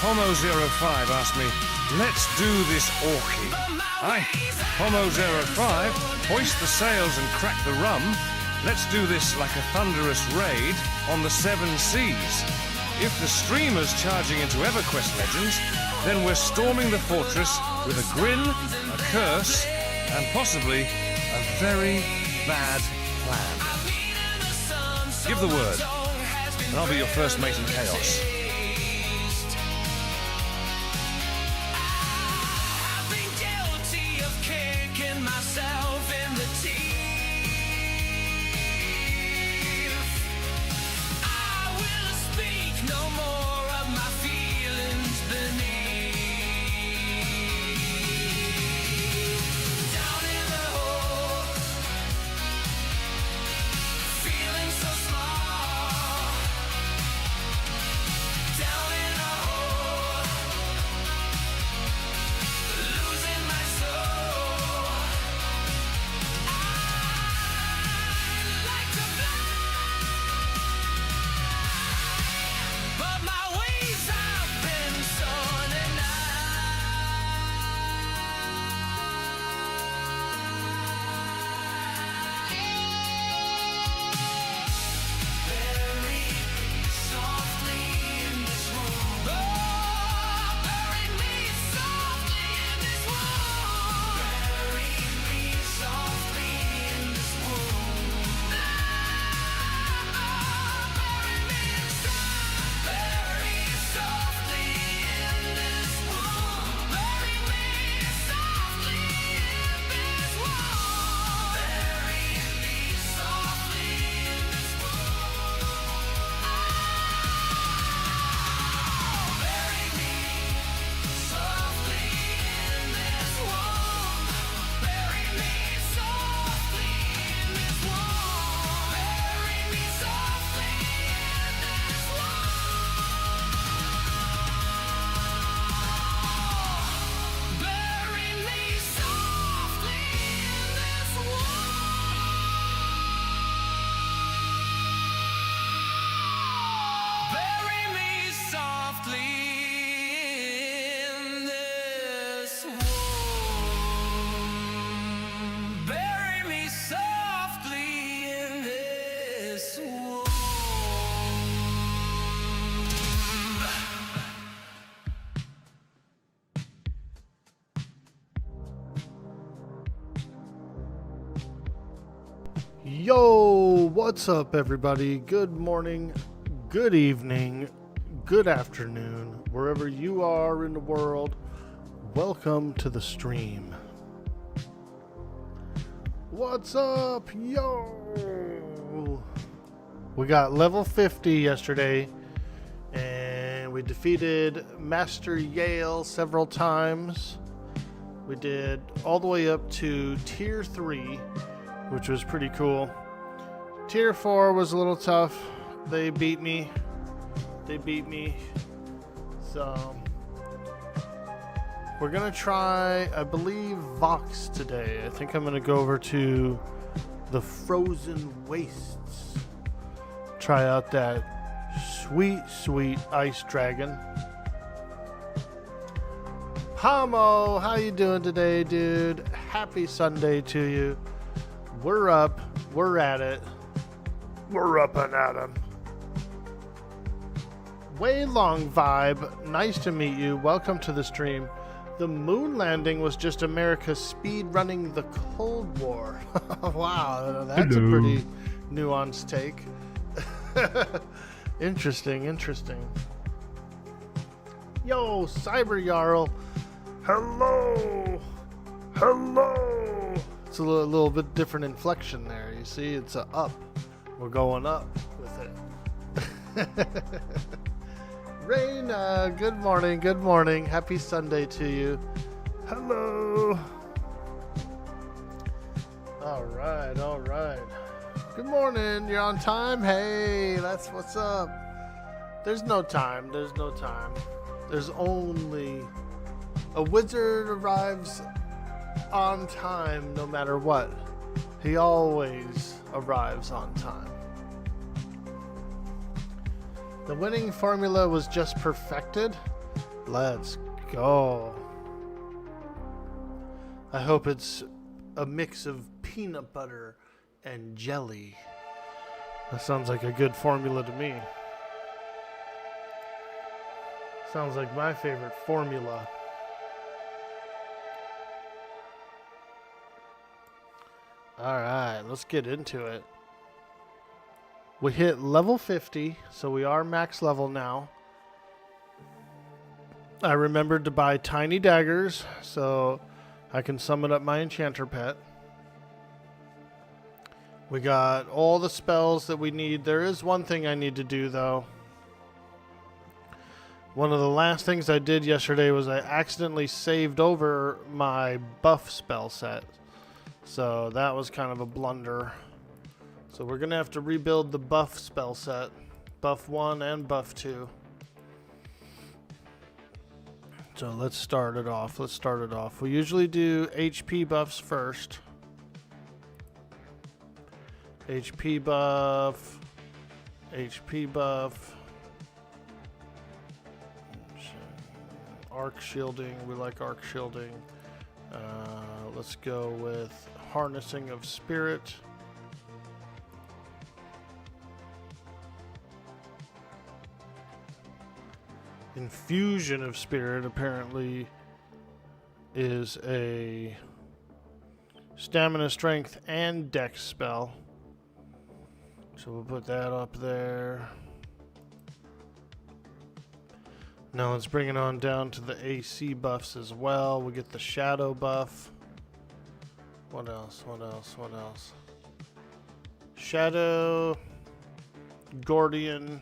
Homo05 asked me, let's do this Orky. Aye, Homo05, hoist the sails and crack the rum. Let's do this like a thunderous raid on the 7 seas. If the streamer's charging into Everquest Legends, then we're storming the fortress with a grin, a curse, and possibly a very bad plan. Give the word, and I'll be your first mate in chaos. Yo, what's up everybody? Good morning, good evening, good afternoon, wherever you are in the world. Welcome to the stream. What's up, yo? We got level 50 yesterday, and we defeated Master Yale several times. We did all the way up to tier 3, which was pretty cool. Tier 4 was a little tough. They beat me. So we're gonna try, I believe, Vox today. I think I'm gonna go over to the Frozen Wastes. Try out that sweet ice dragon. Homo, how you doing today, dude? Happy Sunday to you. We're up. We're at it. We're up and at 'em. Way Long Vibe. Nice to meet you. Welcome to the stream. The moon landing was just America speed running the Cold War. Wow, that's Hello. a pretty nuanced take. Interesting. Yo, Cyber Jarl. Hello. It's a little bit different inflection there. You see, it's a up. We're going up with it. Raina, good morning. Happy Sunday to you. Hello. All right. Good morning. You're on time? Hey, that's what's up. There's no time. There's only a wizard arrives on time no matter what. He always arrives on time. The winning formula was just perfected. Let's go. I hope it's a mix of peanut butter and jelly. That sounds like a good formula to me. Sounds like my favorite formula. Alright, let's get into it. We hit level 50, so we are max level now. I remembered to buy tiny daggers, so I can summon up my enchanter pet. We got all the spells that we need. There is one thing I need to do, though. One of the last things I did yesterday was I accidentally saved over my buff spell set. So that was kind of a blunder. So we're going to have to rebuild the buff spell set. Buff 1 and buff 2. So let's start it off. We usually do HP buffs first. HP buff. Arc shielding. We like arc shielding. Let's go with harnessing of spirit. Infusion of spirit apparently is a stamina, strength, and dex spell. So we'll put that up there. Now let's bring it on down to the AC buffs as well. We get the shadow buff. What else? Shadow, Gordian.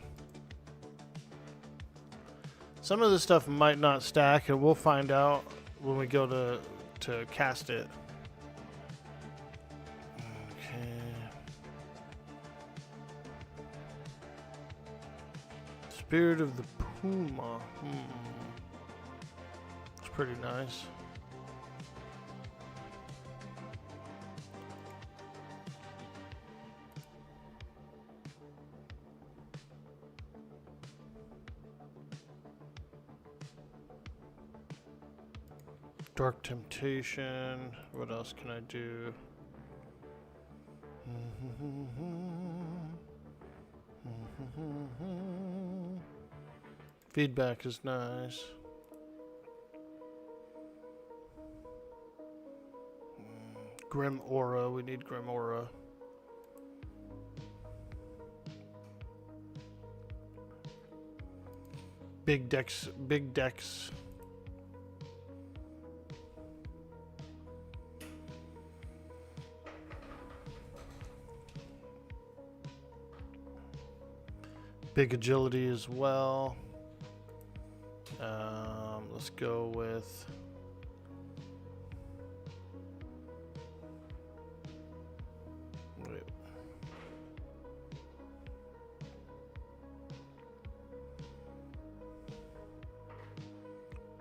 Some of this stuff might not stack, and we'll find out when we go to cast it. Okay. Spirit of the Puma. It's pretty nice. Dark Temptation. What else can I do? Feedback is nice. Grim Aura. We need Grim Aura. Big Dex. Big agility as well. Let's go with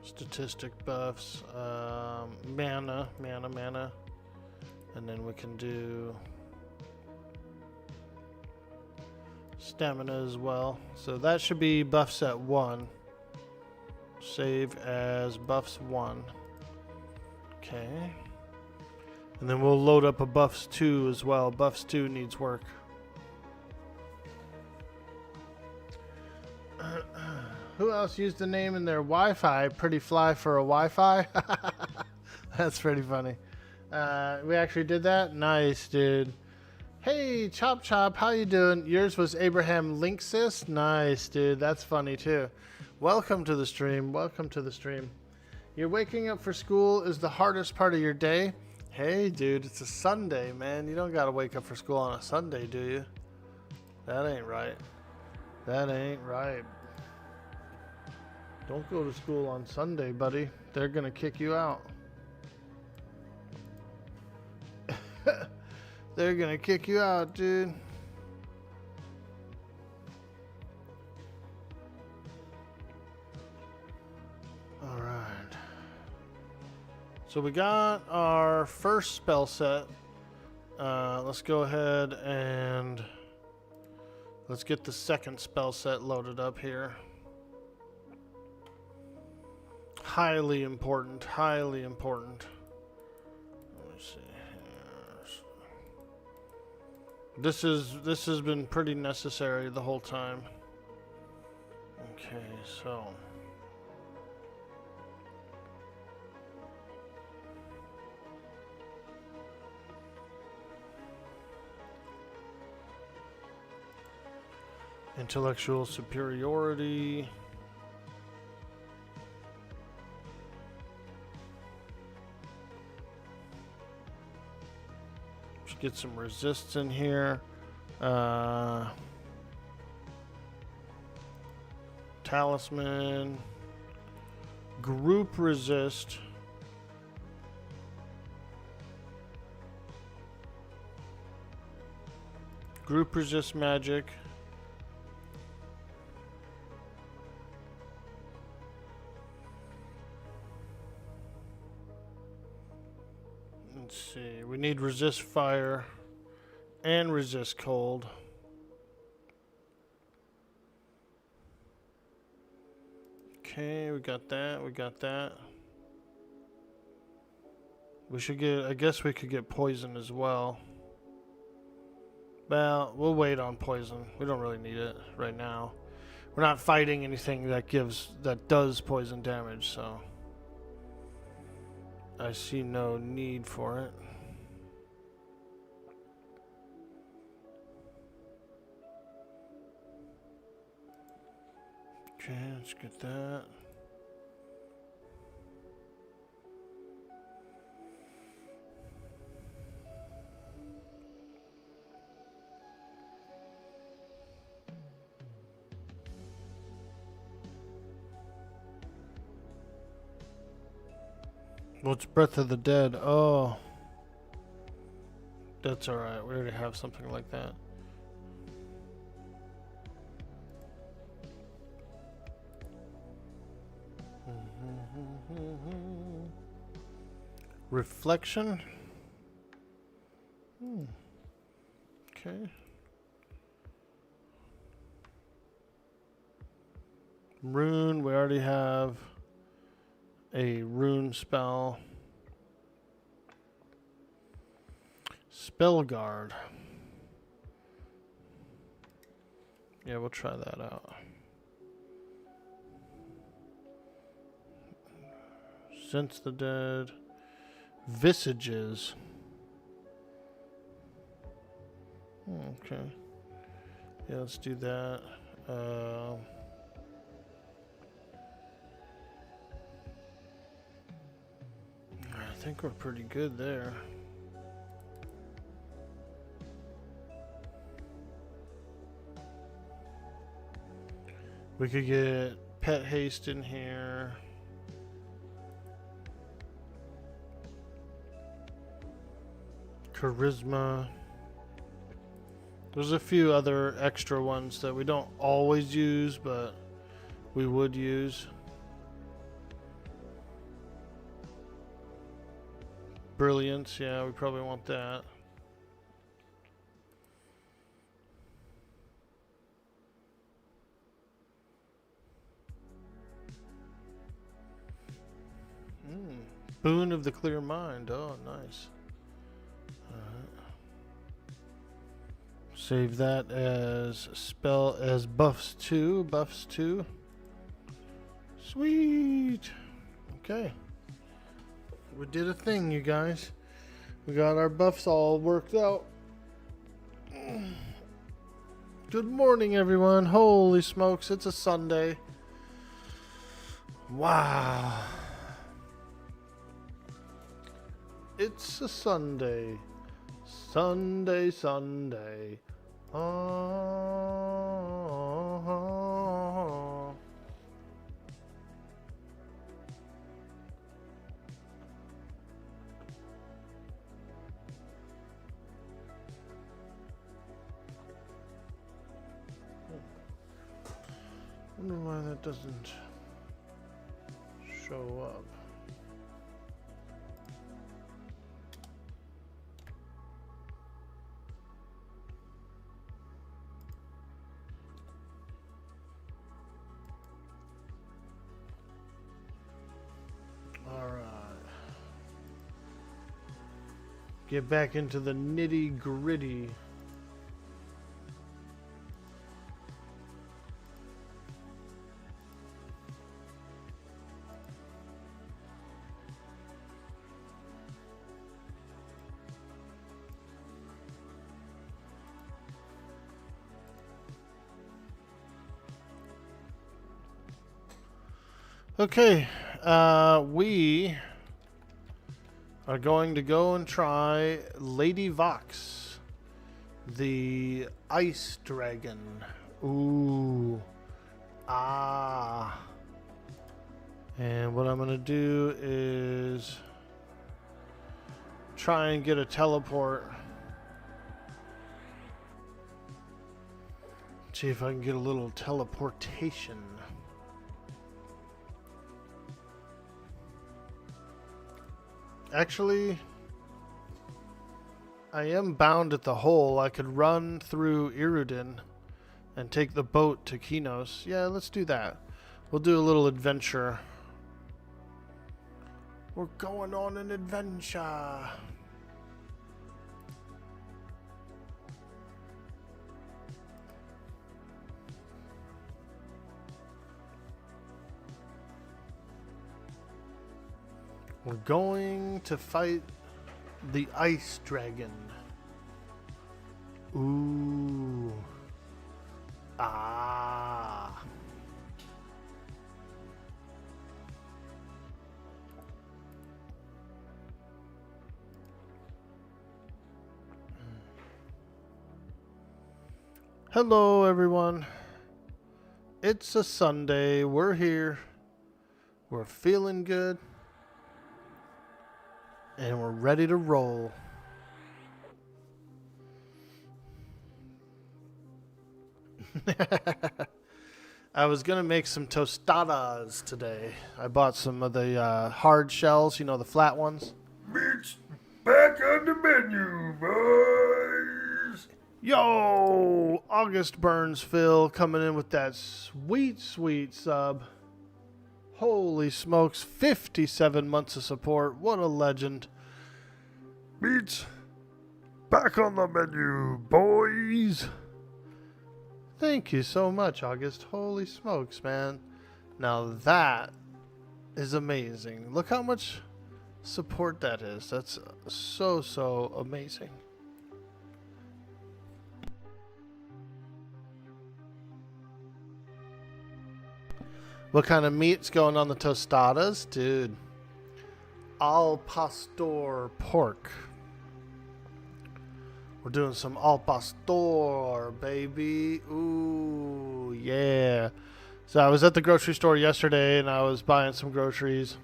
statistic buffs, mana, and then we can do stamina as well. So that should be buff set 1. Save as buffs 1. Okay. And then we'll load up a buffs 2 as well. Buffs 2 needs work. Who else used the name in their Wi-Fi? Pretty fly for a Wi-Fi? That's pretty funny. We actually did that? Nice, dude. Hey, Chop, how you doing? Yours was Abraham Linksys? Nice, dude. That's funny, too. Welcome to the stream. You're waking up for school is the hardest part of your day? Hey, dude, it's a Sunday, man. You don't got to wake up for school on a Sunday, do you? That ain't right. Don't go to school on Sunday, buddy. They're going to kick you out. They're going to kick you out, dude. All right. So we got our first spell set. Let's go ahead and let's get the second spell set loaded up here. Highly important. Highly important. Let me see here. This has been pretty necessary the whole time. Okay, so intellectual superiority. Let's get some resists in here. Talisman. Group resist. Group resist magic. Let's see. We need resist fire and resist cold. Okay, we got that. We got that. We should get, I guess we could get poison as well. Well, we'll wait on poison. We don't really need it right now. We're not fighting anything that does poison damage, so I see no need for it. Okay, let's get that. What's Breath of the Dead? Oh. That's alright. We already have something like that. Reflection. Okay. Rune. We already have a rune spell. Spell guard. Yeah, we'll try that out. Sense the Dead. Visages. Okay. Yeah, let's do that. I think we're pretty good there. We could get Pet Haste in here. Charisma. There's a few other extra ones that we don't always use, but we would use. Brilliance, yeah, we probably want that. Boon of the Clear Mind. Oh, nice. Save that as buffs 2. Buffs 2. Sweet. Okay. We did a thing, you guys. We got our buffs all worked out. Good morning, everyone. Holy smokes, it's a Sunday. Wow. It's a Sunday. Sunday, Sunday. Oh. I wonder why that doesn't show up. Get back into the nitty gritty. Okay, we are going to go and try Lady Vox, the ice dragon. Ooh. Ah. And what I'm going to do is try and get a teleport. See if I can get a little teleportation. Actually, I am bound at the hole. I could run through Irudin and take the boat to Kinos. Yeah, let's do that. We'll do a little adventure. We're going on an adventure. We're going to fight the ice dragon. Ooh. Ah. Hello, everyone. It's a Sunday. We're here. We're feeling good. And we're ready to roll. I was going to make some tostadas today. I bought some of the hard shells, you know, the flat ones. Meat's back on the menu, boys. Yo! August Burnsville coming in with that sweet, sweet sub. Holy smokes, 57 months of support. What a legend. Meat's back on the menu, boys. Thank you so much, August. Holy smokes, man. Now that is amazing. Look how much support that is. That's so, so amazing. What kind of meat's going on the tostadas? Dude. Al pastor pork. We're doing some al pastor, baby. Ooh, yeah. So I was at the grocery store yesterday and I was buying some groceries.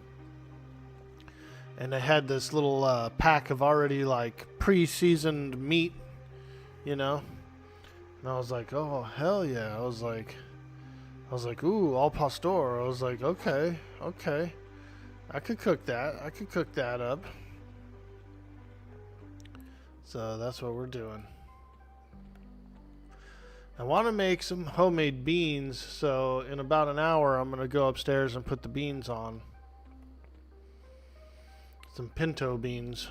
And they had this little pack of already like pre-seasoned meat, you know. And I was like, oh, hell yeah. I was like, ooh, al pastor. I was like, okay. I could cook that. I could cook that up. So that's what we're doing. I want to make some homemade beans, so in about an hour I'm going to go upstairs and put the beans on. Some pinto beans.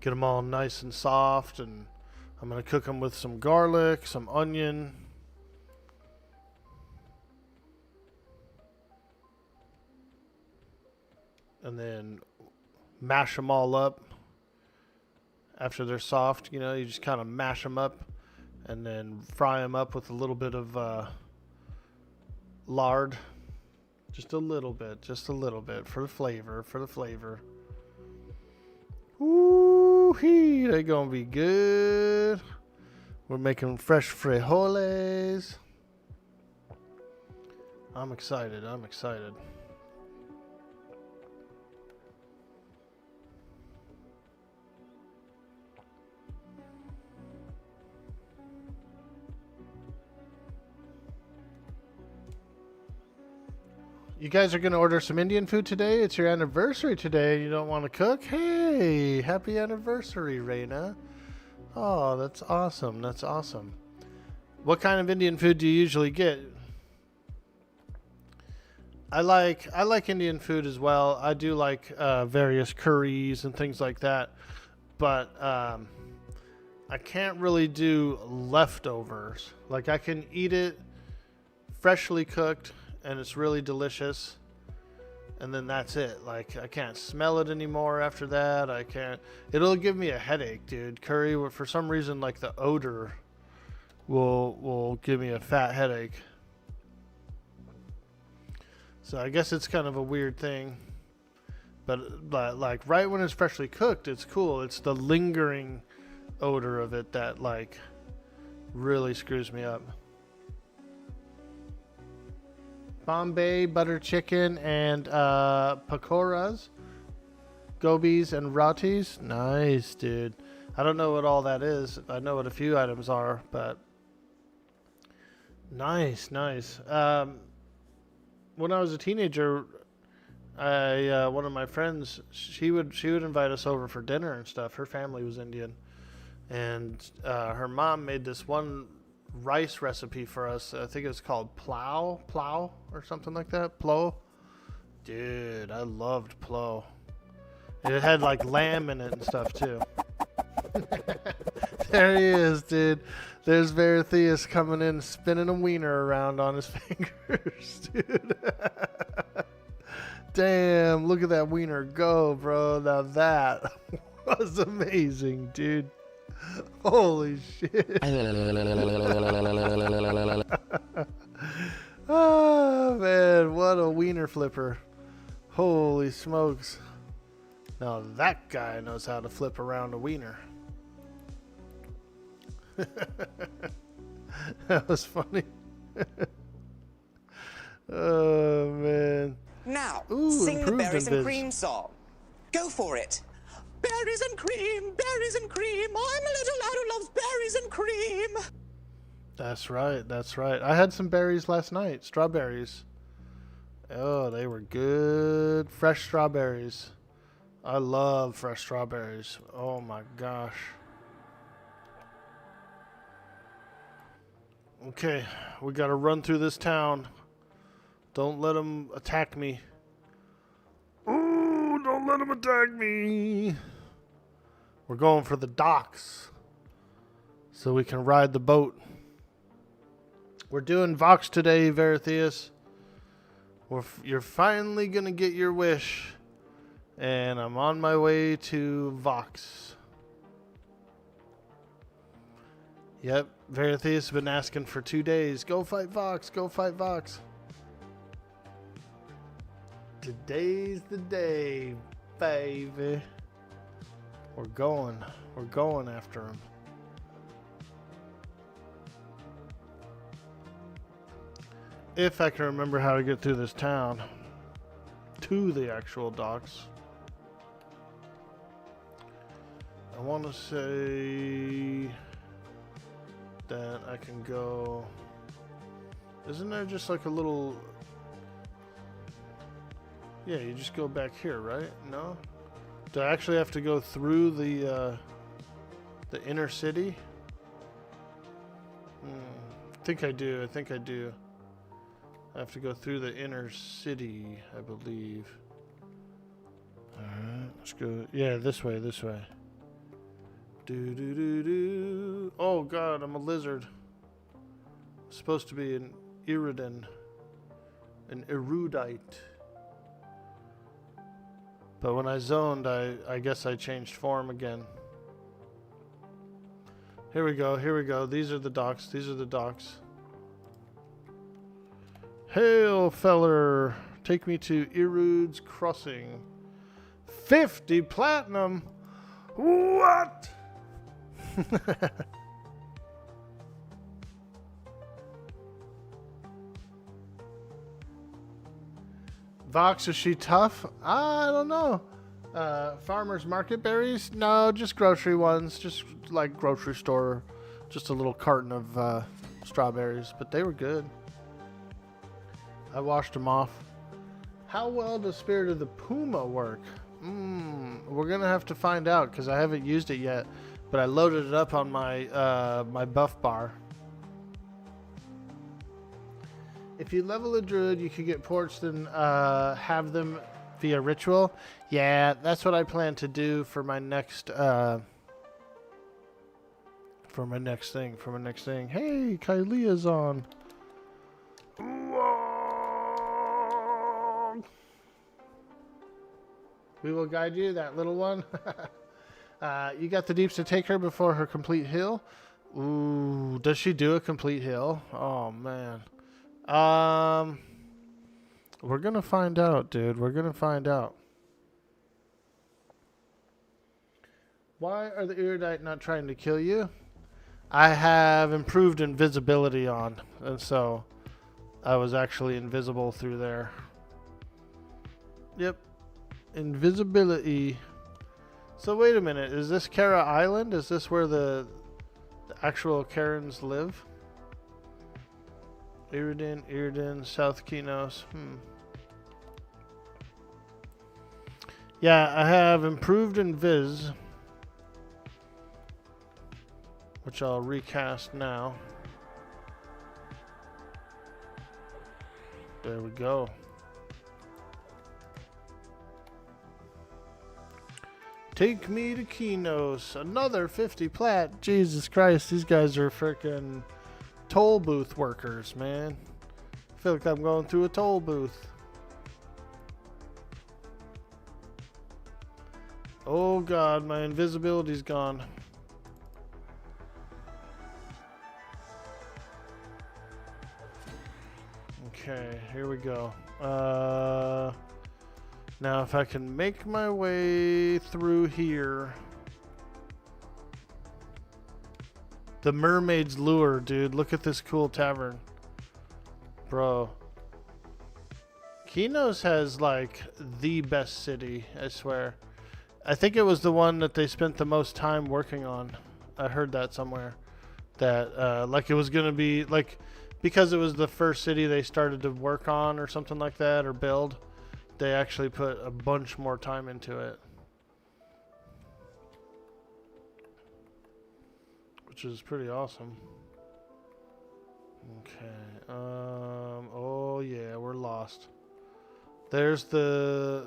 Get them all nice and soft, and I'm going to cook them with some garlic, some onion. And then mash them all up. After they're soft, you know, you just kind of mash them up and then fry them up with a little bit of lard. Just a little bit for the flavor, Ooh-hee, they're going to be good. We're making fresh frijoles. I'm excited. You guys are going to order some Indian food today? It's your anniversary today and you don't want to cook? Hey, happy anniversary, Reina. Oh, that's awesome. What kind of Indian food do you usually get? I like Indian food as well. I do like various curries and things like that, but I can't really do leftovers. Like I can eat it freshly cooked and it's really delicious, and then that's it. Like I can't smell it anymore after that. I can't. It'll give me a headache, dude. Curry, for some reason, like the odor will give me a fat headache. So I guess it's kind of a weird thing. But like right when it's freshly cooked, it's cool. It's the lingering odor of it that like really screws me up. Bombay butter chicken and pakoras, gobis and rotis. Nice, dude. I don't know what all that is. I know what a few items are, but nice. When I was a teenager, one of my friends, she would invite us over for dinner and stuff. Her family was Indian, and her mom made this one rice recipe for us. I think it was called plow or something like that. Plo. Dude, I loved plo. It had like lamb in it and stuff too. There he is, dude. There's Veritheus coming in, spinning a wiener around on his fingers, dude. Damn, look at that wiener go, bro. Now that was amazing, dude. Holy shit. Oh, man, what a wiener flipper. Holy smokes. Now that guy knows how to flip around a wiener. That was funny. Oh, man. Now, Ooh, sing the berries and improvement cream song. Go for it. Berries and cream, berries and cream. I'm a little lad who loves berries and cream. That's right. I had some berries last night. Strawberries. Oh, they were good. Fresh strawberries. I love fresh strawberries. Oh my gosh. Okay, we gotta run through this town. Don't let them attack me. Ooh, don't let him attack me. We're going for the docks so we can ride the boat. We're doing Vox today, Veritheus. You're finally gonna get your wish, and I'm on my way to Vox. Yep, Veritheus has been asking for 2 days. Go fight Vox, go fight Vox. Today's the day, baby. We're going after him. If I can remember how to get through this town to the actual docks. I want to say that I can go. Isn't there just like a little? Yeah, you just go back here, right? No? Do I actually have to go through the inner city? I think I do. I have to go through the inner city, I believe. Alright, let's go. Yeah, this way. Do. Oh god, I'm a lizard. I'm supposed to be an Iridan. An erudite. But when I zoned, I guess I changed form again. Here we go. These are the docks. Hail, feller. Take me to Irud's Crossing. 50 platinum? What? Vox, is she tough? I don't know. Farmer's market berries? No, just grocery ones. Just like grocery store. Just a little carton of strawberries. But they were good. I washed them off. How well does Spirit of the Puma work? We're going to have to find out because I haven't used it yet. But I loaded it up on my my buff bar. If you level a druid, you could get ports and have them via ritual. Yeah, that's what I plan to do for my next thing. Hey, Kylia's on. We will guide you, that little one. You got the deeps to take her before her complete heal. Ooh, does she do a complete heal? Oh man. We're gonna find out, dude. We're gonna find out. Why are the Erudite not trying to kill you? I have improved invisibility on, and so I was actually invisible through there. Yep. Invisibility. So wait a minute, is this Kara Island? Is this where the actual Karens live? Iridan, South Kinos. Yeah, I have improved invis, which I'll recast now. There we go. Take me to Kinos. Another 50 plat. Jesus Christ, these guys are freaking toll booth workers, man. I feel like I'm going through a toll booth. Oh God, my invisibility's gone. Okay, here we go. Now if I can make my way through here. The Mermaid's Lure, dude. Look at this cool tavern. Bro. Kinos has like the best city, I swear. I think it was the one that they spent the most time working on. I heard that somewhere. That like it was gonna be like, because it was the first city they started to work on or something like that, or build. They actually put a bunch more time into it. Which is pretty awesome. Okay. Oh yeah, we're lost. Here's the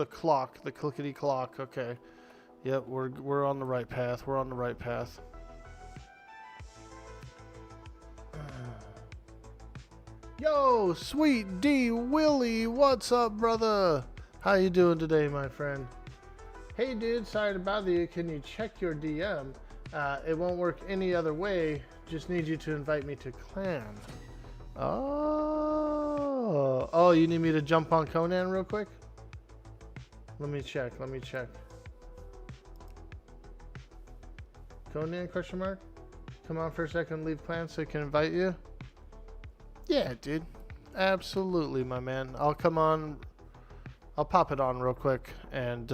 clock, the clickety clock. Okay. Yep, we're on the right path. We're on the right path. Yo, Sweet D Willie, what's up, brother? How you doing today, my friend? Hey, dude, sorry to bother you. Can you check your DM? It won't work any other way. Just need you to invite me to clan. Oh, you need me to jump on Conan real quick? Let me check. Conan, question mark? Come on for a second, leave clan so I can invite you. Yeah, dude. Absolutely, my man. I'll come on. I'll pop it on real quick, and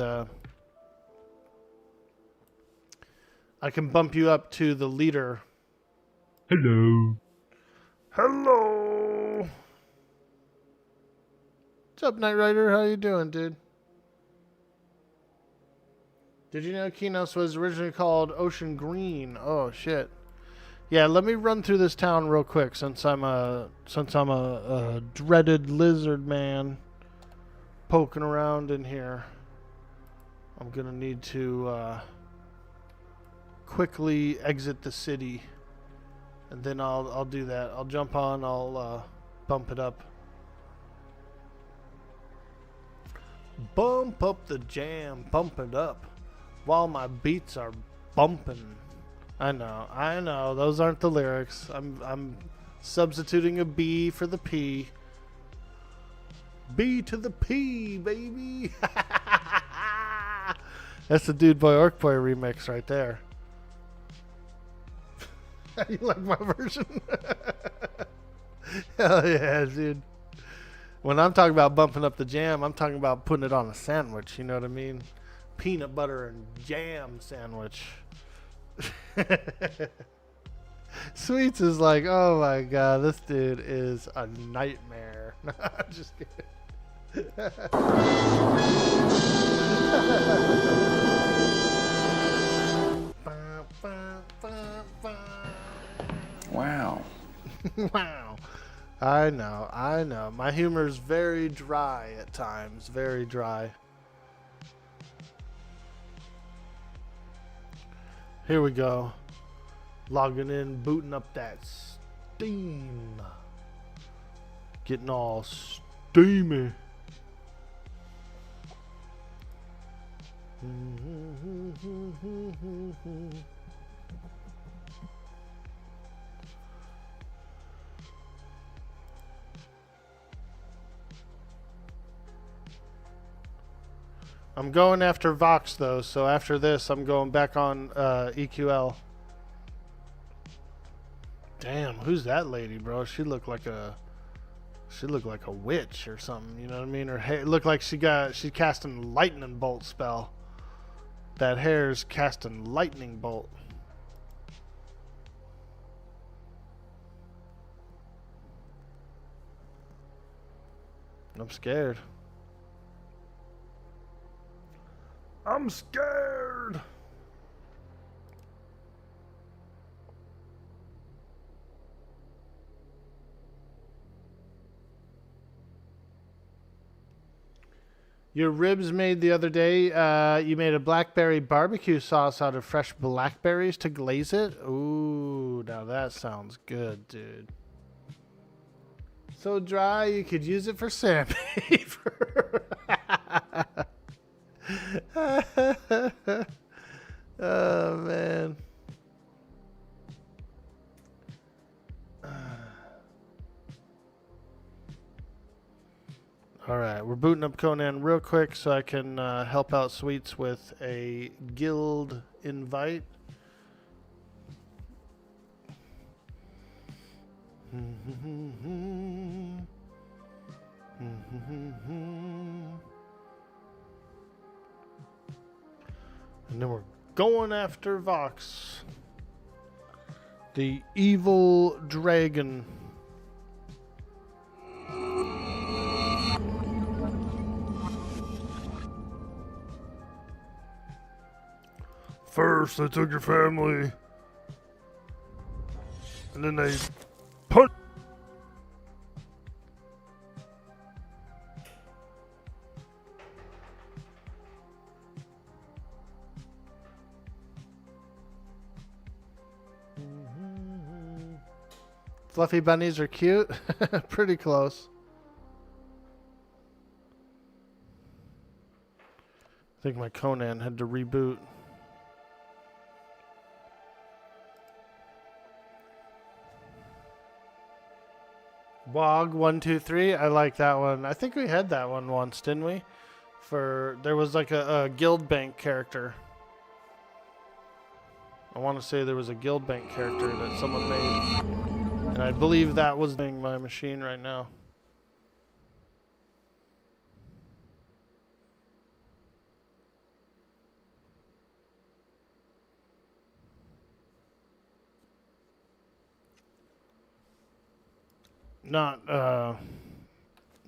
I can bump you up to the leader. Hello. What's up, Knight Rider? How you doing, dude? Did you know Kinos was originally called Ocean Green? Oh, shit. Yeah, let me run through this town real quick since I'm a dreaded lizard man poking around in here. I'm gonna need to quickly exit the city, and then I'll do that. I'll jump on. I'll bump it up. Bump up the jam, bump it up, while my beats are bumping. I know. Those aren't the lyrics. I'm substituting a B for the P. B to the P, baby. That's the Dude Boy Orkboy remix right there. You like my version? Hell yeah, dude. When I'm talking about bumping up the jam, I'm talking about putting it on a sandwich. You know what I mean? Peanut butter and jam sandwich. Sweets is like, oh my god, this dude is a nightmare. Just kidding. Wow. Wow. I know, I know. My humor's very dry at times. Very dry. Here we go. Logging in, booting up that Steam. Getting all steamy. I'm going after Vox though, so after this I'm going back on EQL. Damn, who's that lady, bro? She looked like a witch or something, you know what I mean? Her hair looked like she's casting lightning bolt spell. That hair's casting lightning bolt. I'm scared. I'm scared. Your ribs made the other day, you made a blackberry barbecue sauce out of fresh blackberries to glaze it. Ooh, now that sounds good, dude. So dry you could use it for sandpaper. Oh, man. All right, we're booting up Conan real quick so I can help out Sweets with a guild invite. And then we're going after Vox, the evil dragon. First, they took your family, and then they punched. Fluffy bunnies are cute. Pretty close. I think my Conan had to reboot. Wog 123. I like that one. I think we had that one once, didn't we? There was like a guild bank character. I want to say there was a guild bank character that someone made, and I believe that was being my machine right now. Not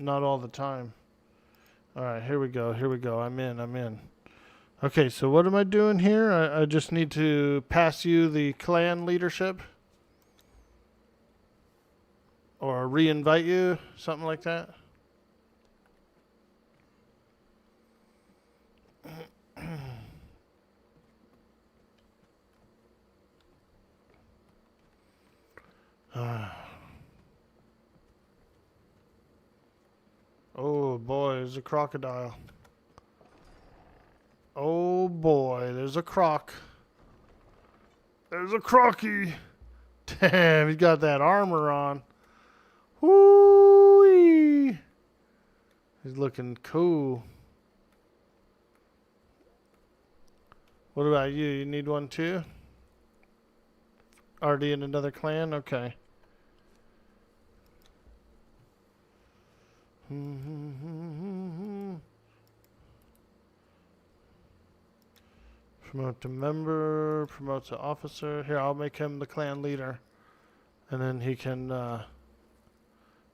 all the time. All right, here we go. I'm in. Okay, so what am I doing here? I just need to pass you the clan leadership. Or re-invite you, something like that. Oh boy, there's a crocodile. Oh boy, there's a croc. There's a crocky. Damn, he's got that armor on. Woo-wee. He's looking cool. What about you? You need one too? Already in another clan? Okay. Promote to member, promote to officer. Here, I'll make him the clan leader. And then he can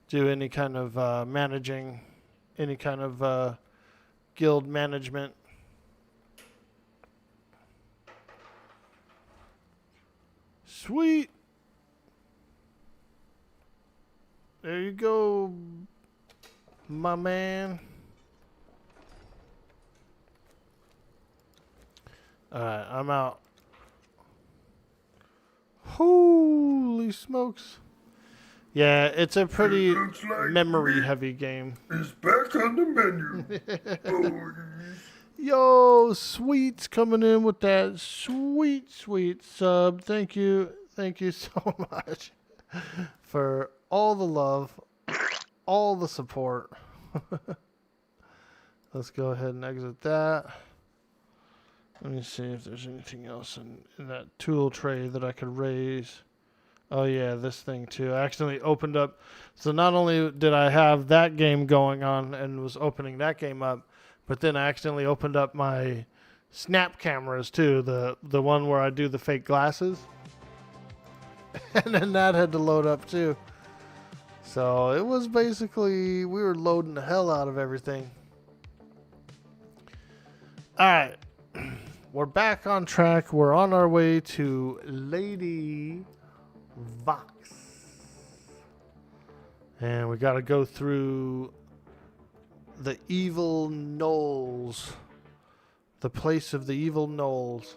do any kind of managing, any kind of guild management. Sweet. There you go, my man. Alright, I'm out. Holy smokes. Yeah, it's a pretty memory-heavy game. It's back on the menu. Oh, Yo, Sweet's coming in with that sweet, sweet sub. Thank you. Thank you so much for all the love, all the support. Let's go ahead and exit that. Let me see if there's anything else in that tool tray that I could raise. Oh yeah, this thing too. I accidentally opened up. So not only did I have that game going on and was opening that game up, but then I accidentally opened up my snap cameras too, the one where I do the fake glasses. And then that had to load up too. So it was basically, we were loading the hell out of everything. Alright. We're back on track. We're on our way to Lady Vox. And we got to go through the evil gnolls. The place of the evil gnolls.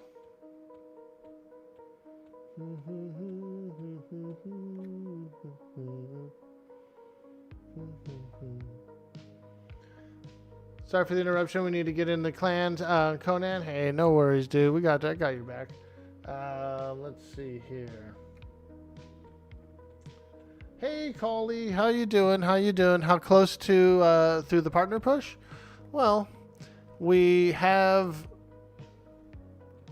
Sorry for the interruption. We need to get in the clans. Conan, hey, no worries, dude. We got that. I got your back. Let's see here. Hey, Coley, how you doing? How you doing? How close to through the partner push? Well, we have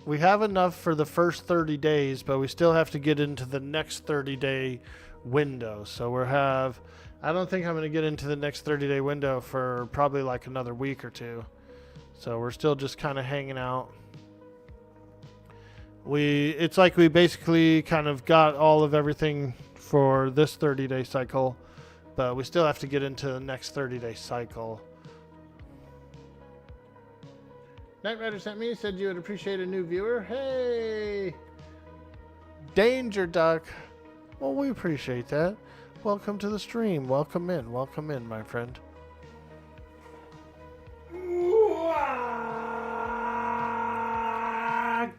enough for the first 30 days, but we still have to get into the next 30-day window. So we'll have. I don't think I'm going to get into the next 30-day window for probably like another week or two. So we're still just kind of hanging out. It's like we basically kind of got all of everything for this 30-day cycle, but we still have to get into the next 30-day cycle. Knight Rider sent me, said you would appreciate a new viewer. Hey! Danger Duck. Well, we appreciate that. Welcome to the stream. Welcome in, my friend.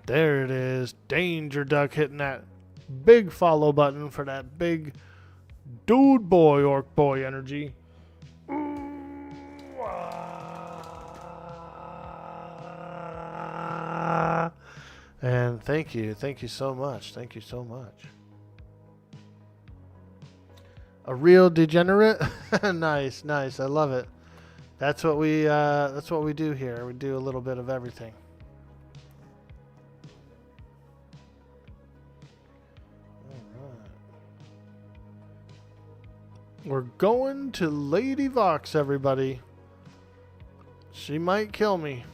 There it is. Danger Duck hitting that big follow button for that big dude boy, Orkboy energy. And thank you so much. Thank you so much. A real degenerate. Nice. I love it. That's what we do here. We do a little bit of everything. All right. We're going to Lady Vox, everybody. She might kill me.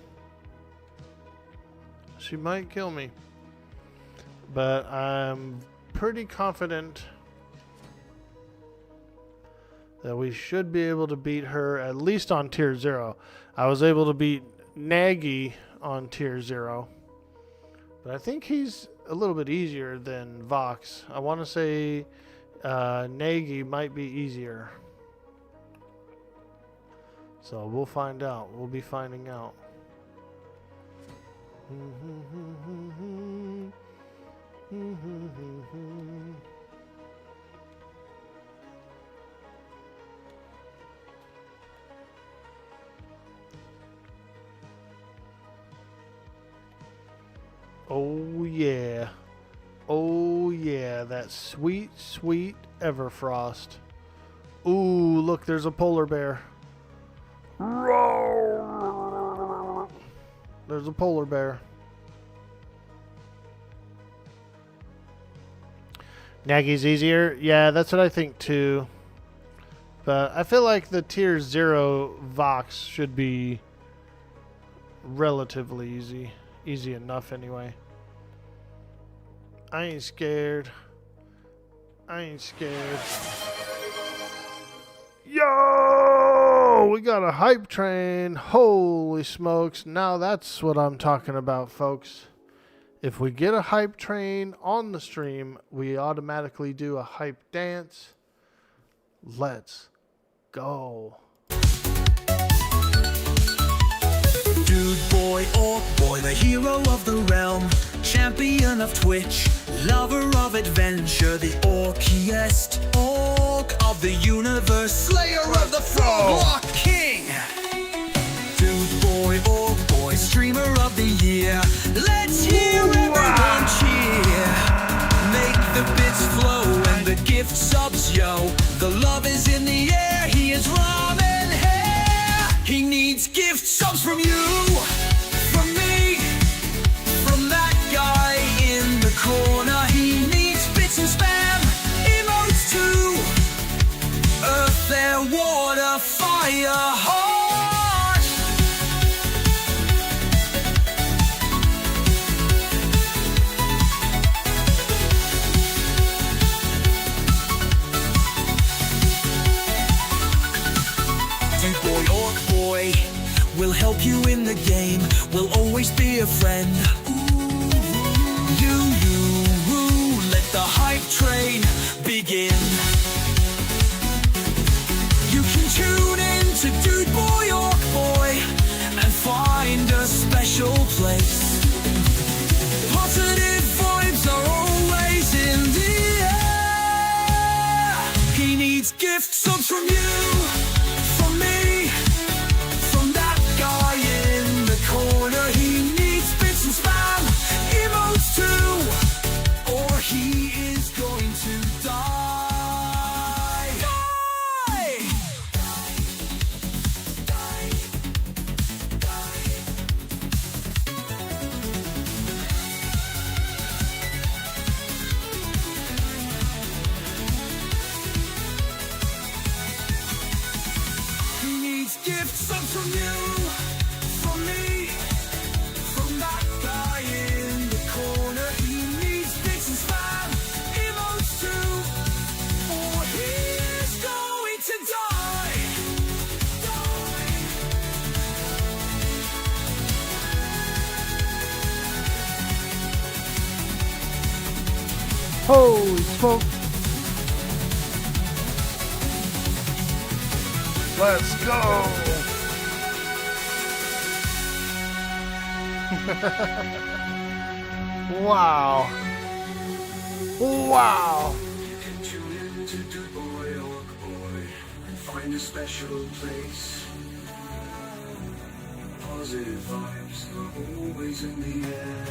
But I'm pretty confident that we should be able to beat her at least on tier 0. I was able to beat Nagy on tier 0. But I think he's a little bit easier than Vox. I want to say Nagy might be easier. So we'll find out. We'll be finding out. Oh yeah. Oh yeah, that sweet, sweet Everfrost. Ooh, look, there's a polar bear. There's a polar bear. Nagy's easier? Yeah, that's what I think too. But I feel like the tier 0 Vox should be relatively easy. Easy enough anyway. I ain't scared. Yo! We got a hype train. Holy smokes. Now that's what I'm talking about, folks. If we get a hype train on the stream, we automatically do a hype dance. Let's go. Dude boy, Orkboy, the hero of the realm, champion of Twitch, lover of adventure, the Orkiest Orc of the universe, slayer of the Frog King. Dude boy, Orkboy, streamer of the year, let's hear everyone cheer. Make the bits flow and the gift subs, yo. The love is in the air, he is ramen hair. He needs gift subs from you, from me, from that guy in the corner. He needs bits and spam, emotes too. Earth, air, water, fire, heart. Dude boy, Orkboy, we'll help you in the game. We'll always be a friend. You, let the hype train begin. You can tune in to Dude Boy, Orkboy, and find a special place. Positive vibes are always in the air. He needs gift subs from you, from me, from that guy in the corner. He needs bits and spam, emotes too, or he is going to die. He needs gift subs from you, from me, from that guy in the corner. He needs bits and spam, emotes too, or he is going to die. Holy smoke. Let's go. Wow. Wow. Tune in to Dude Boy, Orkboy, and find a special place. Positive vibes are always in the air.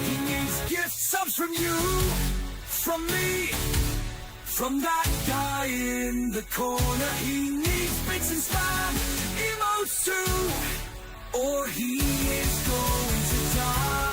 He needs gift subs from you, from me, from that guy in the corner. He needs bits and spam, emotes too, or he is going to die.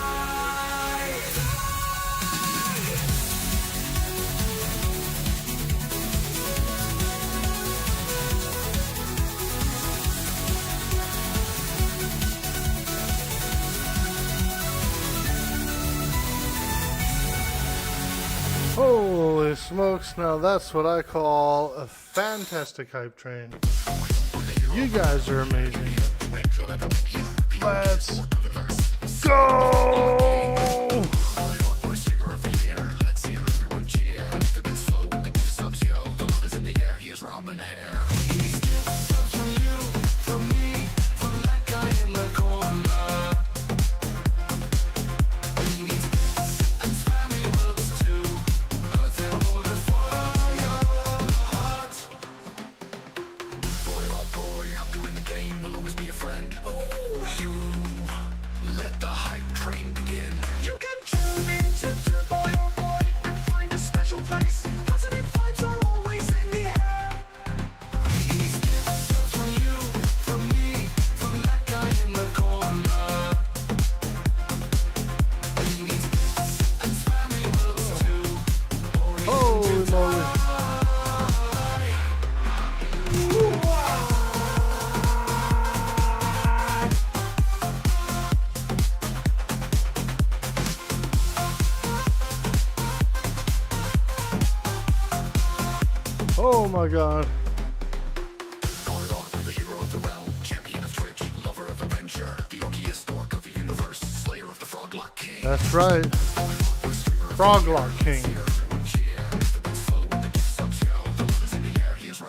Holy smokes, now that's what I call a fantastic hype train. You guys are amazing. Let's go! Holy moly. Oh my god. The hero of the realm, champion of Twitch, lover of adventure, the Orkiest Orc of the universe, slayer of the Frog King. That's right. Froglock King.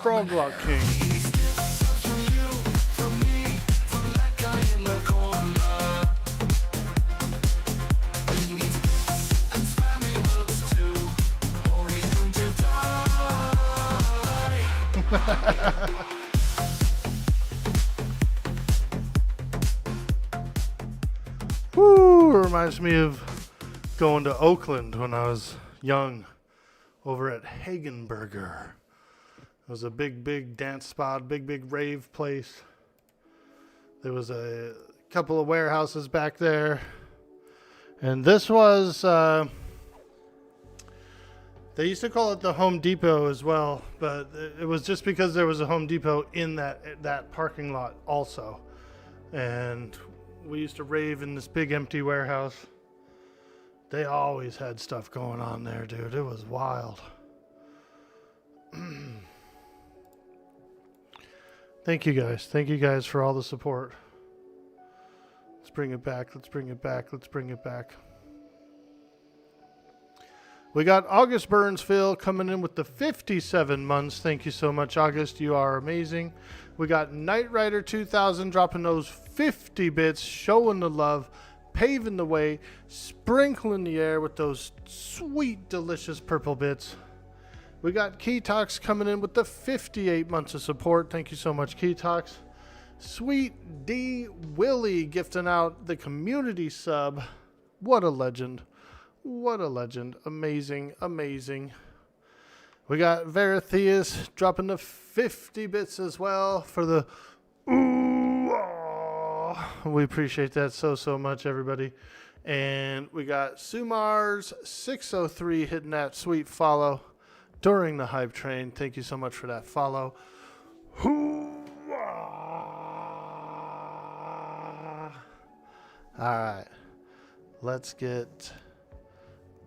Frog Lock King. Woo! Reminds me of going to Oakland when I was young, over at Hagenberger. It was a big dance spot, big rave place. There was a couple of warehouses back there, and this was they used to call it the Home Depot as well, but it was just because there was a Home Depot in that parking lot also. And we used to rave in this big empty warehouse. They always had stuff going on there, dude. It was wild. Thank you guys. Thank you guys for all the support. Let's bring it back. Let's bring it back. Let's bring it back. We got August Burnsville coming in with the 57 months. Thank you so much, August. You are amazing. We got Knight Rider 2000 dropping those 50 bits, showing the love, paving the way, sprinkling the air with those sweet, delicious purple bits. We got Keytox coming in with the 58 months of support. Thank you so much, Keytox. Sweet D Willie gifting out the community sub. What a legend. What a legend. Amazing, amazing. We got Veritheus dropping the 50 bits as well for the ooh. Aw. We appreciate that so much, everybody. And we got Sumars 603 hitting that sweet follow during the hype train. Thank you so much for that follow. All right. Let's get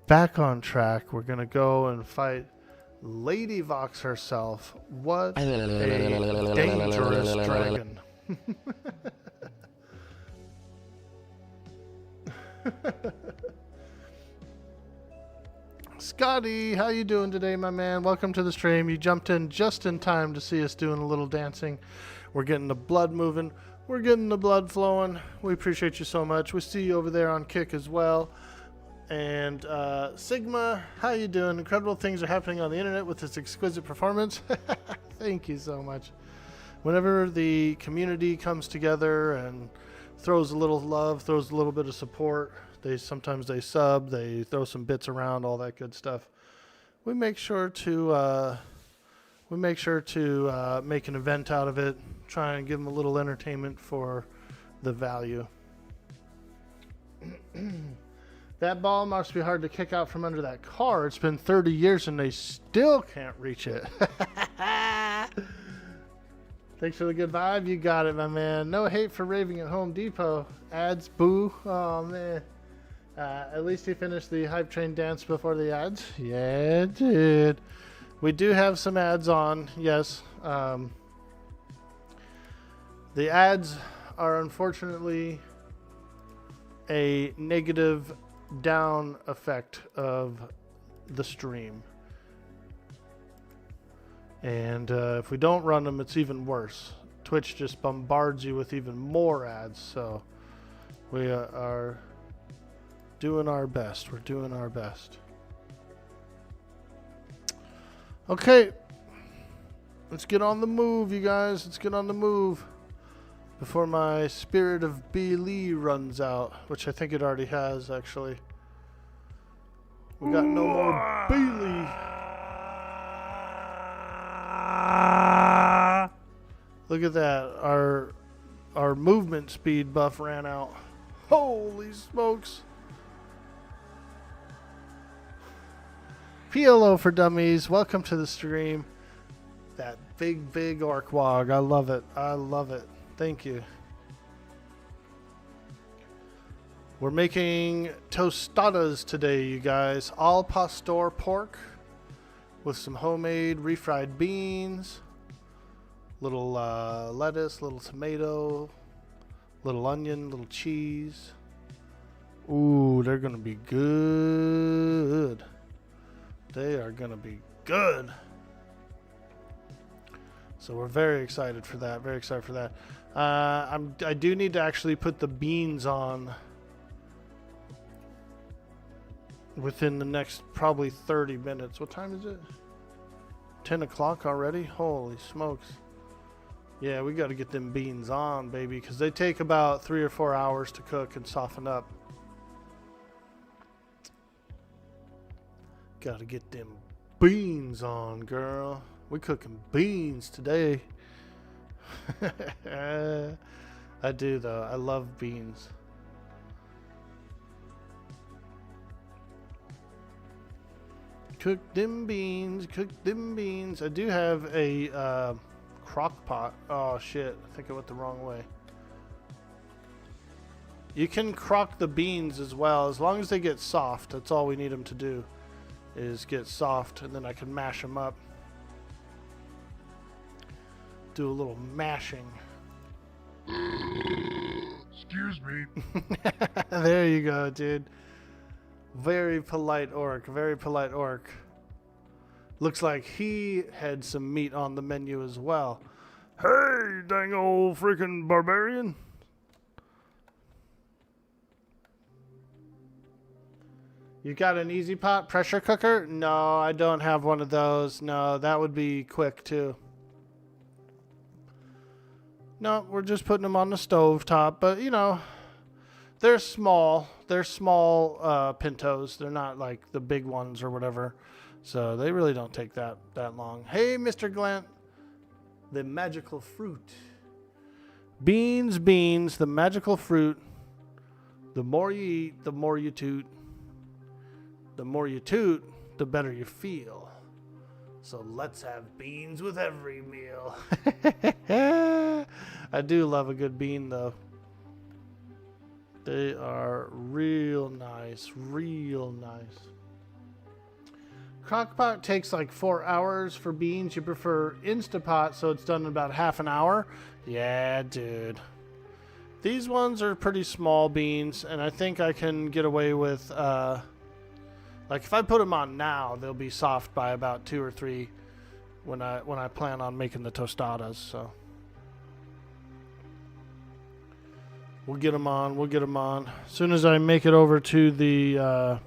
back on track. We're going to go and fight Lady Vox herself. What a dangerous dragon. Scotty, how you doing today, my man? Welcome to the stream. You jumped in just in time to see us doing a little dancing. We're getting the blood moving. We're getting the blood flowing. We appreciate you so much. We see you over there on Kick as well. And Sigma, how you doing? Incredible things are happening on the internet with this exquisite performance. Thank you so much. Whenever the community comes together and throws a little love, throws a little bit of support, sometimes they sub, they throw some bits around, all that good stuff. We make sure to make an event out of it, try and give them a little entertainment for the value. That ball must be hard to kick out from under that car. It's been 30 years and they still can't reach it. Thanks for the good vibe. You got it, my man. No hate for raving at Home Depot. Ads, boo. Oh, man. At least he finished the hype train dance before the ads. Yeah, dude. We do have some ads on, yes. The ads are unfortunately a negative down effect of the stream. And if we don't run them, it's even worse. Twitch just bombards you with even more ads. So we are doing our best. We're doing our best. Okay. Let's get on the move, you guys. Let's get on the move before my Spirit of Bailey runs out, which I think it already has, actually. We got no more Bailey. Look at that. Our movement speed buff ran out. Holy smokes. PLO for Dummies. Welcome to the stream. That big Orkwog. I love it. I love it. Thank you. We're making tostadas today, you guys. Al pastor pork with some homemade refried beans, little lettuce, little tomato, little onion, little cheese. Ooh, they're gonna be good. They are gonna be good. So we're very excited for that. Very excited for that. I do need to actually put the beans on within the next probably 30 minutes. What time is it? 10 o'clock already? Holy smokes. Yeah, we got to get them beans on, baby, because they take about 3 or 4 hours to cook and soften up. Got to get them beans on, girl. We cooking beans today. I do, though. I love beans. Cook them beans, cook them beans. I do have a crock pot. Oh shit, I think I went the wrong way. You can crock the beans as well, as long as they get soft. That's all we need them to do, is get soft, and then I can mash them up. Do a little mashing. Excuse me. There you go, dude. Very polite orc, very polite orc. Looks like he had some meat on the menu as well. Hey, dang old freaking barbarian. You got an easy pot pressure cooker? No, I don't have one of those. No, that would be quick too. No, we're just putting them on the stove top, but you know, they're small. They're small pintos. They're not like the big ones or whatever. So they really don't take that long. Hey, Mr. Glent. The magical fruit. Beans, beans, the magical fruit. The more you eat, the more you toot. The more you toot, the better you feel. So let's have beans with every meal. I do love a good bean, though. They are real nice, real nice. Crockpot takes like 4 hours for beans. You prefer Instapot, so it's done in about half an hour. Yeah, dude. These ones are pretty small beans, and I think I can get away with, like if I put them on now, they'll be soft by about 2 or 3 when I plan on making the tostadas. So we'll get them on. We'll get them on as soon as I make it over to the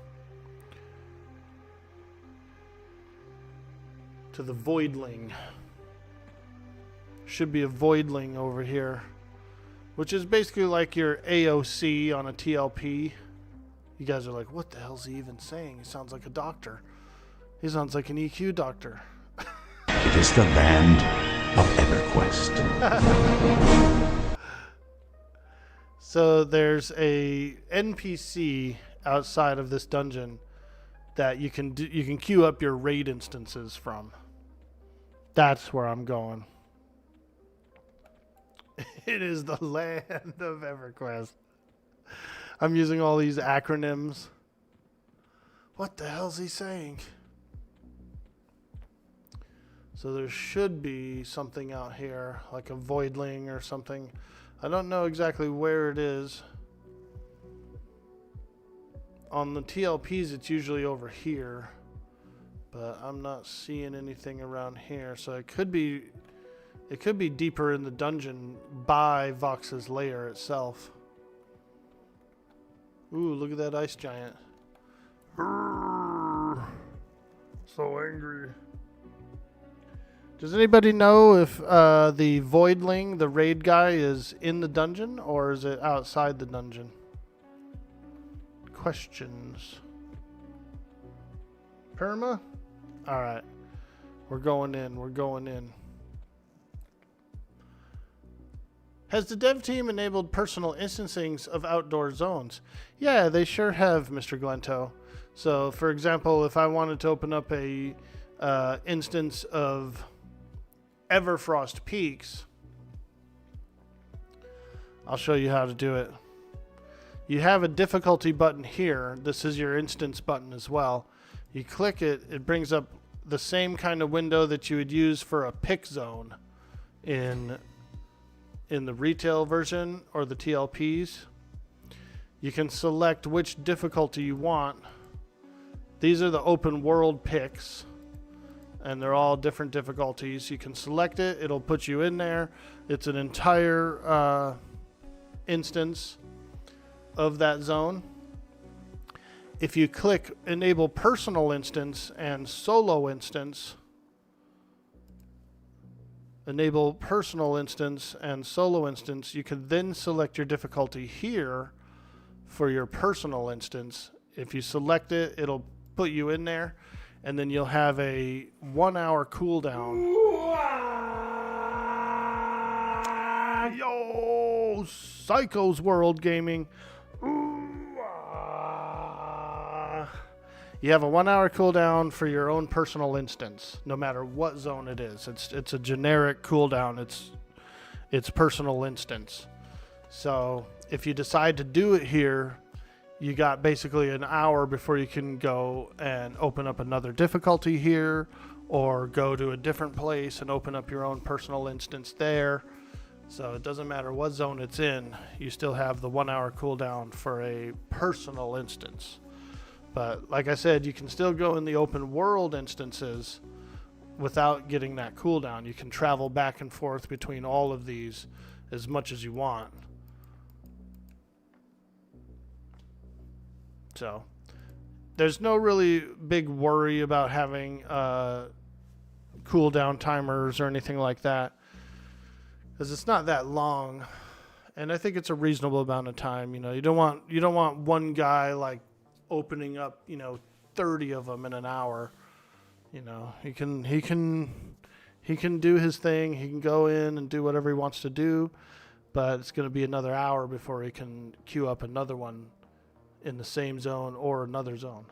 voidling. Should be a voidling over here, which is basically like your AOC on a TLP. You guys are like, what the hell's he even saying? He sounds like a doctor. He sounds like an EQ doctor. It is the land of Everquest. So there's a NPC outside of this dungeon that you can queue up your raid instances from. That's where I'm going. It is the land of Everquest. I'm using all these acronyms. What the hell's he saying? So there should be something out here, like a voidling or something. I don't know exactly where it is. On the TLPs, it's usually over here, but I'm not seeing anything around here. So it could be deeper in the dungeon by Vox's lair itself. Ooh, look at that ice giant. So angry. Does anybody know if the voidling, the raid guy, is in the dungeon or is it outside the dungeon? Questions. Perma? Alright. We're going in. We're going in. Has the dev team enabled personal instancing of outdoor zones? Yeah, they sure have, Mr. Glento. So, for example, if I wanted to open up a instance of Everfrost Peaks, I'll show you how to do it. You have a difficulty button here. This is your instance button as well. You click it, it brings up the same kind of window that you would use for a pick zone in the retail version or the TLPs. You can select which difficulty you want. These are the open world picks. and they're all different difficulties. You can select it. It'll put you in there. It's an entire instance of that zone. If you click enable personal instance and solo instance, you can then select your difficulty here for your personal instance. If you select it, it'll put you in there, and then you'll have a 1 hour cooldown. Yo, Psycho's World Gaming. You have a 1 hour cooldown for your own personal instance, no matter what zone it is. It's a generic cooldown. It's personal instance. So if you decide to do it here, you got basically an hour before you can go and open up another difficulty here, or go to a different place and open up your own personal instance there. So it doesn't matter what zone it's in, you still have the 1 hour cooldown for a personal instance. But like I said, you can still go in the open world instances without getting that cooldown. You can travel back and forth between all of these as much as you want. So there's no really big worry about having cooldown timers or anything like that, because it's not that long, and I think it's a reasonable amount of time. You know, you don't want one guy like opening up 30 of them in an hour. You know, he can do his thing. He can go in and do whatever he wants to do, but it's going to be another hour before he can queue up another one in the same zone or another zone.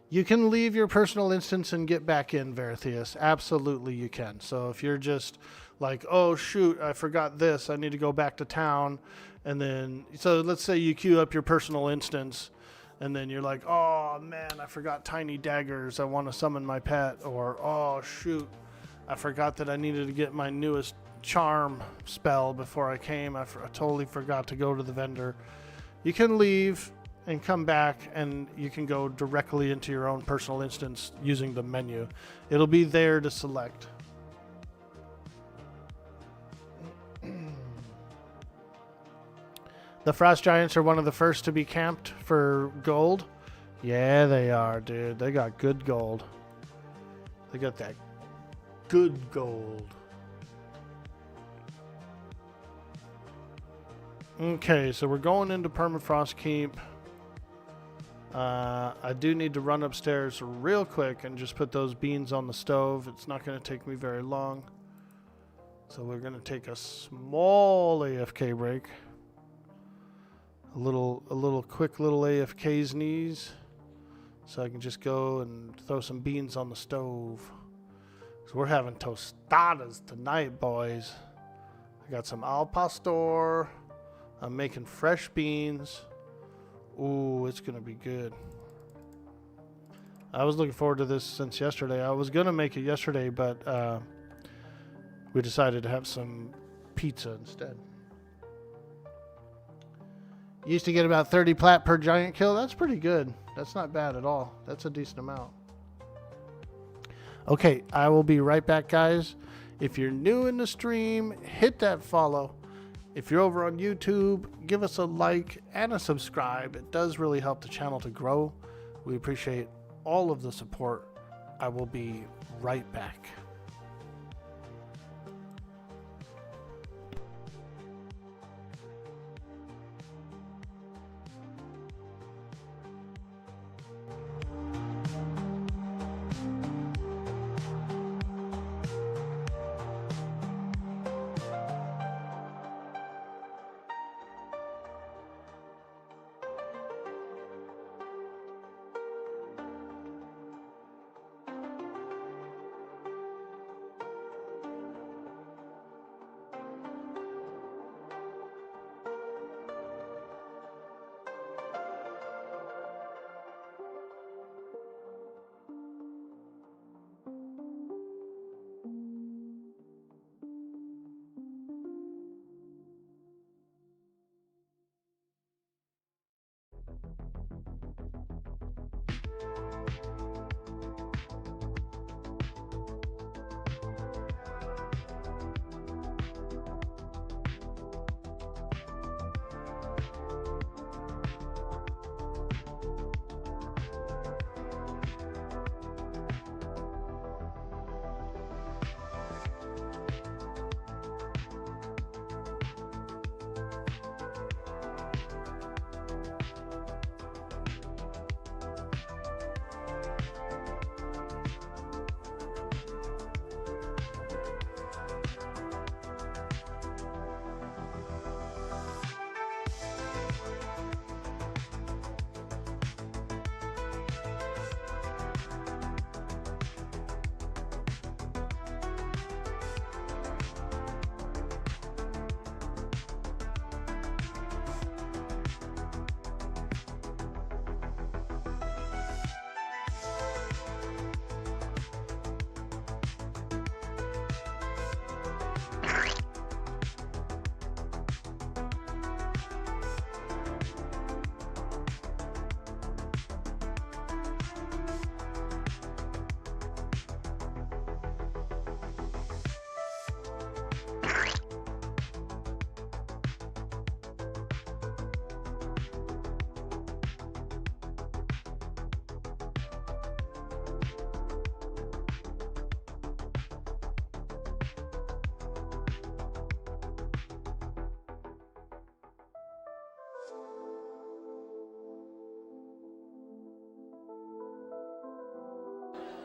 You can leave your personal instance and get back in, Veritheus. Absolutely you can. So if you're just like, oh shoot, I forgot this, I need to go back to town, and then, so let's say you queue up your personal instance, and then you're like, oh man, I forgot tiny daggers, I want to summon my pet, or oh shoot, I forgot that I needed to get my newest charm spell before I came. I totally forgot to go to the vendor. You can leave and come back, and you can go directly into your own personal instance using the menu. It'll be there to select. The Frost Giants are one of the first to be camped for gold. Yeah, they are, dude. They got good gold. They got that good gold. Okay, so we're going into Permafrost Keep. I do need to run upstairs real quick and just put those beans on the stove. It's not going to take me very long. So we're going to take a small AFK break. A little quick little AFK's knees. So I can just go and throw some beans on the stove. So we're having tostadas tonight, boys. I got some al pastor. I'm making fresh beans. Ooh, it's going to be good. I was looking forward to this since yesterday. I was going to make it yesterday, but we decided to have some pizza instead. Used to get about 30 plat per giant kill. That's pretty good. That's not bad at all. That's a decent amount. Okay, I will be right back, guys. If you're new in the stream, hit that follow. If you're over on YouTube, give us a like and a subscribe. It does really help the channel to grow. We appreciate all of the support. I will be right back.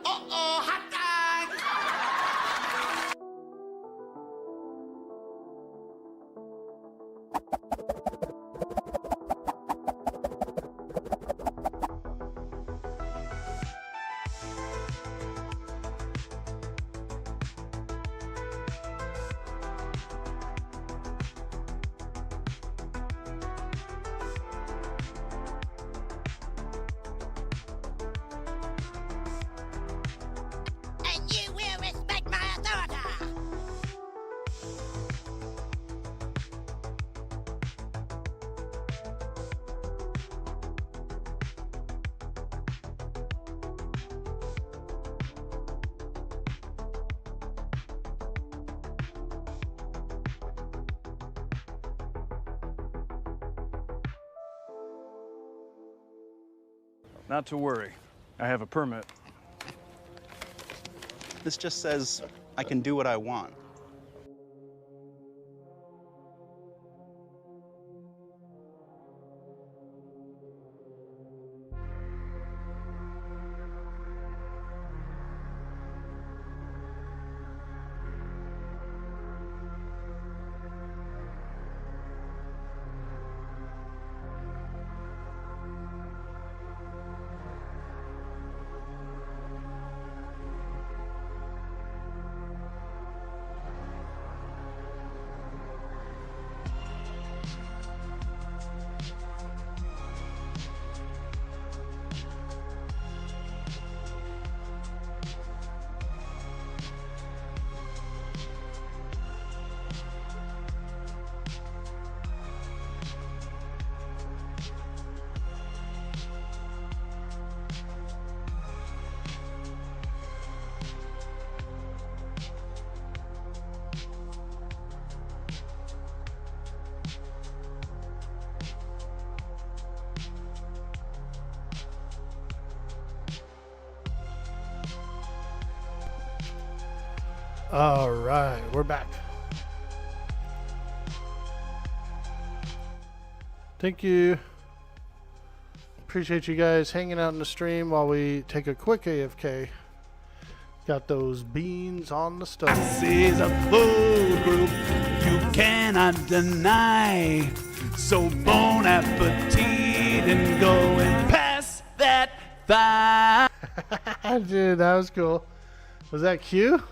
Uh-oh, hot dog! And you will respect my authority. Not to worry. I have a permit. This just says I can do what I want. All right, we're back. Thank you. Appreciate you guys hanging out in the stream while we take a quick AFK. Got those beans on the stove. This is a food group you cannot deny. So bon appetit and go and pass that thigh. Dude, that was cool. Was that Q?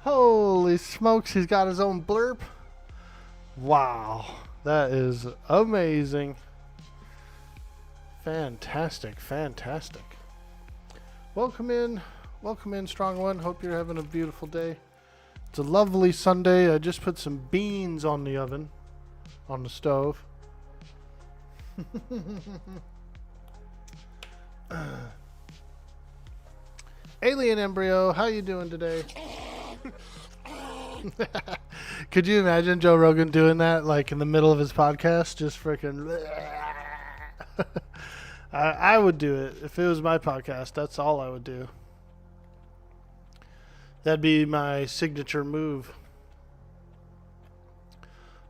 Holy smokes, he's got his own blurb. Wow, that is amazing. Fantastic, fantastic. Welcome in, strong one. Hope you're having a beautiful day. It's a lovely Sunday. I just put some beans on the oven, on the stove. Alien Embryo, how you doing today? Could you imagine Joe Rogan doing that, like in the middle of his podcast, just freaking? I would do it if it was my podcast. That's all I would do. That'd be my signature move.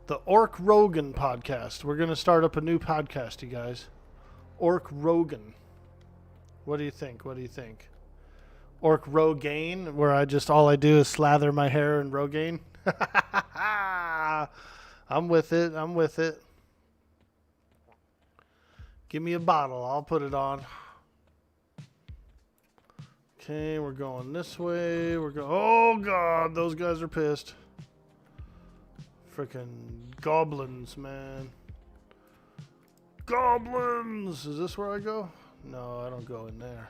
The Ork Rogan podcast. We're gonna start up a new podcast, you guys. Ork Rogan. What do you think? What do you think? Ork Rogaine, where all I do is slather my hair in Rogaine. I'm with it. I'm with it. Give me a bottle. I'll put it on. Okay, we're going this way. Oh, God. Those guys are pissed. Freaking goblins, man. Goblins! Is this where I go? No, I don't go in there.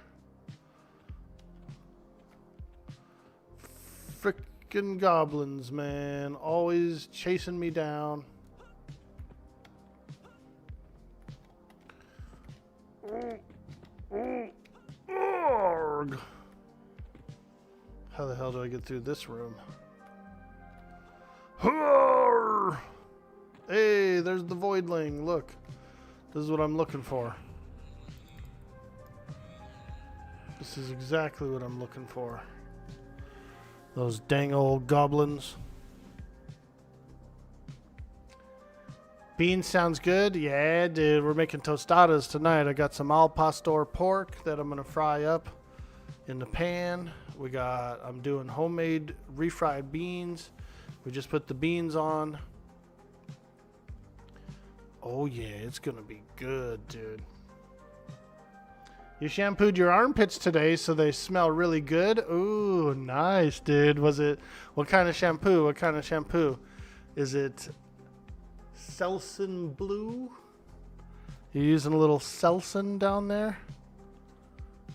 Frickin' goblins, man. Always chasing me down. Arg. How the hell do I get through this room? Arr! Hey, there's the voidling. Look. This is what I'm looking for. This is exactly what I'm looking for. Those dang old goblins. Beans sounds good. Yeah, dude. We're making tostadas tonight. I got some al pastor pork that I'm going to fry up. in the pan. I'm doing homemade refried beans. We just put the beans on. Oh yeah, it's gonna be good, dude. You shampooed your armpits today, so they smell really good. Ooh, nice, dude. What kind of shampoo? What kind of shampoo? Is it Selsun Blue? You using a little Selsun down there?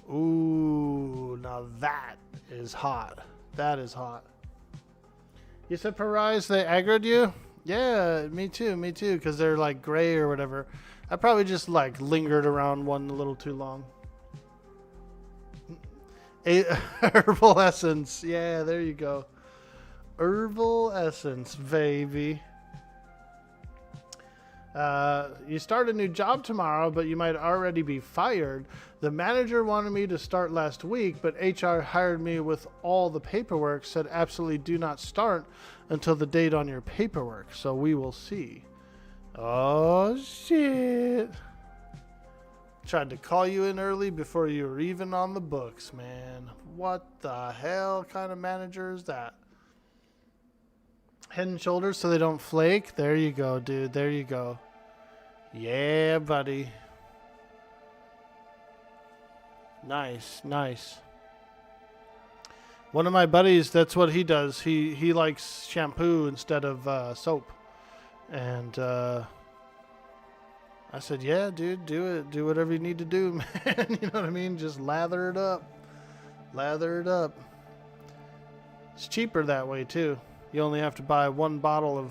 Ooh, now that is hot. That is hot. You surprised they aggroed you? Yeah, me too, because they're like gray or whatever. I probably just like lingered around one a little too long. Herbal essence. Yeah, there you go. Herbal essence, baby. You start a new job tomorrow, but you might already be fired. The manager wanted me to start last week, but HR hired me with all the paperwork, said absolutely do not start until the date on your paperwork. So we will see. Oh, shit. Tried to call you in early before you were even on the books, man. What the hell kind of manager is that? Head and shoulders so they don't flake. There you go, dude. There you go. Yeah, buddy. Nice, nice. One of my buddies, that's what he does. He likes shampoo instead of soap. And I said, yeah, dude, do it. Do whatever you need to do, man. You know what I mean? Just lather it up. Lather it up. It's cheaper that way, too. You only have to buy one bottle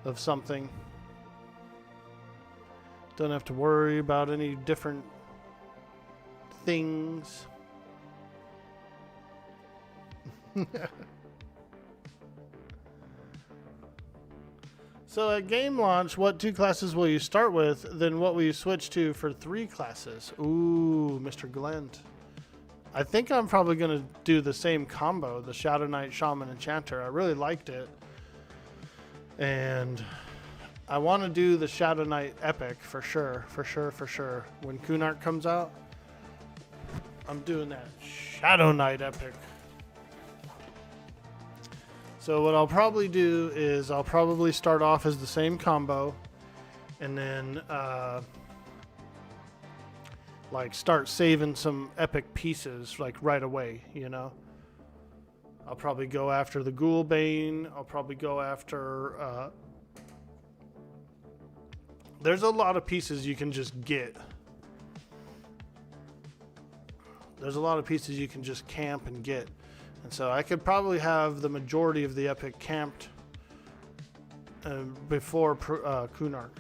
of something. Don't have to worry about any different things. So at game launch, what 2 classes will you start with? Then what will you switch to for 3 classes? Ooh, Mr. Glent. I think I'm probably going to do the same combo, the Shadow Knight, Shaman, Enchanter. I really liked it. And I want to do the Shadow Knight Epic for sure, for sure, for sure. When Kunark comes out, I'm doing that Shadow Knight Epic. So what I'll probably do is I'll probably start off as the same combo and then like start saving some epic pieces like right away, you know. I'll probably go after the Ghoulbane. I'll probably go after there's a lot of pieces you can just get. There's a lot of pieces you can just camp and get. And so I could probably have the majority of the epic camped before Kunark.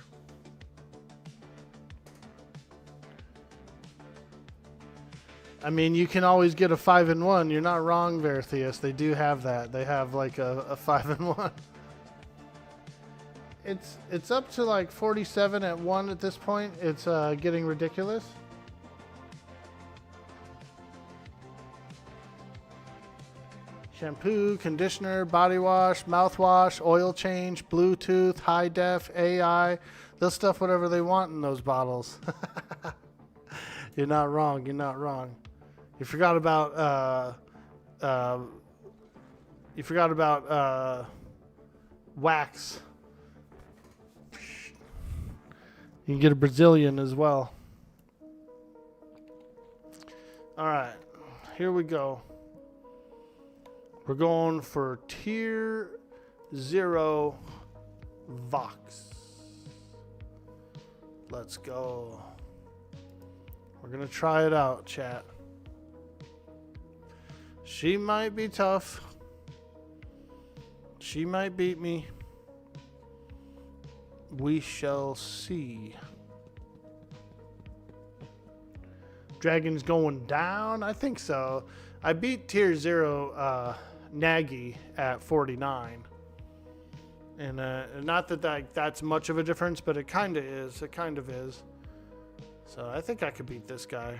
I mean, you can always get a 5-in-1. You're not wrong, Vertheus. They do have that. They have like a 5-in-1. It's up to like 47 at 1 at this point. It's getting ridiculous. Shampoo, conditioner, body wash, mouthwash, oil change, Bluetooth, high def, AI. They'll stuff whatever they want in those bottles. You're not wrong. You're not wrong. You forgot about wax. You can get a Brazilian as well. All right, here we go. We're going for tier 0 Vox. Let's go. We're gonna try it out, chat. She might be tough. She might beat me. We shall see. Dragon's going down? I think so. I beat tier 0 Nagy at 49. And not that that's much of a difference, but it kind of is. It kind of is. So I think I could beat this guy.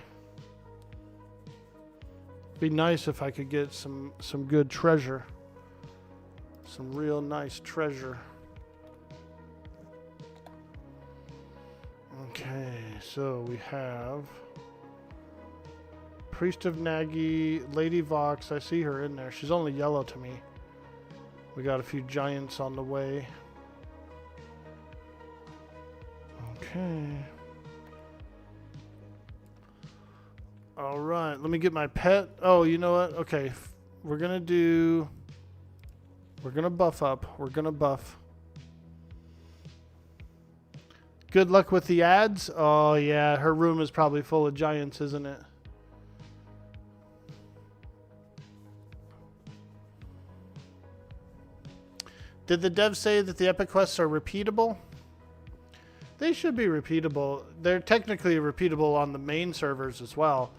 Be nice if I could get some good treasure. Some real nice treasure. Okay, so we have Priest of Nagy, Lady Vox. I see her in there. She's only yellow to me. We got a few giants on the way. Okay. All right. Let me get my pet. Oh, you know what? Okay. We're going to buff up. We're going to buff. Good luck with the ads. Oh, yeah. Her room is probably full of giants, isn't it? Did the devs say that the Everquests are repeatable? They should be repeatable. They're technically repeatable on the main servers as well.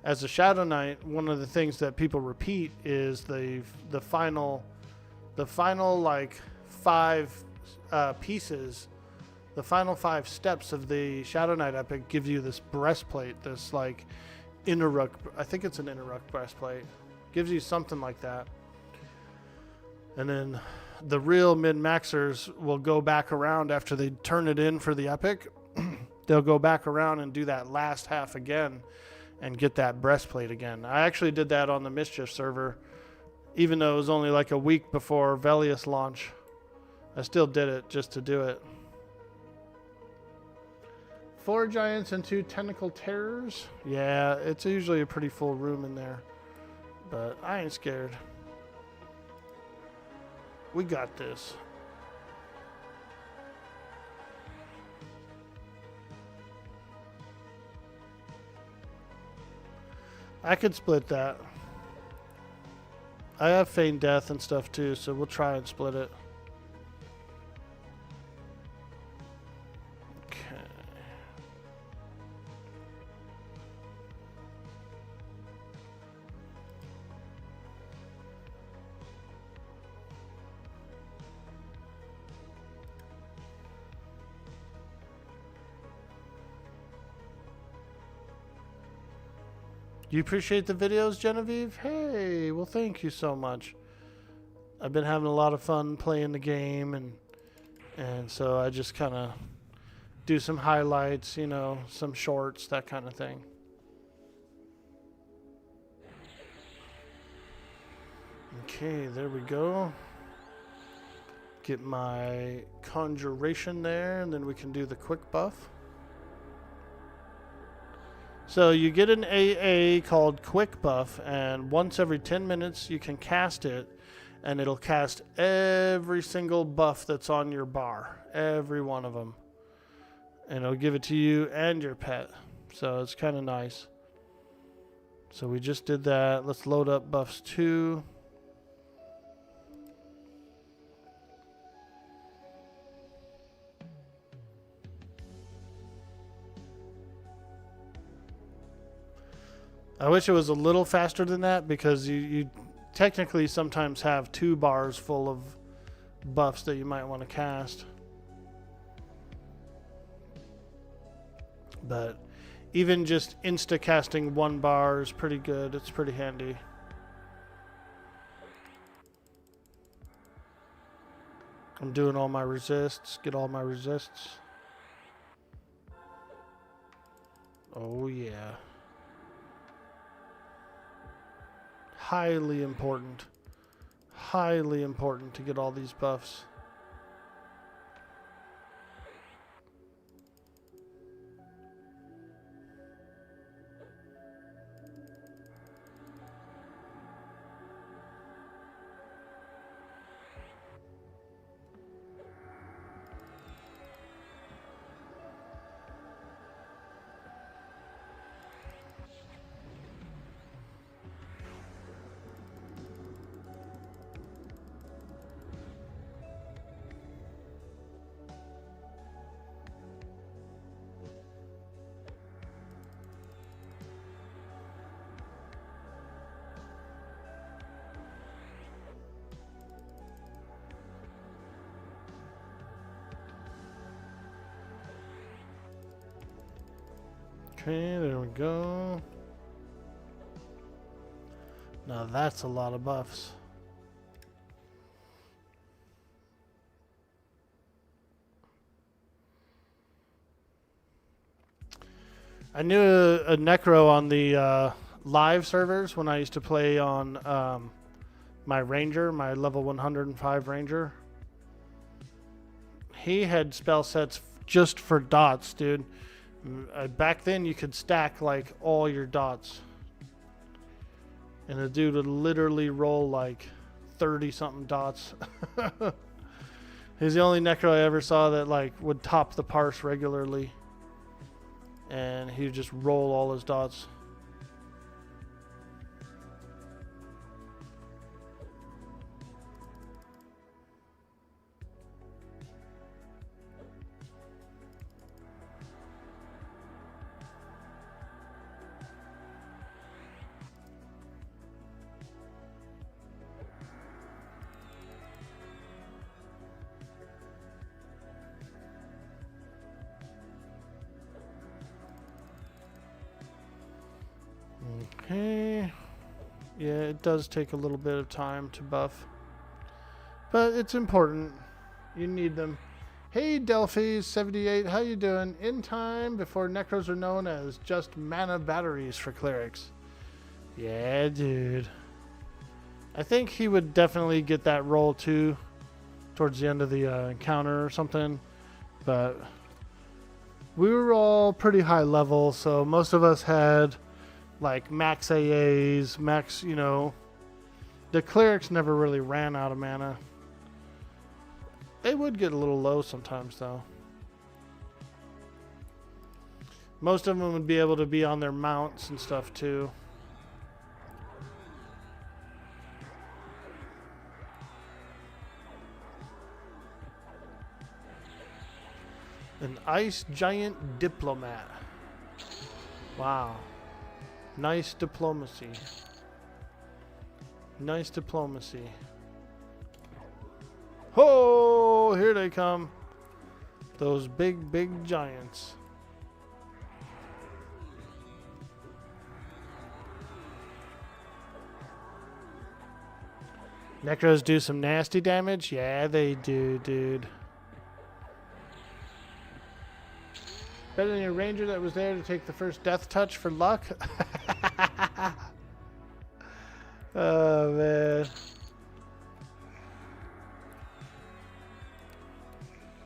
As a Shadow Knight, one of the things that people repeat is the final like 5 pieces. The final 5 steps of the Shadow Knight epic give you this breastplate, this like Inneruk, I think it's an Inneruk breastplate. Gives you something like that. And then the real min-maxers will go back around after they turn it in for the epic. They'll go back around and do that last half again and get that breastplate again. I actually did that on the Mischief server, even though it was only like a week before Velius launch. I still did it just to do it. 4 giants and 2 tentacle terrors. Yeah, it's usually a pretty full room in there, but I ain't scared. We got this. I could split that. I have Feign Death and stuff too, so we'll try and split it. Okay. You appreciate the videos, Genevieve? Hey, well, thank you so much. I've been having a lot of fun playing the game, and so I just kind of do some highlights, you know, some shorts, that kind of thing. Okay, there we go. Get my conjuration there, and then we can do the quick buff. So you get an AA called Quick Buff, and once every 10 minutes you can cast it, and it'll cast every single buff that's on your bar, every one of them. And it'll give it to you and your pet. So it's kind of nice. So we just did that. Let's load up buffs 2. I wish it was a little faster than that, because you technically sometimes have 2 bars full of buffs that you might want to cast. But even just insta-casting 1 bar is pretty good. It's pretty handy. I'm doing all my resists. Get all my resists. Oh yeah. Highly important to get all these buffs. Okay, there we go. Now that's a lot of buffs. I knew a necro on live servers when I used to play on my Ranger, my level 105 Ranger. He had spell sets just for dots, dude. Back then you could stack like all your dots. And the dude would literally roll like 30 something dots. He's the only necro I ever saw that like would top the parse regularly. And he would just roll all his dots. Okay. Yeah, it does take a little bit of time to buff. But it's important. You need them. Hey, Delphi78, how you doing? In time before necros are known as just mana batteries for clerics. Yeah, dude. I think he would definitely get that roll too towards the end of the encounter or something. But we were all pretty high level, so most of us had like max AAs, max, you know. The clerics never really ran out of mana. They would get a little low sometimes though. Most of them would be able to be on their mounts and stuff too. An ice giant diplomat. Wow. Nice diplomacy. Nice diplomacy. Oh, here they come. Those big, big giants. Necros do some nasty damage? Yeah, they do, dude. Better than your ranger that was there to take the first death touch for luck? Oh, man.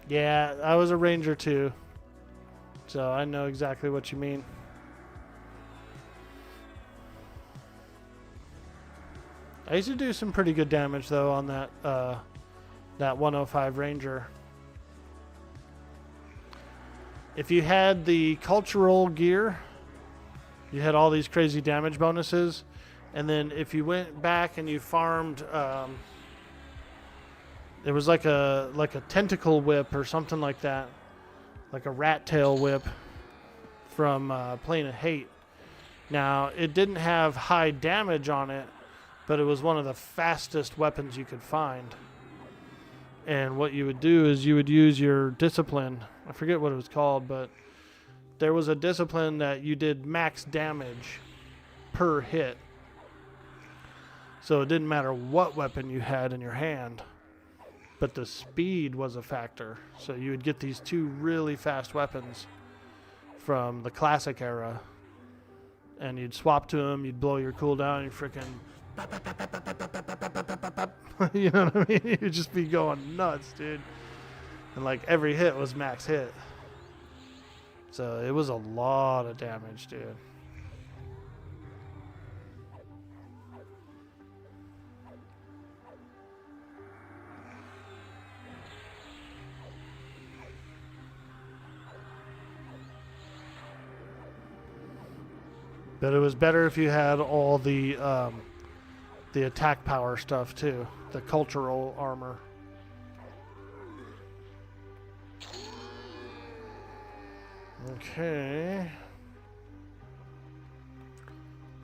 Yeah, I was a ranger too. So I know exactly what you mean. I used to do some pretty good damage though on that that 105 ranger. If you had the cultural gear, you had all these crazy damage bonuses. And then if you went back and you farmed, there was like a tentacle whip or something like that, like a rat tail whip from Plane of Hate. Now, it didn't have high damage on it, but it was one of the fastest weapons you could find. And what you would do is you would use your discipline. I forget what it was called, but there was a discipline that you did max damage per hit. So it didn't matter what weapon you had in your hand, but the speed was a factor. So you would get these two really fast weapons from the classic era, and you'd swap to them, you'd blow your cooldown, you freaking you know what I mean? You'd just be going nuts, dude. And like every hit was max hit. So it was a lot of damage, dude. But it was better if you had all the attack power stuff too, the cultural armor. Okay.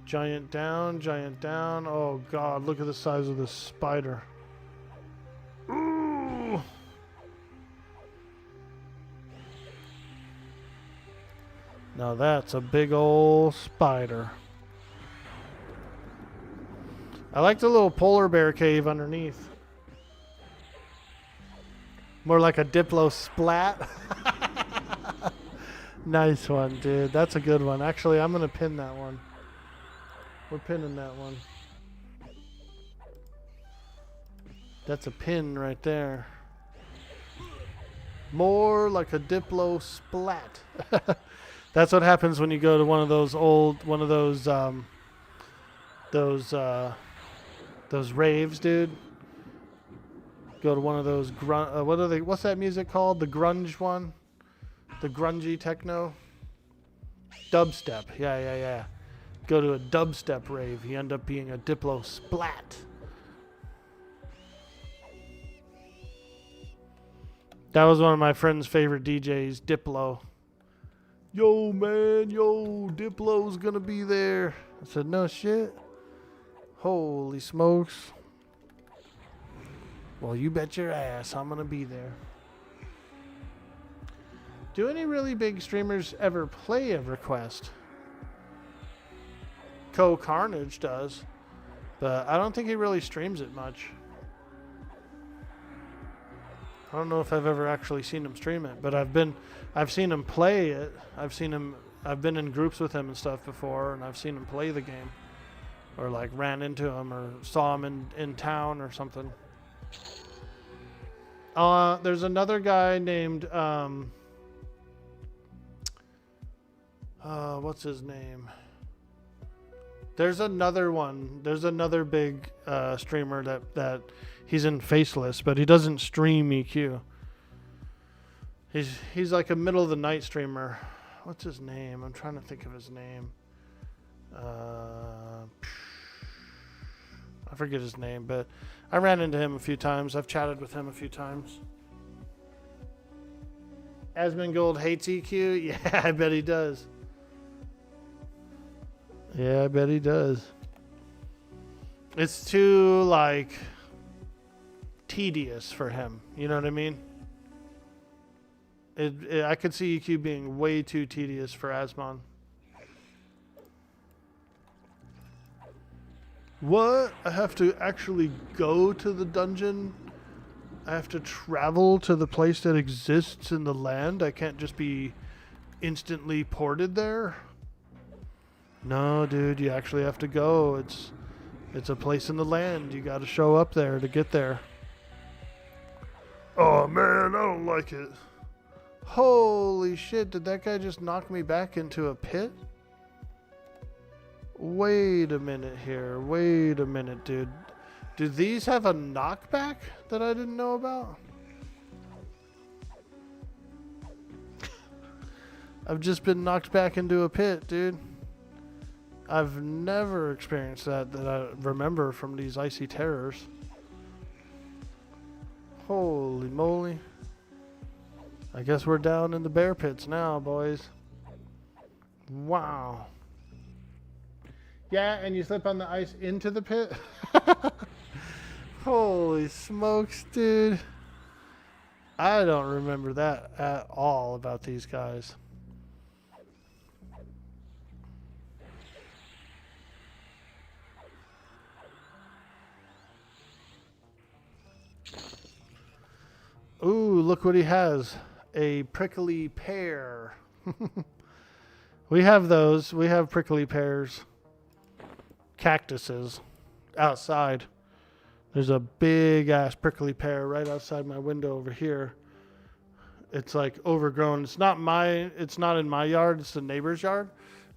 Giant down, giant down. Oh God, look at the size of this spider. Ooh. Now that's a big old spider. I like the little polar bear cave underneath. More like a Diplo splat. Nice one, dude. That's a good one. Actually, I'm going to pin that one. We're pinning that one. That's a pin right there. More like a Diplo splat. That's what happens when you go to one of those those raves, dude. Go to one of those what's that music called? The grunge one? The grungy techno? Dubstep. Yeah. Go to a dubstep rave. You end up being a Diplo splat. That was one of my friend's favorite DJs, Diplo. Yo, man, Diplo's gonna be there. I said, no shit. Holy smokes. Well, you bet your ass I'm gonna be there. Do any really big streamers ever play Everquest? Carnage does, but I don't think he really streams it much. I don't know if I've ever actually seen him stream it, but I've seen him play it. I've been in groups with him and stuff before, and I've seen him play the game, or like ran into him or saw him in town or something. There's another guy named what's his name? There's another one. There's another big streamer that he's in Faceless, but he doesn't stream EQ. He's like a middle of the night streamer. What's his name? I'm trying to think of his name. I forget his name, but I ran into him a few times. I've chatted with him a few times. Asmongold hates EQ? Yeah, I bet he does. Yeah, I bet he does. It's too, like, tedious for him. You know what I mean? I could see EQ being way too tedious for Asmon. What? I have to actually go to the dungeon? I have to travel to the place that exists in the land? I can't just be instantly ported there? No, dude, you actually have to go. It's a place in the land. You got to show up there to get there. Oh, man, I don't like it. Holy shit, did that guy just knock me back into a pit? Wait a minute here. Wait a minute, dude. Do these have a knockback that I didn't know about? I've just been knocked back into a pit, dude. I've never experienced that I remember from these icy terrors. Holy moly. I guess we're down in the bear pits now, boys. Wow. Yeah, and you slip on the ice into the pit? Holy smokes, dude. I don't remember that at all about these guys. Ooh, look what he has. A prickly pear. We have those. We have prickly pears. Cactuses. Outside. There's a big ass prickly pear right outside my window over here. It's like overgrown. It's not in my yard. It's the neighbor's yard.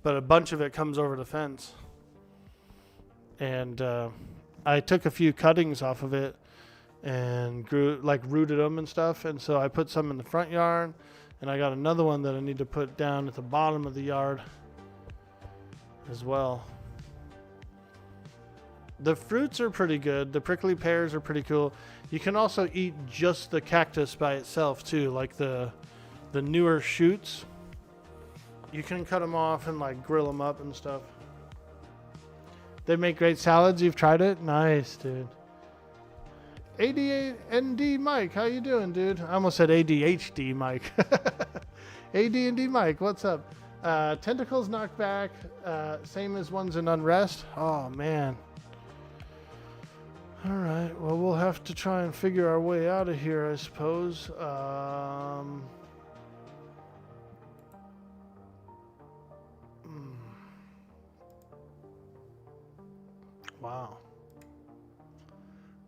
But a bunch of it comes over the fence. And I took a few cuttings off of it and rooted them and stuff, and so I put some in the front yard, and I got another one that I need to put down at the bottom of the yard as well. The fruits are pretty good. The prickly pears are pretty cool. You can also eat just the cactus by itself too, like the newer shoots. You can cut them off and like grill them up and stuff. They make great salads. You've tried it? Nice, dude. ADND Mike, how you doing, dude? I almost said ADHD Mike. AD&D Mike, what's up? Tentacles knocked back, same as ones in Unrest. Oh, man. All right, well, we'll have to try and figure our way out of here, I suppose. Wow.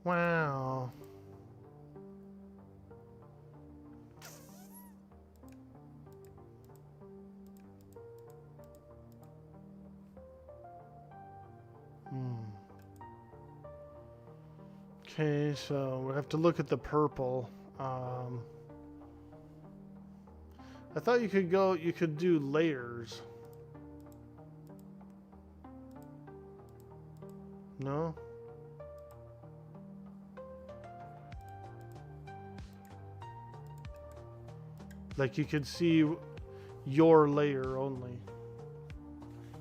Wow. Okay, so we have to look at the purple. I thought you could do layers. No? Like you could see your layer only.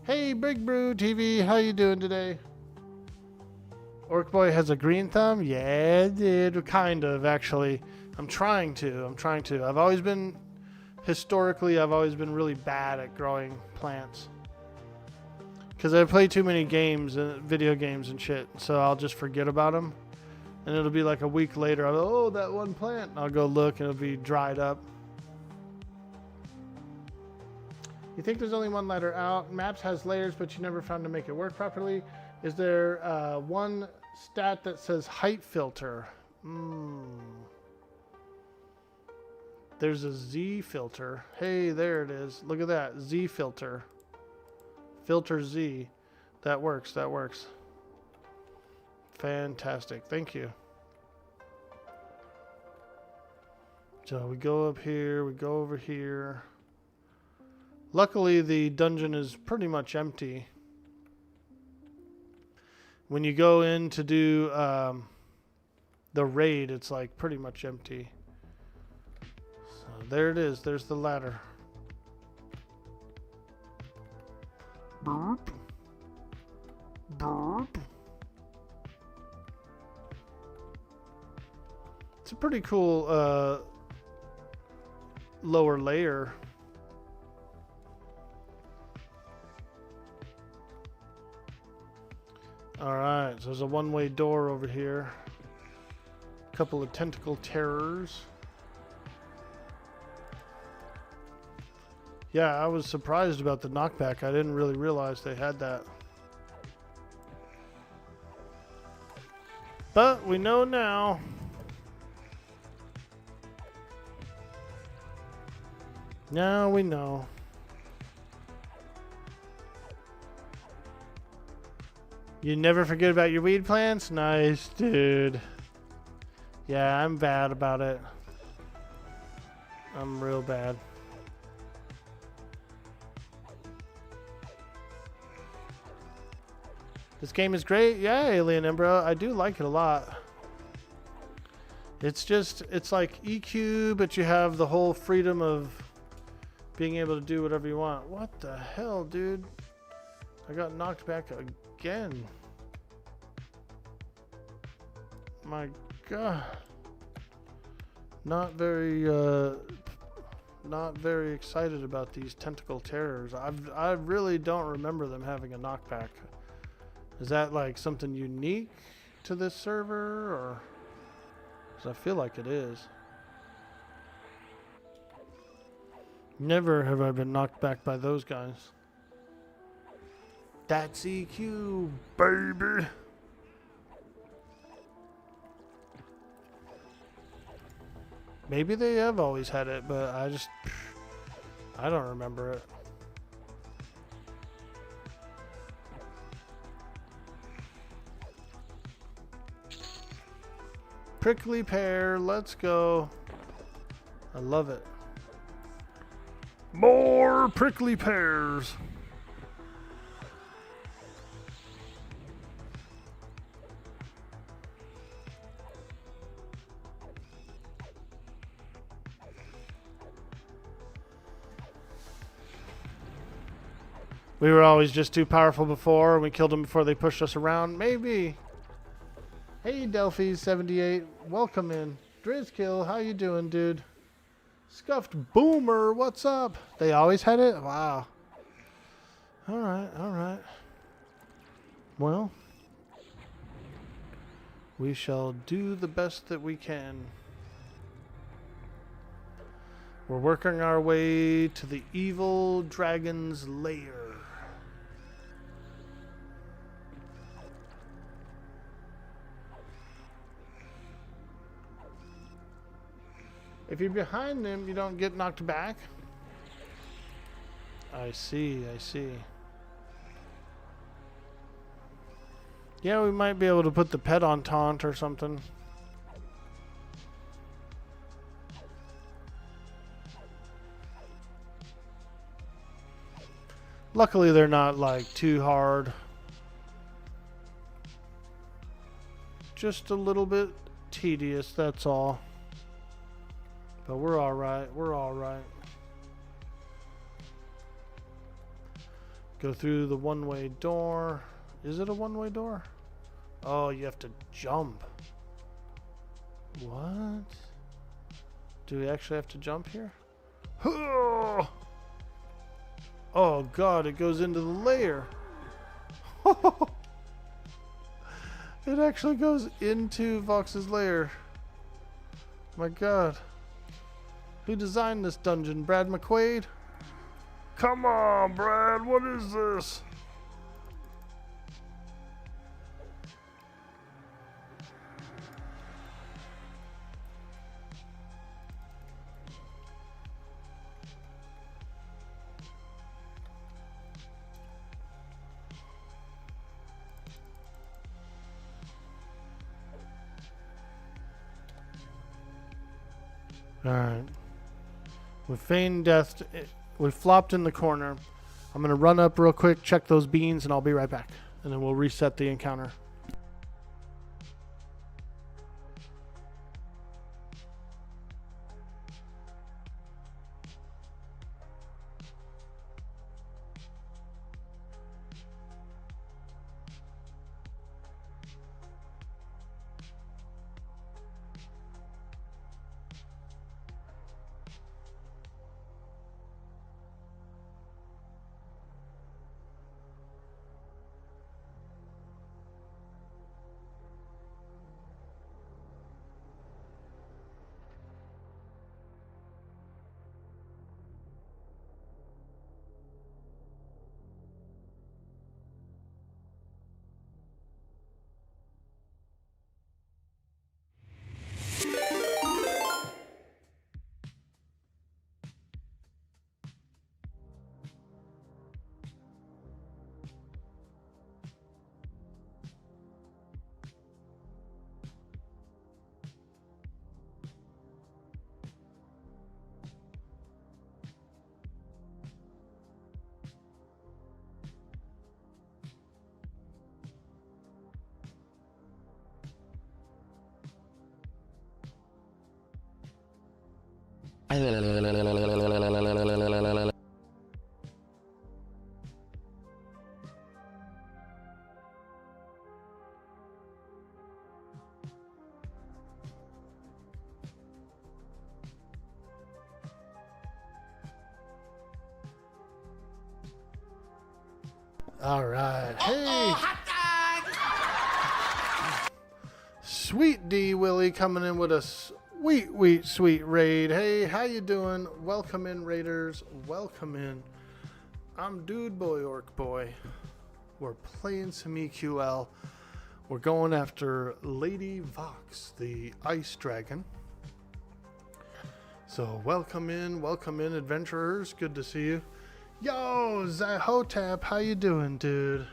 Hey, Big Brew TV, how you doing today? Orkboy has a green thumb? Yeah, dude, kind of, actually. I'm trying to. Historically, I've always been really bad at growing plants. Because I play too many games, video games and shit, so I'll just forget about them. And it'll be like a week later, I'll go, oh, that one plant. And I'll go look, and it'll be dried up. You think there's only one ladder out? Maps has layers, but you never found to make it work properly. Is there one stat that says height filter? There's a Z filter. Hey, there it is. Look at that. Z filter. Filter Z. That works. That works. Fantastic. Thank you. So we go up here. We go over here. Luckily, the dungeon is pretty much empty. When you go in to do the raid, it's like pretty much empty. So there it is. There's the ladder. Burp. Burp. It's a pretty cool lower layer. Alright, so there's a one-way door over here. A couple of tentacle terrors. Yeah, I was surprised about the knockback. I didn't really realize they had that. But we know now. Now we know. You never forget about your weed plants? Nice, dude. Yeah, I'm bad about it. I'm real bad. This game is great. Yeah, Alien Embro. I do like it a lot. It's just, it's like EQ, but you have the whole freedom of being able to do whatever you want. What the hell, dude? I got knocked back again. My God. Not very excited about these tentacle terrors. I really don't remember them having a knockback. Is that like something unique to this server, or? 'Cause I feel like it is. Never have I been knocked back by those guys. That's EQ, baby. Maybe they have always had it, but I don't remember it. Prickly pear, let's go. I love it. More prickly pears. We were always just too powerful before, and we killed them before they pushed us around. Maybe. Hey, Delphi78, welcome in. Drizzkill, how you doing, dude? Scuffed Boomer, what's up? They always had it? Wow. All right, all right. Well, we shall do the best that we can. We're working our way to the evil dragon's lair. If you're behind them, you don't get knocked back. I see, I see. Yeah, we might be able to put the pet on taunt or something. Luckily, they're not like too hard. Just a little bit tedious, that's all. But we're all right. We're all right. Go through the one-way door. Is it a one-way door? Oh, you have to jump. What? Do we actually have to jump here? Oh God, it goes into the layer. It actually goes into Vox's lair. My God. Who designed this dungeon? Brad McQuaid? Come on, Brad, what is this? Alright. We feigned death. We flopped in the corner. I'm going to run up real quick, check those beans, and I'll be right back. And then we'll reset the encounter. All right. Hey. Sweet D Willie coming in with a sweet raid. Hey, how you doing? Welcome in, raiders. Welcome in. I'm Dude Boy Orkboy. We're playing some EQL. We're going after Lady Vox, the ice dragon. So welcome in, adventurers. Good to see you. Yo, Zahotep, how you doing, dude?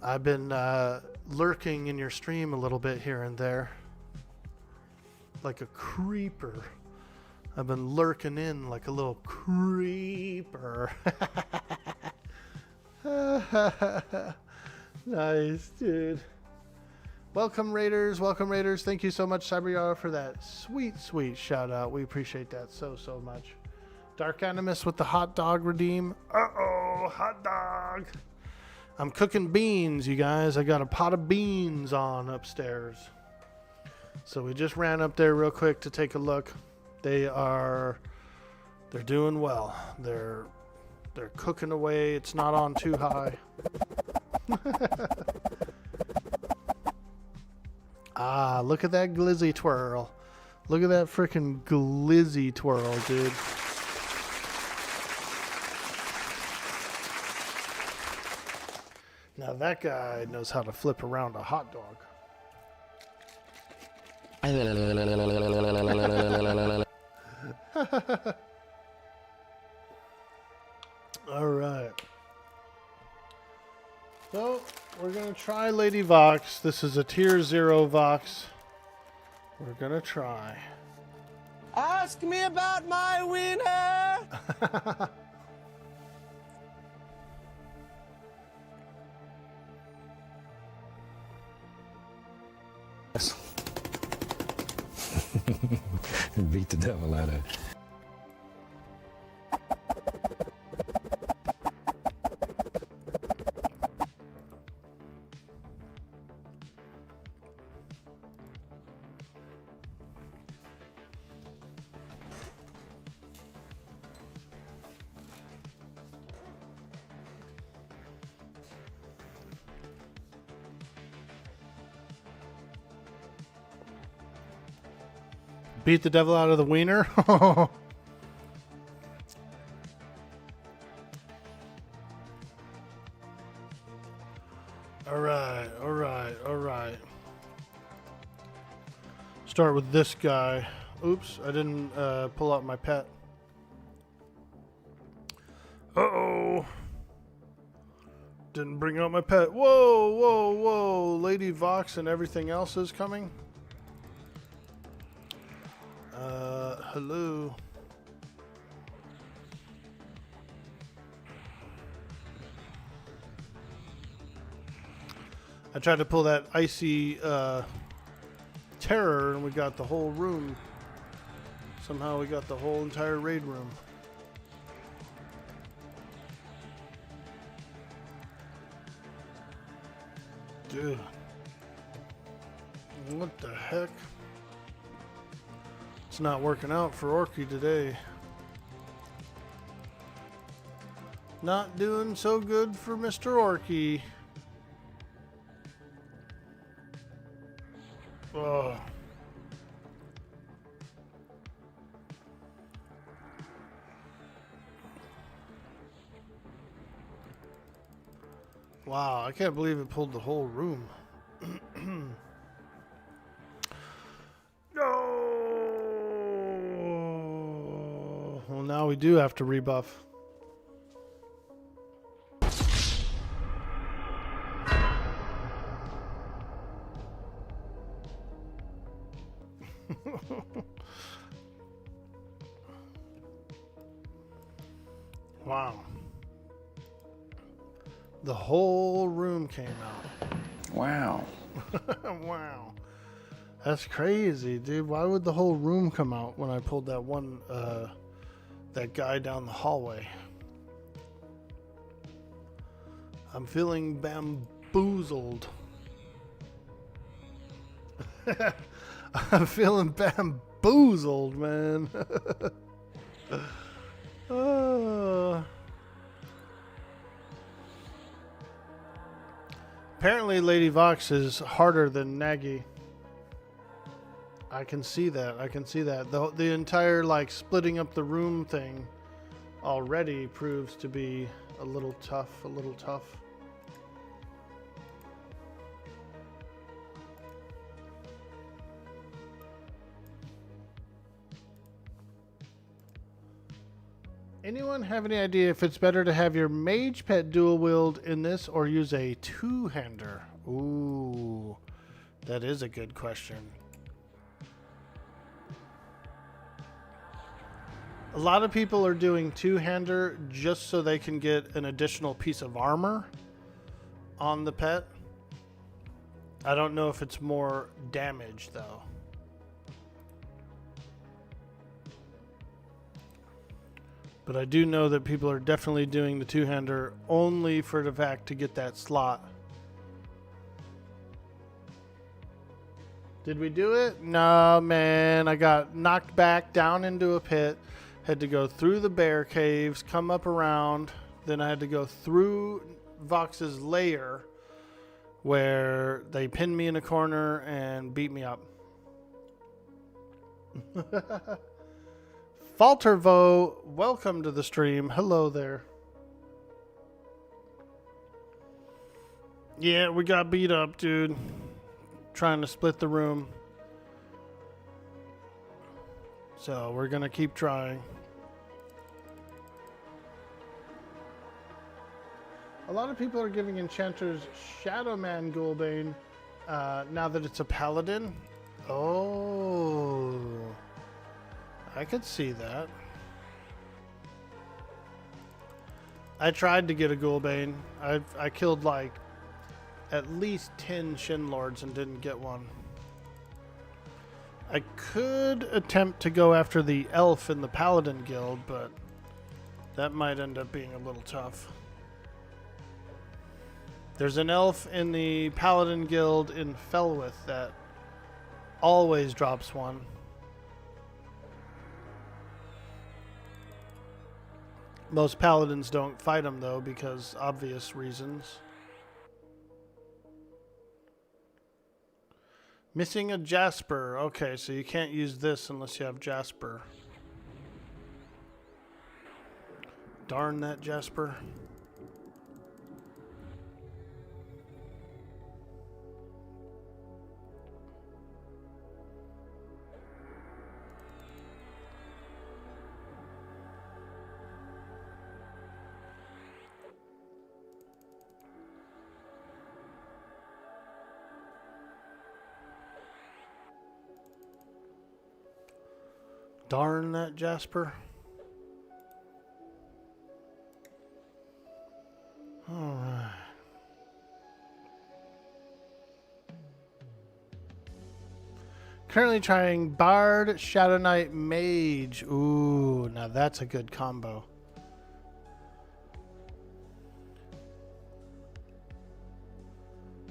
I've been lurking in your stream a little bit here and there. Like a creeper. I've been lurking in like a little creeper. Nice, dude. Welcome, raiders. Welcome, raiders. Thank you so much, Cyberyar, for that sweet shout out. We appreciate that so much. Dark Animus with the hot dog redeem. Uh-oh, hot dog. I'm cooking beans, you guys. I got a pot of beans on upstairs. So we just ran up there real quick to take a look. They're doing well. They're cooking away. It's not on too high. Ah, look at that glizzy twirl. Look at that freaking glizzy twirl, dude. Now that guy knows how to flip around a hot dog. All right. So we're gonna try Lady Vox. This is a tier 0 Vox. We're gonna try. Ask me about my wiener. Beat the devil out of it. Beat the devil out of the wiener. All right. Start with this guy. Oops, I didn't pull out my pet. Uh-oh. Didn't bring out my pet. Whoa. Lady Vox and everything else is coming. Hello. I tried to pull that icy terror and we got the whole room. Somehow we got the whole entire raid room. Dude. What the heck? It's not working out for Orky today. Not doing so good for Mr. Orky. Oh. Wow, I can't believe it pulled the whole room. Oh. Well, now we do have to rebuff. Wow. The whole room came out. Wow. Wow. That's crazy, dude. Why would the whole room come out when I pulled that one, that guy down the hallway? I'm feeling bamboozled. I'm feeling bamboozled, man. Apparently Lady Vox is harder than Nagy. I can see that. The entire like splitting up the room thing already proves to be a little tough. Anyone have any idea if it's better to have your mage pet dual wield in this or use a two-hander? Ooh, that is a good question. A lot of people are doing two-hander just so they can get an additional piece of armor on the pet. I don't know if it's more damage though. But I do know that people are definitely doing the two-hander only for the fact to get that slot. Did we do it? No, man. I got knocked back down into a pit. Had to go through the bear caves, come up around. Then I had to go through Vox's lair where they pinned me in a corner and beat me up. Faltervo, welcome to the stream. Hello there. Yeah, we got beat up, dude. Trying to split the room. So we're gonna keep trying. A lot of people are giving enchanters Shadowman Ghoulbane now that it's a paladin. Oh, I could see that. I tried to get a Ghoulbane. I killed like at least 10 Shin Lords and didn't get one. I could attempt to go after the elf in the Paladin Guild, but that might end up being a little tough. There's an elf in the Paladin Guild in Felwith that always drops one. Most paladins don't fight him though because obvious reasons. Missing a Jasper. Okay, so you can't use this unless you have Jasper. Darn that Jasper. Darn that Jasper. Alright. Currently trying Bard, Shadow Knight, Mage. Ooh, now that's a good combo.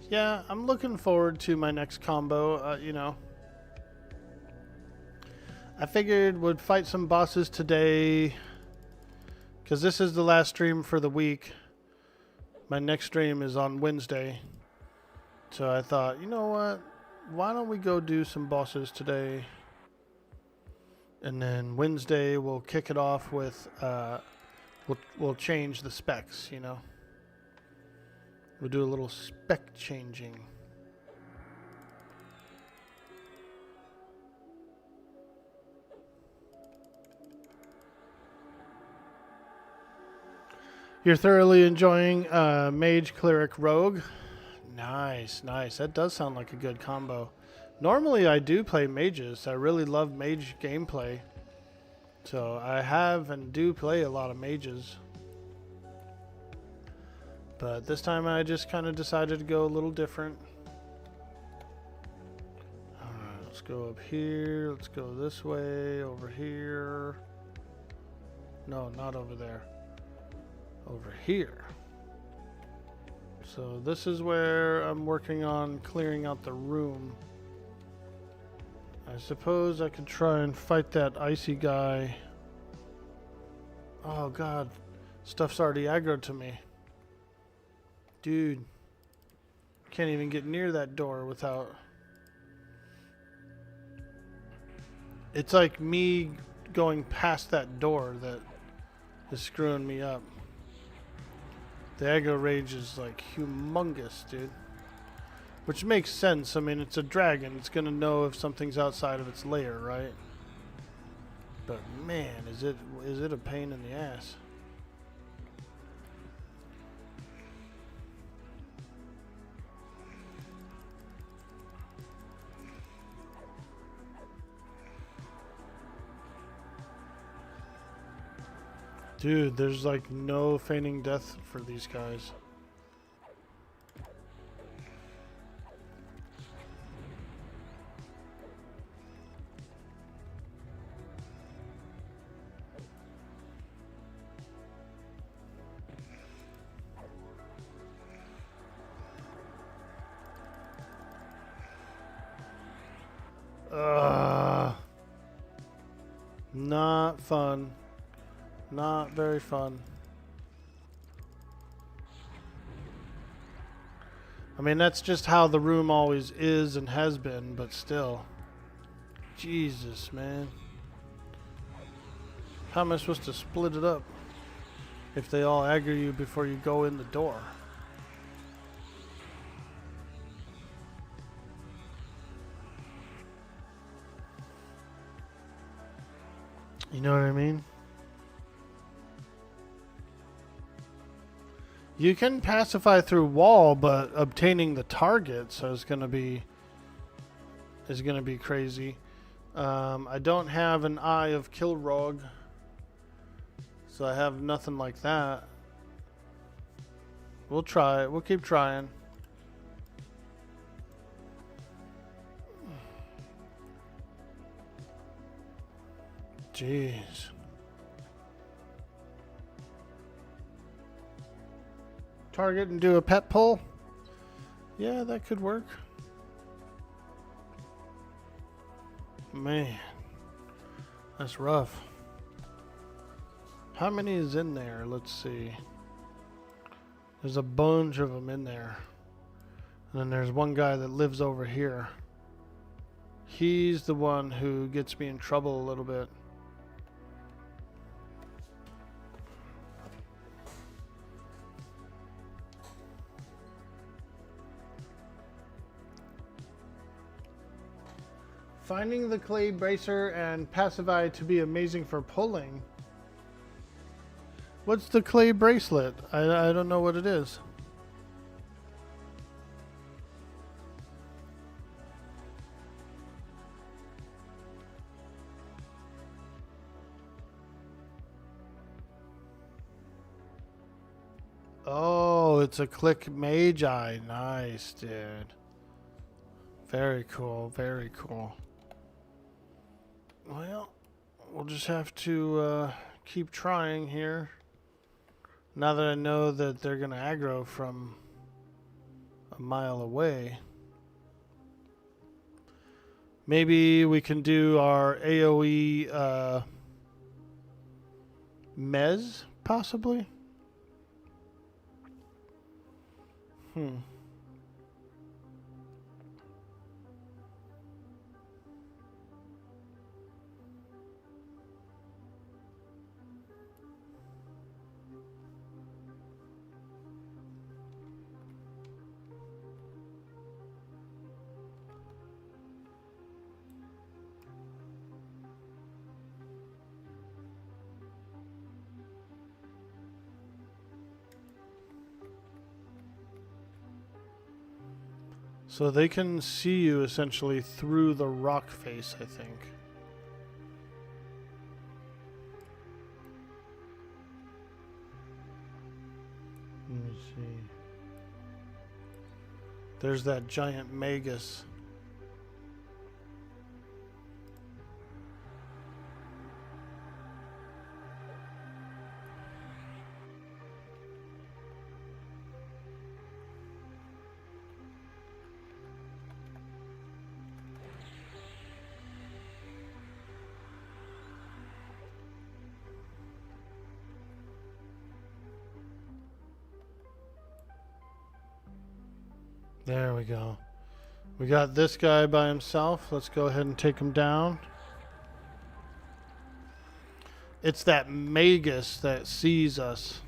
Yeah, I'm looking forward to my next combo, you know. I figured would fight some bosses today because this is the last stream for the week. My next stream is on Wednesday. So I thought, you know what? Why don't we go do some bosses today? And then Wednesday we'll kick it off with, we'll change the specs, you know. We'll do a little spec changing. You're thoroughly enjoying Mage, Cleric, Rogue. Nice, nice. That does sound like a good combo. Normally I do play mages. I really love mage gameplay. So I have and do play a lot of mages. But this time I just kind of decided to go a little different. Alright, let's go up here. Let's go this way, over here. No, not over there. Over here. So this is where I'm working on clearing out the room. I suppose I could try and fight that icy guy. Oh god, stuff's already aggroed to me. Dude, can't even get near that door without... It's like me going past that door that is screwing me up. The aggro rage is like humongous, dude. Which makes sense. I mean, it's a dragon. It's gonna know if something's outside of its lair, right? But man, is it a pain in the ass. Dude, there's like no feigning death for these guys. Not fun. Not very fun. I mean, that's just how the room always is and has been, but still. Jesus, man. How am I supposed to split it up if they all aggro you before you go in the door? You know what I mean? You can pacify through wall, but obtaining the targets is gonna be crazy. I don't have an Eye of Kilrog, so I have nothing like that. We'll try it. We'll keep trying. Jeez. Target and do a pet pull? Yeah, that could work. Man, that's rough. How many is in there? Let's see. There's a bunch of them in there. And then there's one guy that lives over here. He's the one who gets me in trouble a little bit. Finding the clay bracer and pacify to be amazing for pulling. What's the clay bracelet? I don't know what it is. Oh, it's a click magi. Nice, dude. Very cool, very cool. Well, we'll just have to keep trying here. Now that I know that they're going to aggro from a mile away. Maybe we can do our AoE Mez, possibly? So they can see you essentially through the rock face, I think. Let me see. There's that giant magus. There we go. We got this guy by himself. Let's go ahead and take him down. It's that magus that sees us.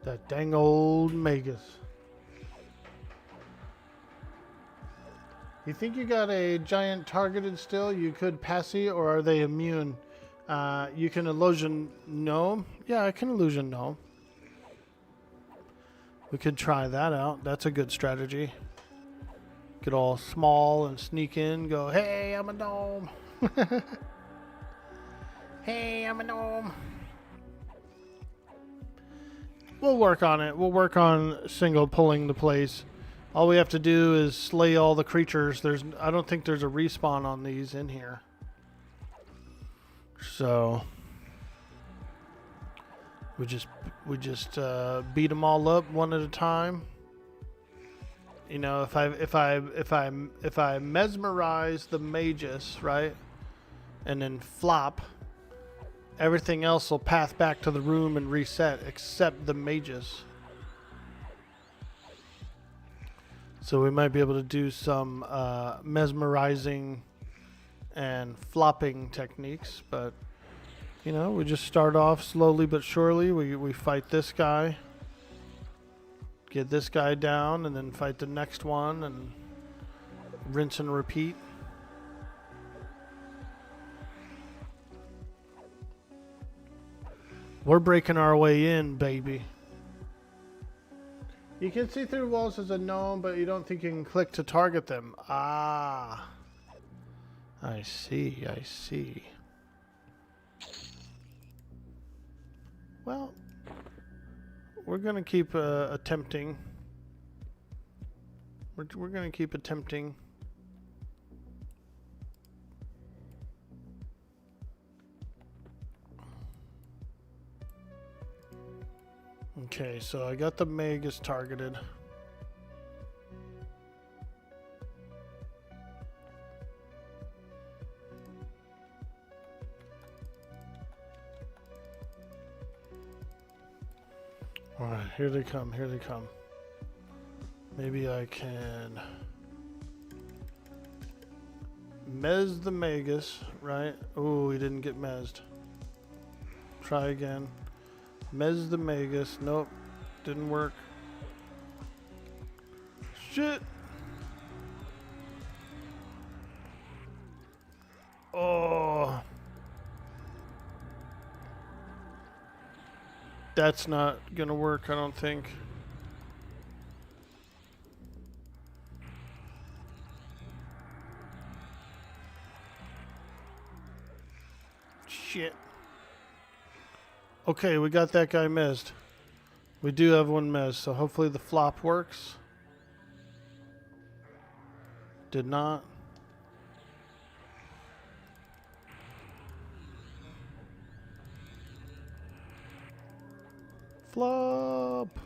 That dang old magus. You think you got a giant targeted still? You could passy, or are they immune? You can illusion gnome. Yeah, I can illusion gnome. We could try that out. That's a good strategy. Get all small and sneak in. Go, hey, I'm a gnome. Hey, I'm a gnome. We'll work on it. We'll work on single pulling the place. All we have to do is slay all the creatures. I don't think there's a respawn on these in here. So we just beat them all up one at a time. You know, if I mesmerize the magus, right, and then flop, everything else will path back to the room and reset except the mages. So we might be able to do some mesmerizing and flopping techniques, but you know, we just start off slowly but surely. We fight this guy, get this guy down, and then fight the next one, and rinse and repeat. We're breaking our way in, baby. You can see through walls as a gnome, but you don't think you can click to target them. Ah. I see, I see. Well, we're going to keep attempting. We're going to keep attempting. Okay, so I got the Magus targeted. Alright, here they come, here they come. Maybe I can mez the Magus, right? Oh, he didn't get mezzed. Try again. Mez the Magus. Nope. Didn't work. Shit. Oh. That's not gonna work, I don't think. Shit. Okay, we got that guy mezzed. We do have one mezzed, so hopefully the flop works. Did not. Flop.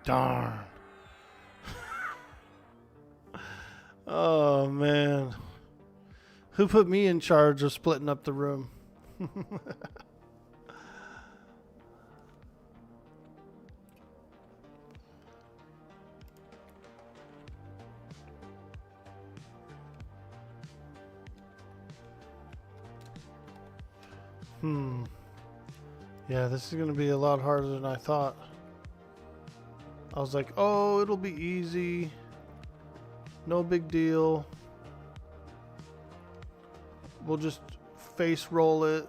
Darn. Oh, man. Who put me in charge of splitting up the room? Yeah, this is going to be a lot harder than I thought. I was like, oh, it'll be easy. No big deal. We'll just face roll it.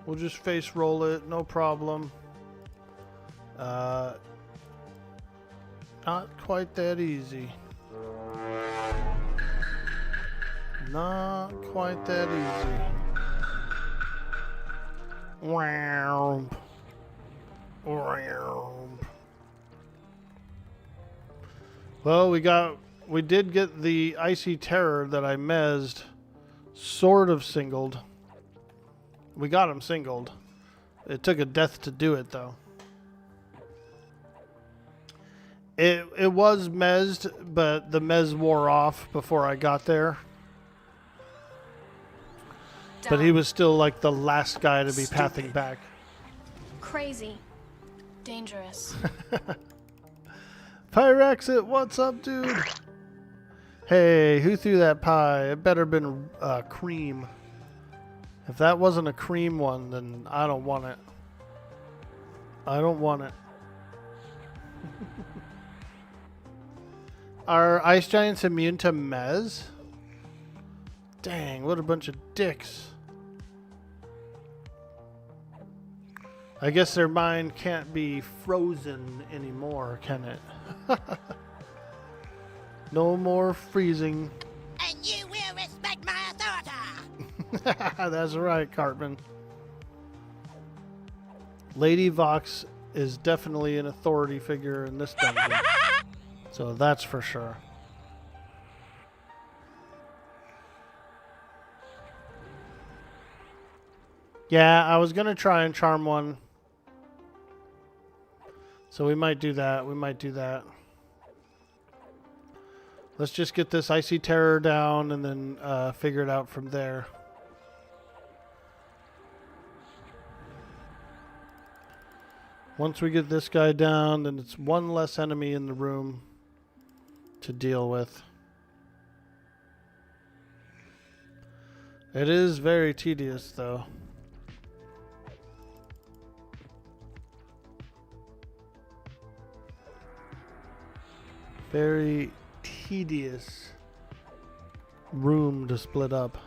We'll just face roll it, no problem. Not quite that easy. Not quite that easy. Wow. Wow. Well, we did get the Icy Terror that I mezzed sort of singled. We got him singled. It took a death to do it, though. It was mezzed, but the mez wore off before I got there. But he was still like the last guy to be pathing back. Crazy. Dangerous. Pyrexit, what's up, dude? Hey, who threw that pie? It better been cream. If that wasn't a cream one, then I don't want it. I don't want it. Are ice giants immune to mez? Dang, what a bunch of dicks. I guess their mind can't be frozen anymore, can it? No more freezing. And you will respect my authority. That's right, Cartman. Lady Vox is definitely an authority figure in this dungeon. So that's for sure. Yeah, I was going to try and charm one. So we might do that. We might do that. Let's just get this Icy Terror down and then figure it out from there. Once we get this guy down, then it's one less enemy in the room to deal with. It is very tedious, though. Very tedious room to split up.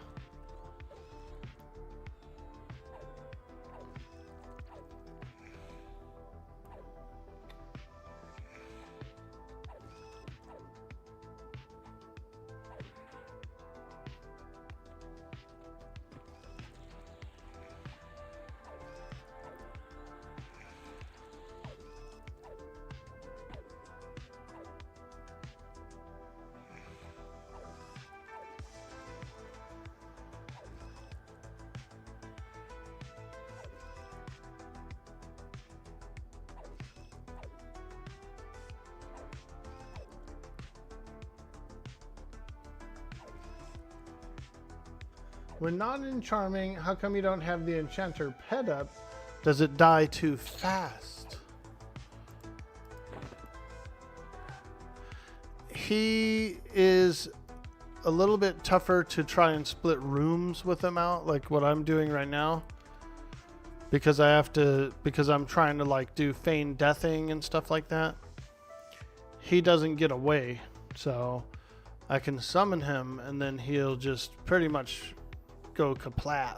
When not in Charming, how come you don't have the Enchanter pet up? Does it die too fast? He is a little bit tougher to try and split rooms with him out, like what I'm doing right now. Because I'm trying to like do feign deathing and stuff like that. He doesn't get away, so I can summon him and then he'll just pretty much go kaplat.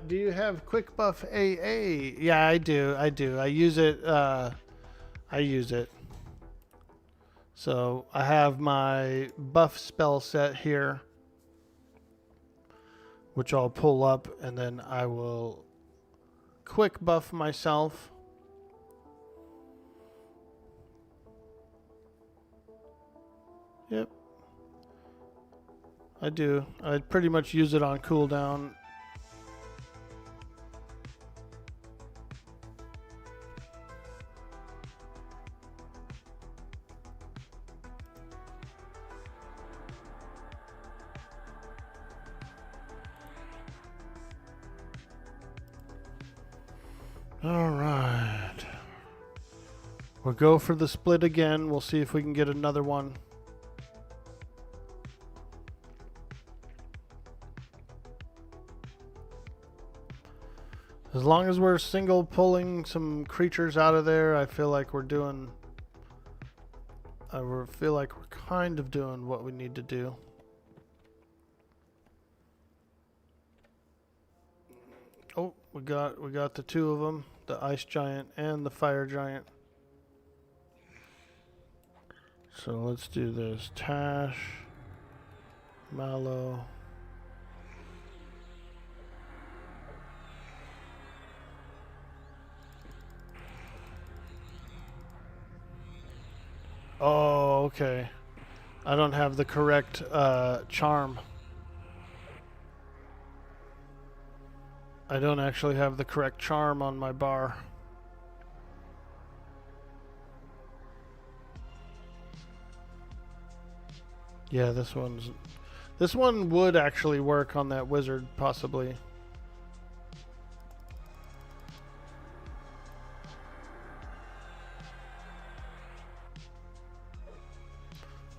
Do you have quick buff AA? Yeah, I do. I use it. So I have my buff spell set here, which I'll pull up, and then I will quick buff myself. Yep. I do. I pretty much use it on cooldown. All right. We'll go for the split again. We'll see if we can get another one. As long as we're single pulling some creatures out of there, I feel like we're doing... I feel like we're kind of doing what we need to do. Oh, we got the two of them, the Ice Giant and the Fire Giant. So let's do this. Tash, Mallow. Oh, okay. I don't have the correct charm. I don't actually have the correct charm on my bar. Yeah, this one would actually work on that wizard, possibly.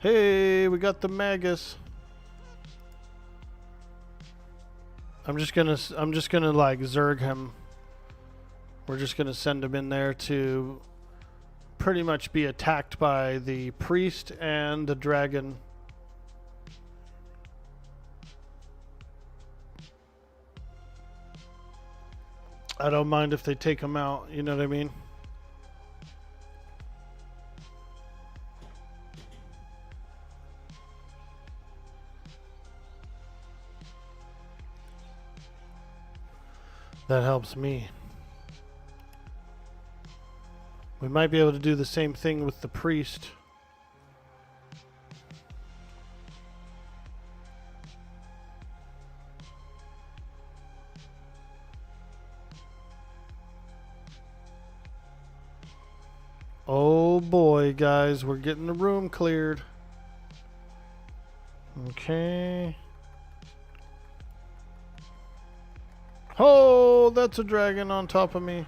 Hey, we got the Magus. I'm just gonna like Zerg him. We're just gonna send him in there to pretty much be attacked by the priest and the dragon. I don't mind if they take him out, you know what I mean? That helps me. We might be able to do the same thing with the priest. Oh boy, guys. We're getting the room cleared. Okay. Oh, that's a dragon on top of me.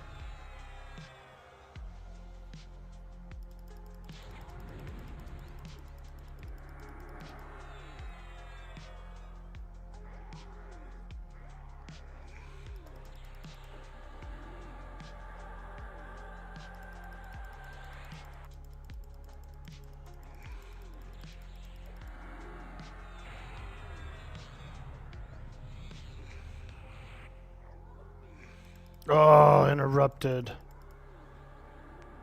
Oh, interrupted.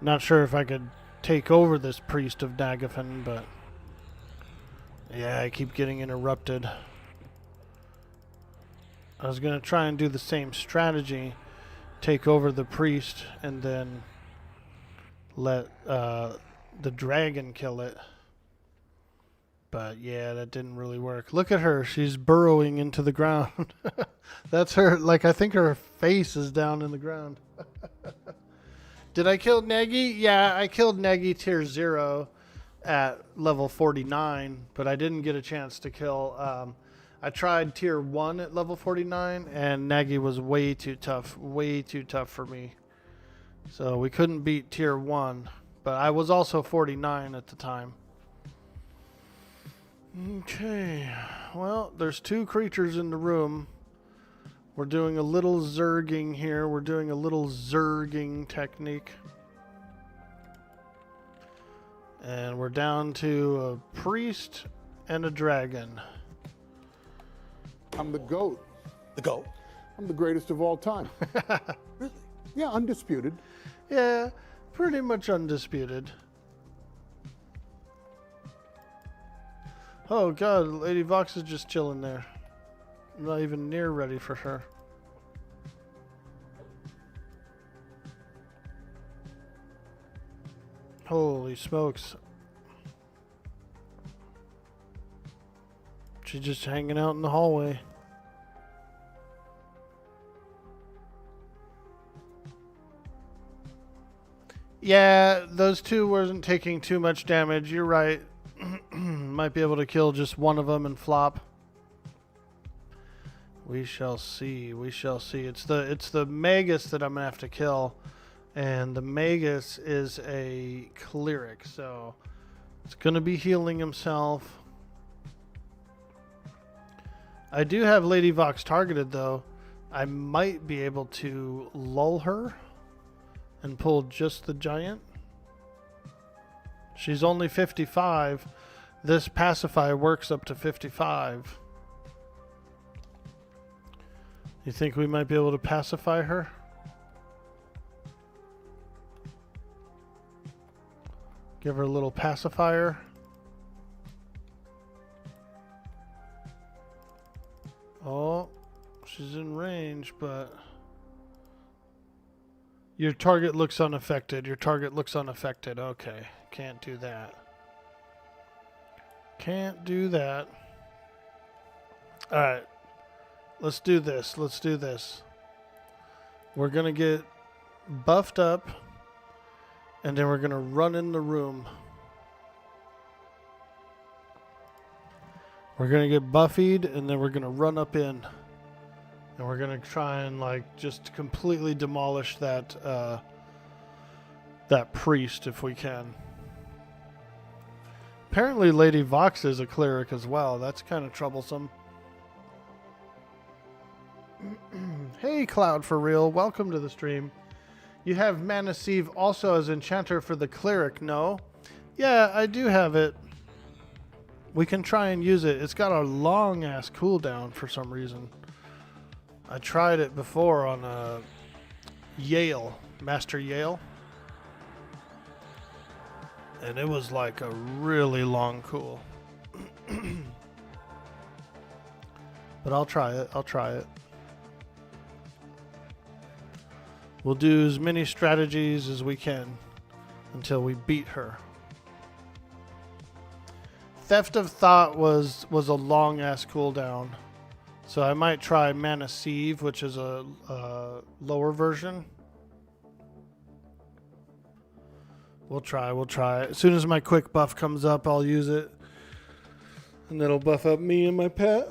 Not sure if I could take over this priest of Nagafen, but yeah, I keep getting interrupted. I was going to try and do the same strategy, take over the priest, and then let the dragon kill it. But yeah, that didn't really work. Look at her. She's burrowing into the ground. That's her. Like, I think her face is down in the ground. Did I kill Negi? Yeah, I killed Negi tier 0 at level 49, but I didn't get a chance to kill. I tried tier 1 at level 49, and Negi was way too tough for me. So we couldn't beat tier 1, but I was also 49 at the time. Okay, well, there's 2 creatures in the room. We're doing a little zerging here. We're doing a little zerging technique. And we're down to a priest and a dragon. I'm the GOAT. The GOAT? I'm the greatest of all time. Really? Yeah, undisputed. Yeah, pretty much undisputed. Oh god, Lady Vox is just chilling there. I'm not even near ready for her. Holy smokes. She's just hanging out in the hallway. Yeah, those 2 wasn't taking too much damage. You're right. Might be able to kill just one of them and flop. We shall see. We shall see. It's the Magus that I'm gonna have to kill, and the Magus is a cleric, so it's gonna be healing himself. I do have Lady Vox targeted though. I might be able to lull her and pull just the giant. She's only 55. This pacify works up to 55. You think we might be able to pacify her? Give her a little pacifier. Oh, she's in range, but your target looks unaffected. Your target looks unaffected. Okay, can't do that. Can't do that. Alright. Let's do this. Let's do this. We're going to get buffed up, and then we're going to run in the room. We're going to get buffied, and then we're going to run up in. And we're going to try and, like, just completely demolish that, that priest if we can. Apparently Lady Vox is a cleric as well. That's kind of troublesome. Hey, Cloud for real. Welcome to the stream. You have Mana Sieve also as enchanter for the cleric, no? Yeah, I do have it. We can try and use it. It's got a long-ass cooldown for some reason. I tried it before on Yale, Master Yale. And it was like a really long cool. But I'll try it. I'll try it. We'll do as many strategies as we can until we beat her. Theft of Thought was a long-ass cooldown. So I might try Mana Sieve, which is a lower version. We'll try. As soon as my quick buff comes up, I'll use it. And that'll buff up me and my pet.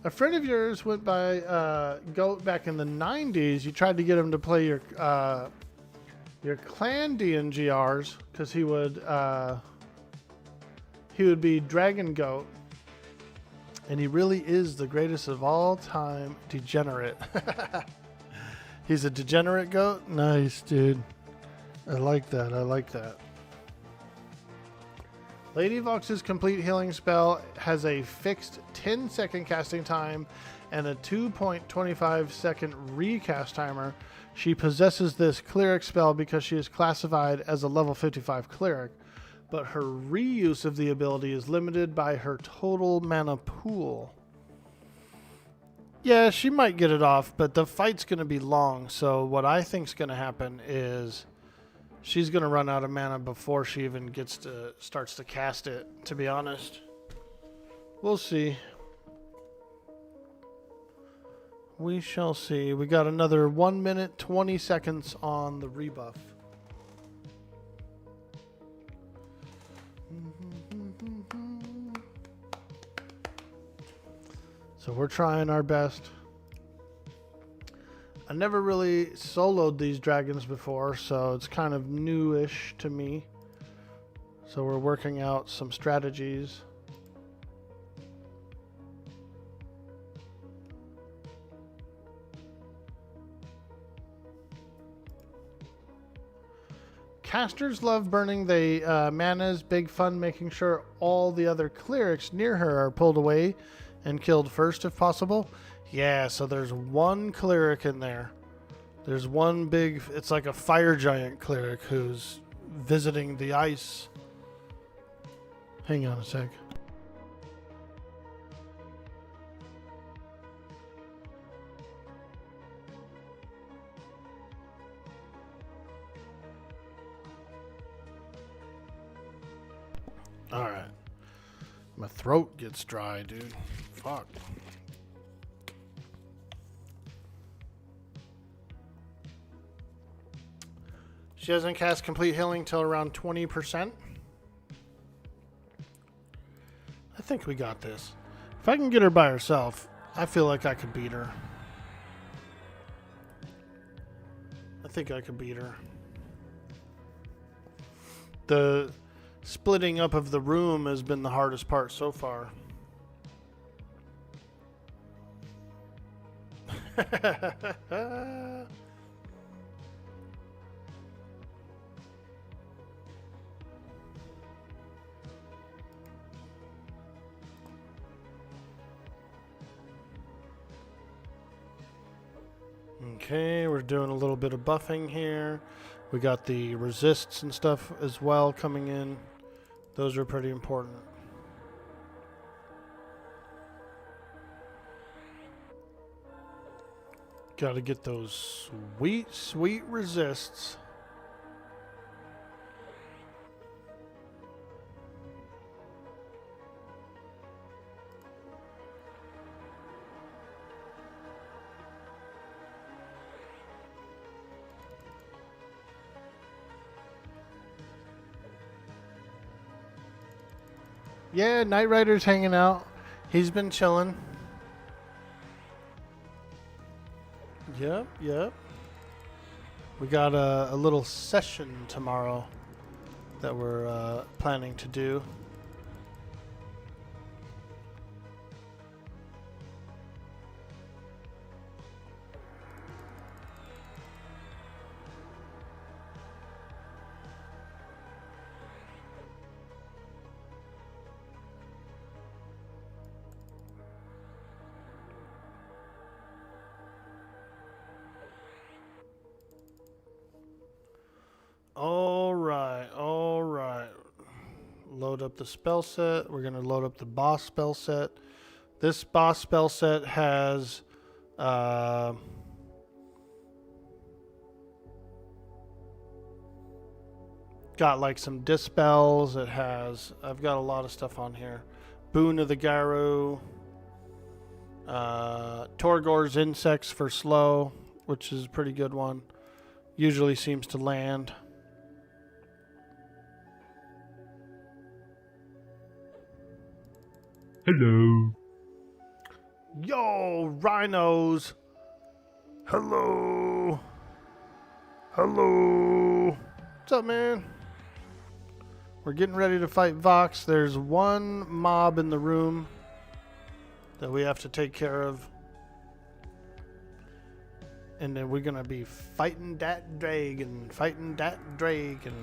A friend of yours went by Goat back in the 90s. You tried to get him to play your clan DNGRs because he would be Dragon Goat. And he really is the greatest of all time degenerate. He's a degenerate goat? Nice, dude. I like that. Lady Vox's complete healing spell has a fixed 10-second casting time and a 2.25-second recast timer. She possesses this cleric spell because she is classified as a level 55 cleric, but her reuse of the ability is limited by her total mana pool. Yeah, she might get it off, but the fight's going to be long, so what I think's going to happen is she's going to run out of mana before she even starts to cast it, to be honest. We'll see. We shall see. We got another 1 minute, 20 seconds on the rebuff. So we're trying our best. I never really soloed these dragons before, so it's kind of newish to me. So we're working out some strategies. Casters love burning the manas. Big fun making sure all the other clerics near her are pulled away and killed first if possible. Yeah, so there's one cleric in there. There's one big, it's like a fire giant cleric who's visiting the ice. Hang on a sec. Alright. My throat gets dry, dude. Fuck. She doesn't cast complete healing till around 20%. I think we got this. If I can get her by herself, I feel like I could beat her. I think I could beat her. The splitting up of the room has been the hardest part so far. Okay, we're doing a little bit of buffing here. We got the resists and stuff as well coming in. Those are pretty important. Got to get those sweet, sweet resists. Yeah, Knight Rider's hanging out. He's been chilling. Yep. We got a little session tomorrow that we're planning to do. All right. Load up the spell set. We're going to load up the boss spell set. This boss spell set has got like some dispels. I've got a lot of stuff on here. Boon of the Garou. Torgor's Insects for slow, which is a pretty good one. Usually seems to land. Hello. Yo, rhinos. Hello. Hello. What's up, man? We're getting ready to fight Vox. There's one mob in the room that we have to take care of. And then we're gonna be fighting that dragon, fighting that dragon.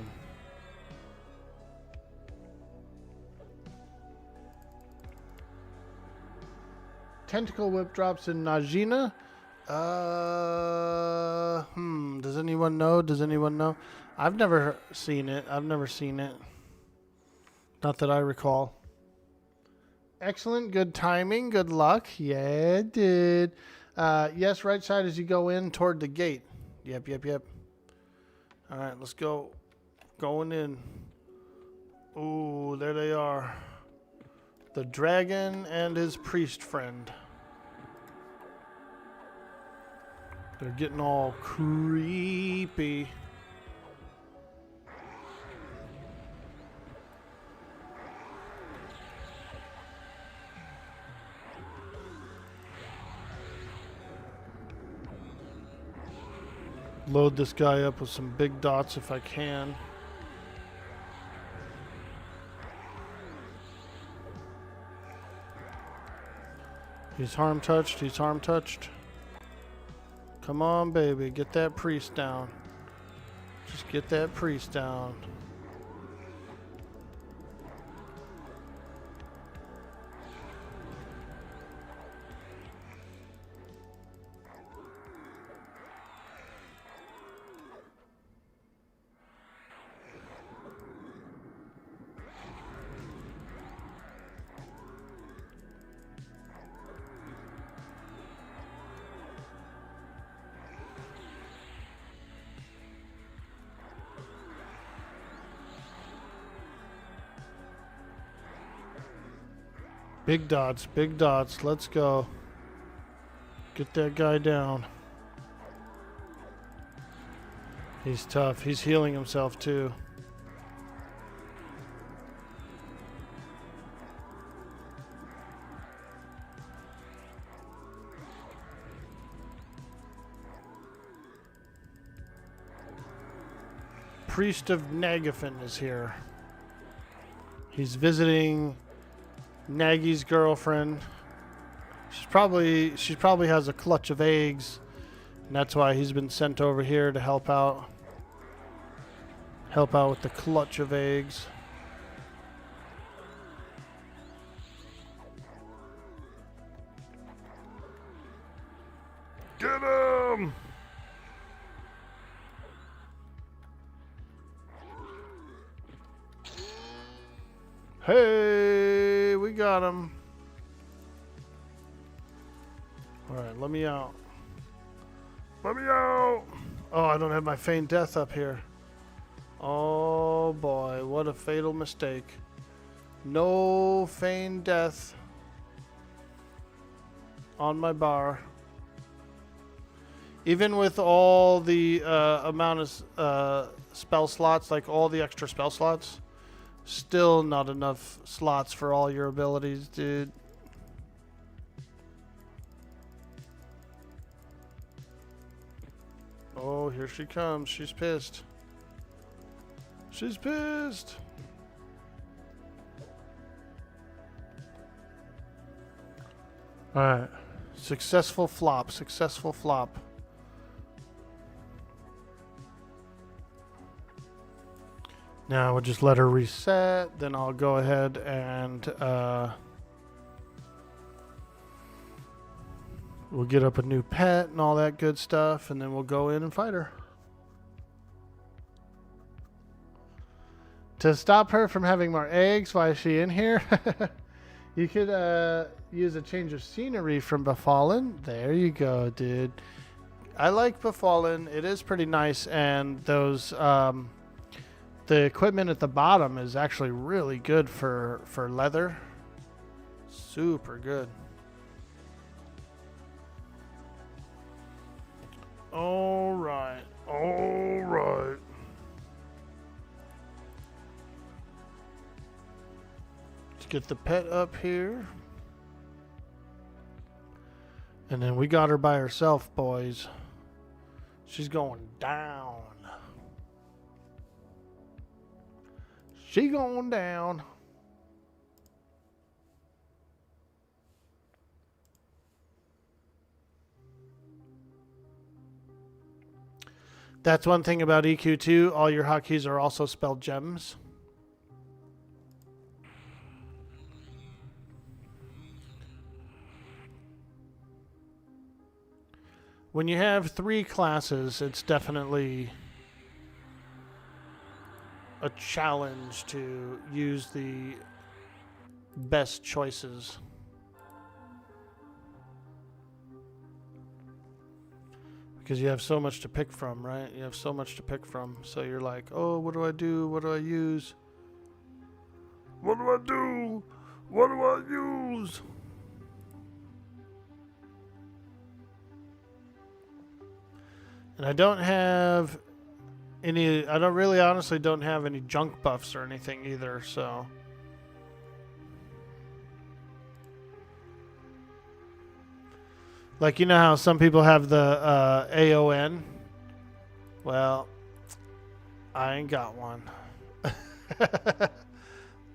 Tentacle whip drops in Najina. Does anyone know? Does anyone know? I've never seen it. I've never seen it. Not that I recall. Excellent. Good timing. Good luck. Yeah, it did. Yes, right side as you go in toward the gate. Yep. All right, let's go. Going in. Ooh, there they are. The dragon and his priest friend. They're getting all creepy. Load this guy up with some big dots if I can. He's harm touched. He's harm touched. Come on, baby. Get that priest down. Just get that priest down. Big dots, big dots. Let's go. Get that guy down. He's tough. He's healing himself too. Priest of Nagafin is here. He's visiting Nagy's girlfriend. She probably has a clutch of eggs, and that's why he's been sent over here to help out with the clutch of eggs. Get him! Hey, we got him. All right, let me out. Let me out. Oh, I don't have my feigned death up here. Oh boy, what a fatal mistake. No feigned death on my bar. Even with all the amount of spell slots, like all the extra spell slots, still not enough slots for all your abilities, dude. Oh, here she comes. She's pissed. She's pissed. Alright. Successful flop. Successful flop. Now we'll just let her reset. Then I'll go ahead and we'll get up a new pet and all that good stuff. And then we'll go in and fight her. To stop her from having more eggs, why is she in here? You could use a change of scenery from Befallen. There you go, dude. I like Befallen. It is pretty nice. And those... the equipment at the bottom is actually really good for leather. Super good. All right. All right. Let's get the pet up here. And then we got her by herself, boys. She's going down. She going down. That's one thing about EQ2. All your hotkeys are also spelled gems. When you have 3 classes, it's definitely a challenge to use the best choices. Because you have so much to pick from, right? You have so much to pick from. So you're like, oh, what do I do? What do I use? What do I do? What do I use? And I don't have any, I don't really honestly don't have any junk buffs or anything either, so. Like, you know how some people have the AON? Well, I ain't got one.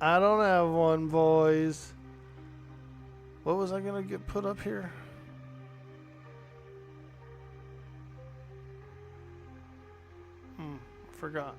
I don't have one, boys. What was I going to get put up here? Forgot.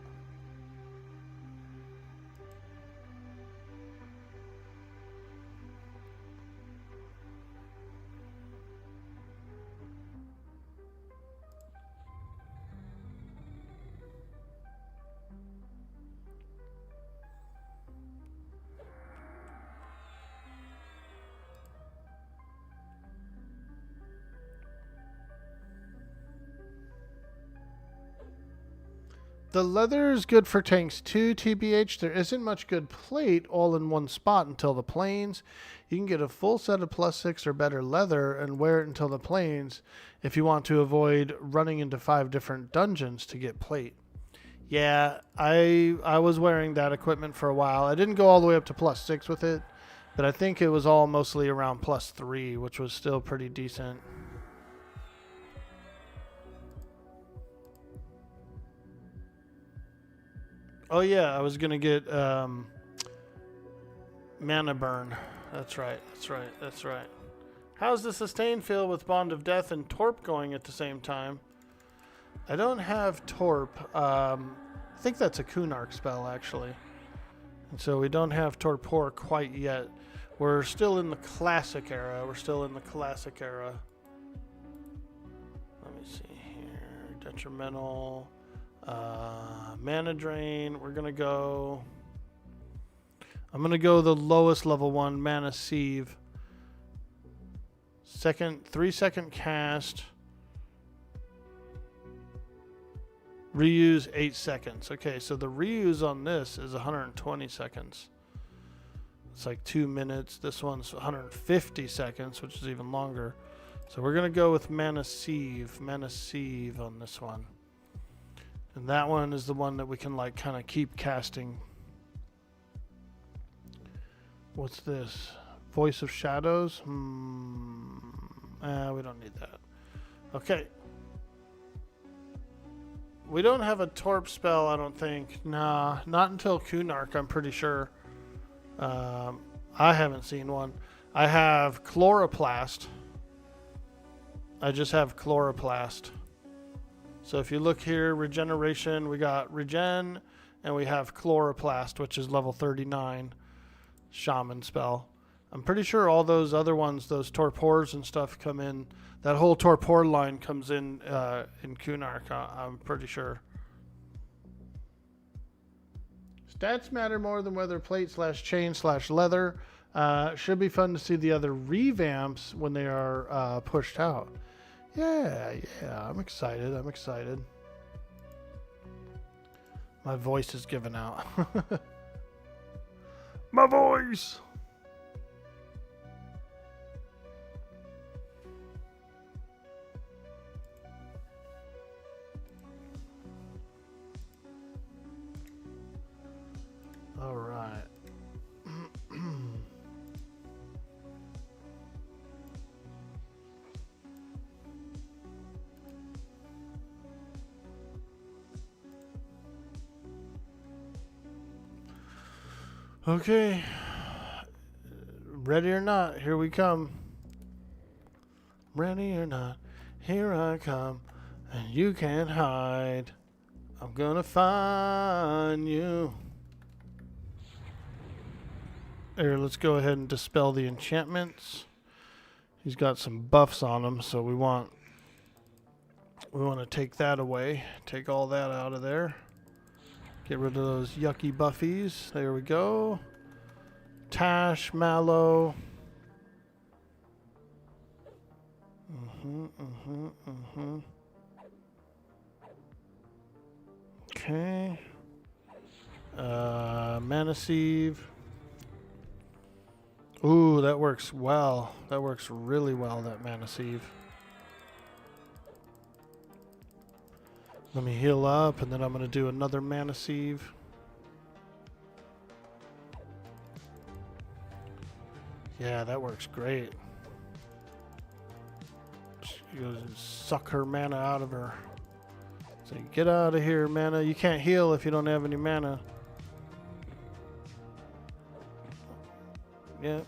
The leather is good for tanks too, TBH. There isn't much good plate all in one spot until the plains. You can get a full set of +6 or better leather and wear it until the plains if you want to avoid running into 5 different dungeons to get plate. Yeah, I was wearing that equipment for a while. I didn't go all the way up to +6 with it, but I think it was all mostly around +3, which was still pretty decent. Oh yeah, I was gonna get mana burn. That's right. How's the sustain feel with Bond of Death and Torp going at the same time? I don't have Torp. I think that's a Kunark spell actually, and so we don't have Torpor quite yet. We're still in the classic era. Let me see here. Detrimental. Mana drain. I'm gonna go the lowest level one, mana sieve. 3-second cast. Reuse 8 seconds. Okay, so the reuse on this is 120 seconds. It's like 2 minutes. This one's 150 seconds, which is even longer. So we're gonna go with mana sieve on this one. And that one is the one that we can like kind of keep casting. What's this? Voice of Shadows? We don't need that. Okay. We don't have a Torp spell, I don't think. Nah, not until Kunark, I'm pretty sure. I haven't seen one. I have Chloroplast. I just have Chloroplast. So if you look here, regeneration, we got regen, and we have Chloroplast, which is level 39 shaman spell. I'm pretty sure all those other ones, those Torpors and stuff come in. That whole Torpor line comes in Kunark, I'm pretty sure. Stats matter more than whether plate/chain/leather. Should be fun to see the other revamps when they are pushed out. Yeah, I'm excited. My voice is giving out. My voice! Okay. Ready or not, here we come. Ready or not, here I come. And you can't hide. I'm gonna find you. Here, let's go ahead and dispel the enchantments. He's got some buffs on him, so we want to take that away. Take all that out of there. Get rid of those yucky buffies. There we go. Tash, Mallow. Okay. Mana Sieve. Ooh, that works well. That works really well, that Mana Sieve. Let me heal up, and then I'm going to do another Mana Sieve. Yeah, that works great. She goes and suck her mana out of her. Say, get out of here, mana. You can't heal if you don't have any mana. Yeah.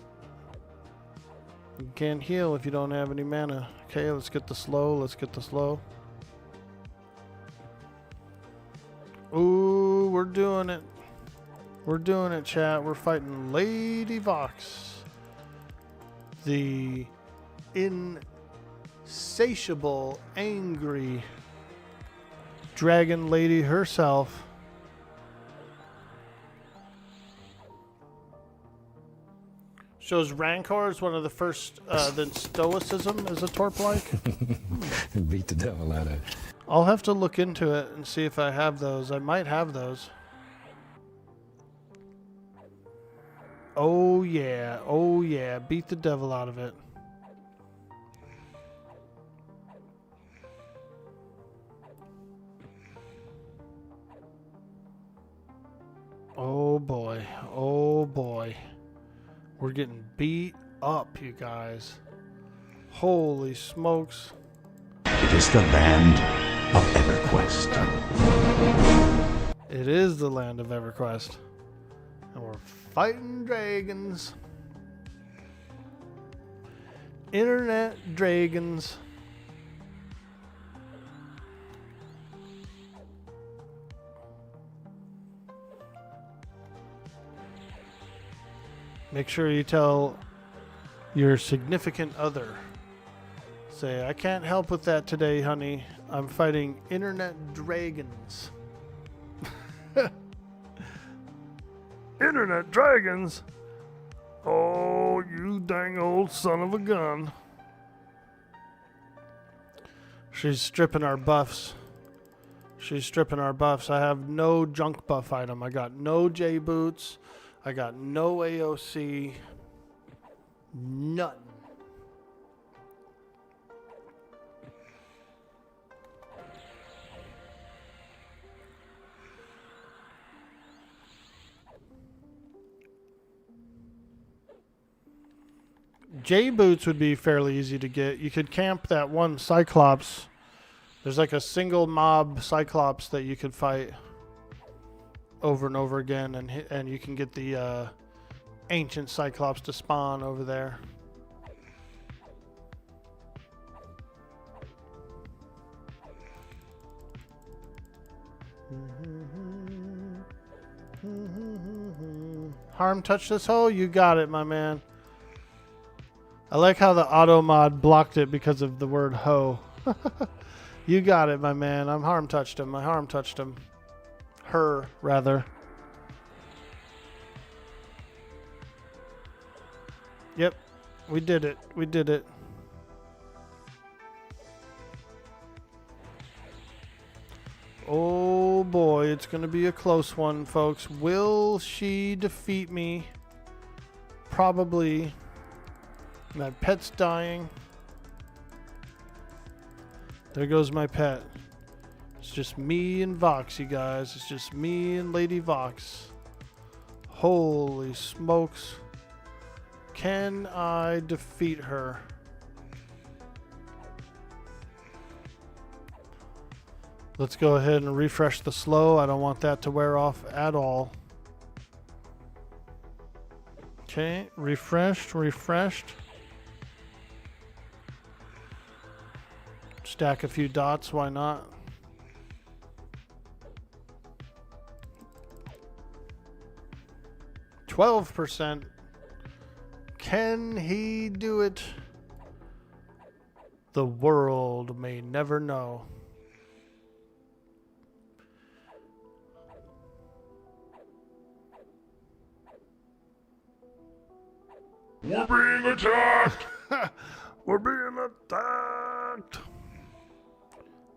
You can't heal if you don't have any mana. Okay, let's get the slow. Let's get the slow. Ooh, we're doing it. We're doing it, chat. We're fighting Lady Vox. The insatiable, angry dragon lady herself. Shows Rancor is one of the first, then Stoicism is a Torp-like. Beat the devil out of it. I'll have to look into it and see if I have those. I might have those. Oh yeah, oh yeah, beat the devil out of it. Oh boy, oh boy. We're getting beat up, you guys. Holy smokes. It is the land of Everquest. It is the land of Everquest. And we're fighting dragons. Internet dragons. Make sure you tell your significant other. Say, I can't help with that today, honey. I'm fighting internet dragons. Internet dragons? Oh, you dang old son of a gun. She's stripping our buffs. She's stripping our buffs. I have no junk buff item. I got no J boots. I got no AOC. Nothing. J boots would be fairly easy to get. You could camp that one Cyclops. There's like a single mob Cyclops that you could fight over and over again, and you can get the ancient Cyclops to spawn over there. Harm touch this hole? You got it, my man. I like how the auto mod blocked it because of the word hoe. You got it, my man. I'm harm touched him. I harm touched him. Her, rather. Yep. We did it. We did it. Oh boy, it's going to be a close one, folks. Will she defeat me? Probably. My pet's dying. There goes my pet. It's just me and Vox, you guys. It's just me and Lady Vox. Holy smokes. Can I defeat her? Let's go ahead and refresh the slow. I don't want that to wear off at all. Okay, refreshed. Stack a few dots, why not? %. Can he do it? The world may never know. We're being attacked! We're being attacked.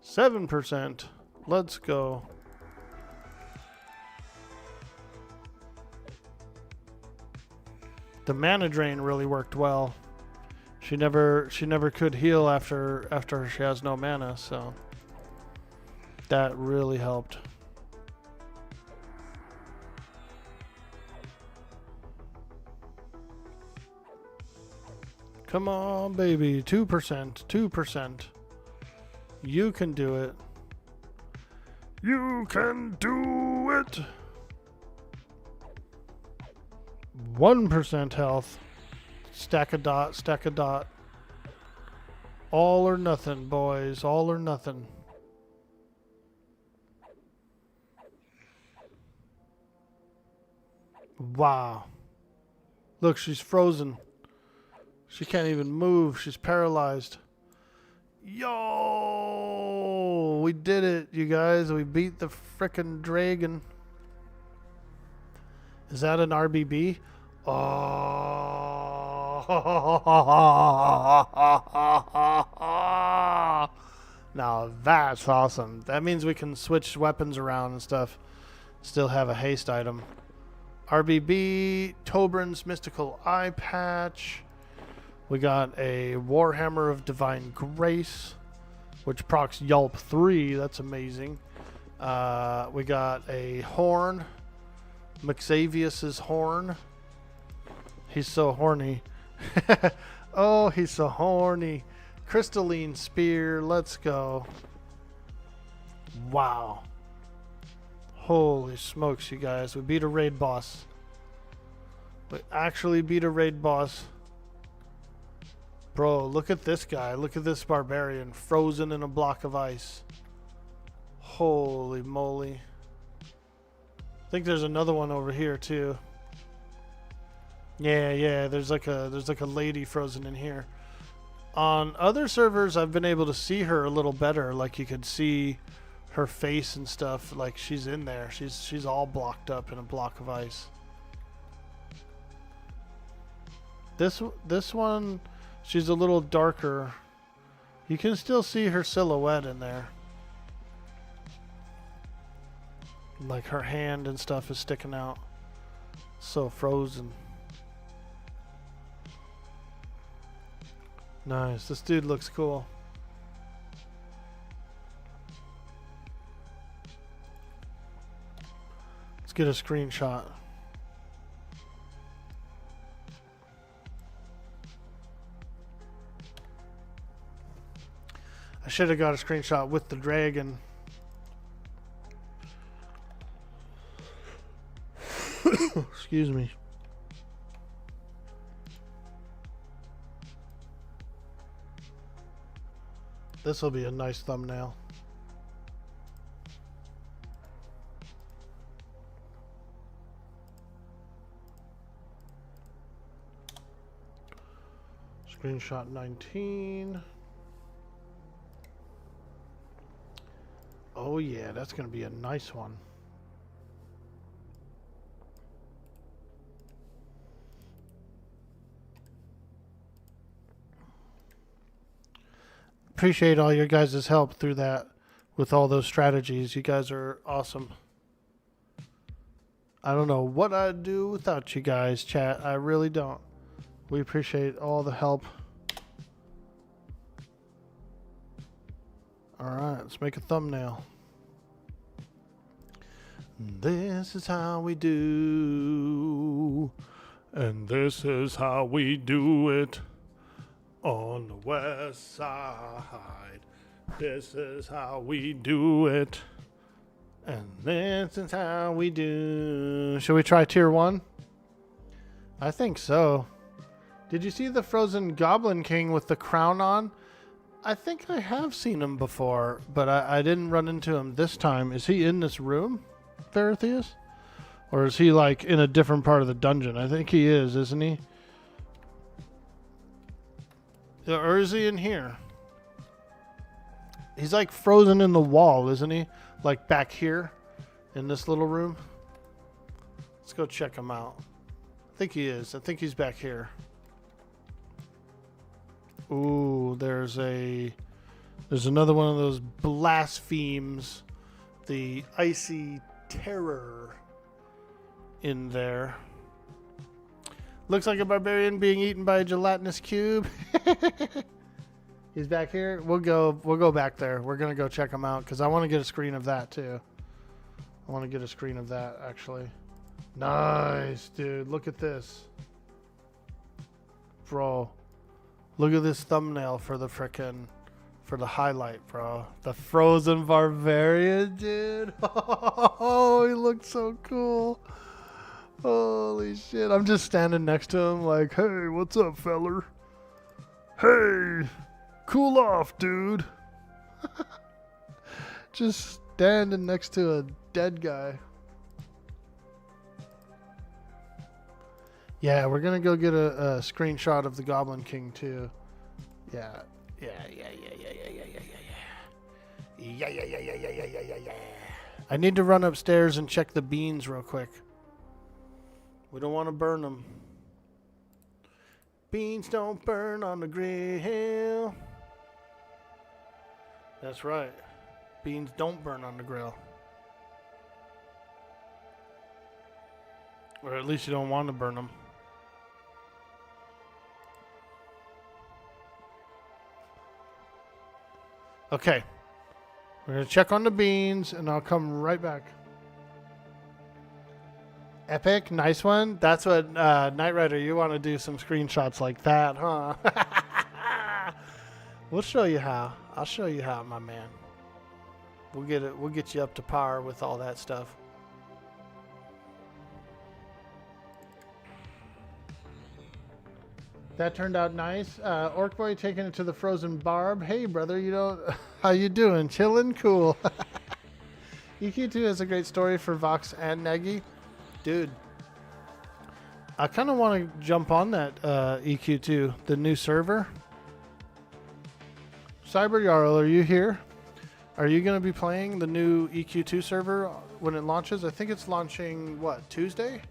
7%. Let's go. The mana drain really worked well. She never could heal after she has no mana, so that really helped. Come on, baby. 2%. You can do it. You can do it. 1% health. Stack a dot. All or nothing, boys. All or nothing. Wow. Look, she's frozen. She can't even move. She's paralyzed. Yo! We did it, you guys. We beat the frickin' dragon. Is that an RBB? Oh. Now that's awesome. That means we can switch weapons around and stuff. Still have a haste item. RBB, Tobrin's Mystical Eye Patch. We got a Warhammer of Divine Grace, which procs Yelp 3. That's amazing. We got a horn. McXavius's horn. He's so horny. Oh, he's so horny. Crystalline Spear. Let's go. Wow. Holy smokes, you guys. We beat a raid boss. We actually beat a raid boss. Bro, look at this guy. Look at this barbarian frozen in a block of ice. Holy moly. I think there's another one over here too. Yeah, there's like a lady frozen in here. On other servers I've been able to see her a little better, like you could see her face and stuff, like she's in there. She's all blocked up in a block of ice. This one, she's a little darker. You can still see her silhouette in there. Like her hand and stuff is sticking out. So frozen. Nice. This dude looks cool. Let's get a screenshot. I should have got a screenshot with the dragon. Excuse me. This will be a nice thumbnail. Screenshot 19. Oh yeah, that's going to be a nice one. Appreciate all your guys' help through that with all those strategies. You guys are awesome. I don't know what I'd do without you guys, chat. I really don't. We appreciate all the help. Alright, let's make a thumbnail. This is how we do. And this is how we do it. On the west side, this is how we do it. And this is how we do. Should we try tier 1? I think so. Did you see the frozen Goblin King with the crown on? I think I have seen him before, but I didn't run into him this time. Is he in this room, Dorotheus? Or is he like in a different part of the dungeon? I think he is, isn't he? Or is he in here? He's like frozen in the wall, isn't he? Like back here in this little room. Let's go check him out. I think he is. I think he's back here. Ooh, there's another one of those blasphemes. The icy terror in there. Looks like a barbarian being eaten by a gelatinous cube. He's back here. We'll go back there. We're gonna go check him out because I want to get a screen of that too. I want to get a screen of that actually. Nice, dude. Look at this, bro. Look at this thumbnail for the highlight, bro. The frozen barbarian, dude. Oh, he looks so cool. Holy shit. I'm just standing next to him like, hey, what's up, feller? Hey, cool off, dude. Just standing next to a dead guy. Yeah, we're gonna go get a screenshot of the Goblin King too. Yeah. I need to run upstairs and check the beans real quick. We don't want to burn them. Beans don't burn on the grill. That's right. Beans don't burn on the grill. Or at least you don't want to burn them. Okay. We're going to check on the beans, and I'll come right back. Epic, nice one. That's what, Knight Rider, you want to do some screenshots like that, huh? We'll show you how. I'll show you how, my man. We'll get you up to par with all that stuff. That turned out nice. Orkboy taking it to the frozen barb. Hey, brother, how you doing? Chilling? Cool. EQ2 has a great story for Vox and Negi. Dude, I kind of want to jump on that EQ2, the new server. Cyber Jarl, are you here? Are you going to be playing the new EQ2 server when it launches? I think it's launching, what, Tuesday?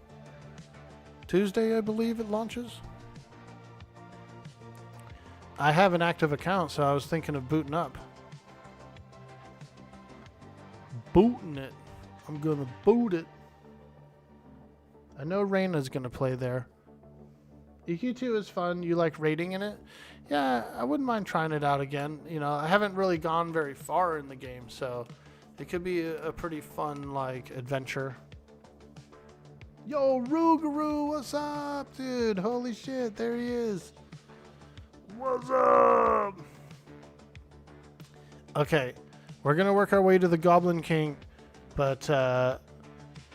Tuesday, I believe it launches. I have an active account, so I was thinking of booting up. Booting it. I'm going to boot it. I know Reyna's going to play there. EQ2 is fun. You like raiding in it? Yeah, I wouldn't mind trying it out again. You know, I haven't really gone very far in the game, so it could be a pretty fun, like, adventure. Yo, Rougarou, what's up, dude? Holy shit, there he is. What's up? Okay, we're going to work our way to the Goblin King, but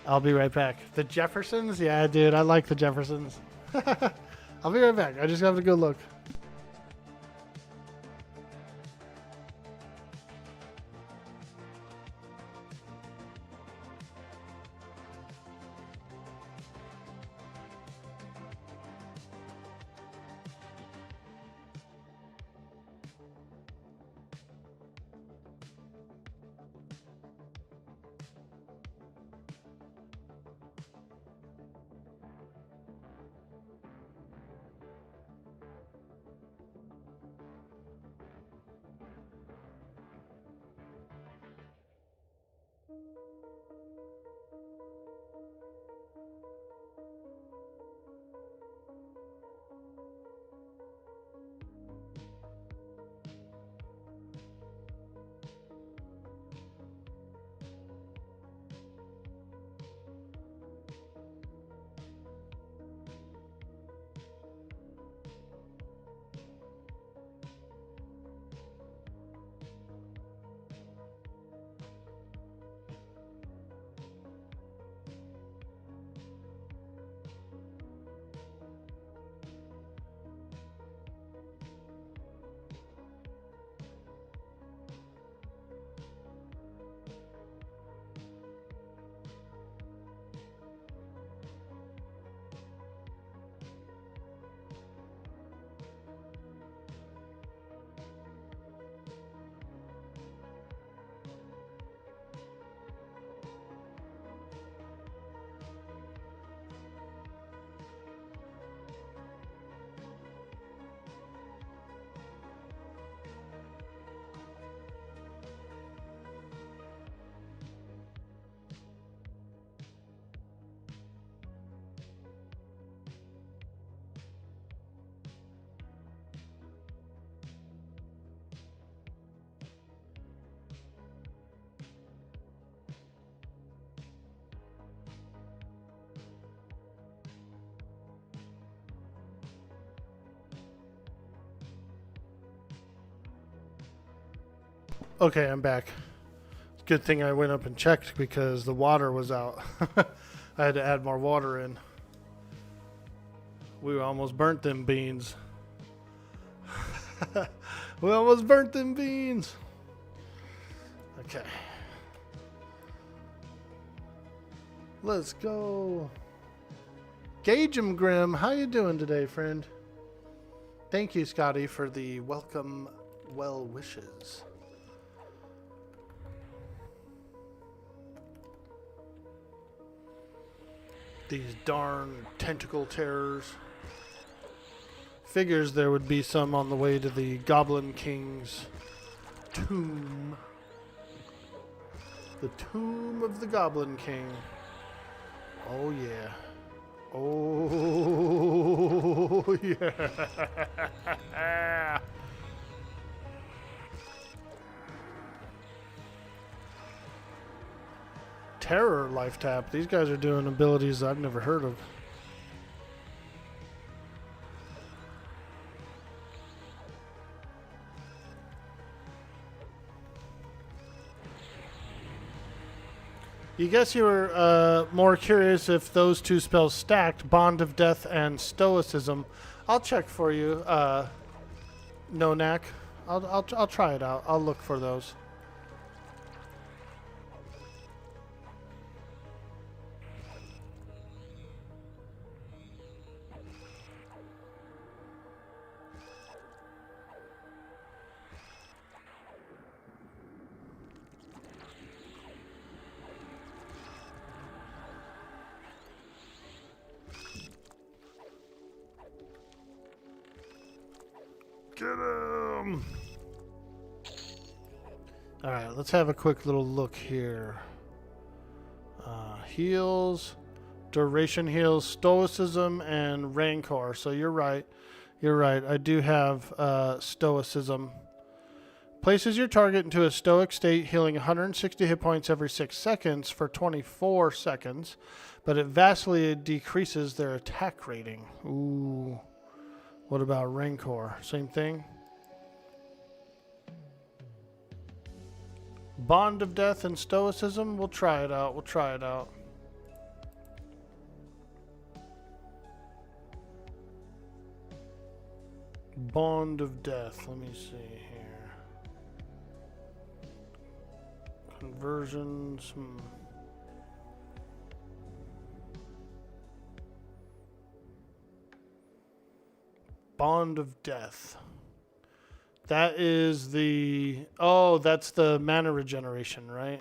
I'll be right back. The Jeffersons? Yeah, dude, I like the Jeffersons. I'll be right back. I just have to go look. Okay, I'm back. Good thing I went up and checked because the water was out. I had to add more water in. We almost burnt them beans. We almost burnt them beans. Okay. Let's go. Gauge 'em, Grim. How you doing today, friend? Thank you, Scotty, for the welcome well wishes. These darn tentacle terrors. Figures there would be some on the way to the Goblin King's tomb. The tomb of the Goblin King. Oh yeah. Oh yeah. Terror life tap. These guys are doing abilities I've never heard of. You guess you were more curious if those two spells stacked, Bond of Death and Stoicism. I'll check for you, Nonak. I'll try it out. I'll look for those. Get him! Alright, let's have a quick little look here. Heals, duration heals, stoicism, and rancor. So you're right. You're right. I do have stoicism. Places your target into a stoic state, healing 160 hit points every 6 seconds for 24 seconds, but it vastly decreases their attack rating. Ooh. What about Rancor? Same thing? Bond of Death and Stoicism? We'll try it out. We'll try it out. Bond of Death. Let me see here. Conversions. Bond of Death. That is the... Oh, that's the mana regeneration, right?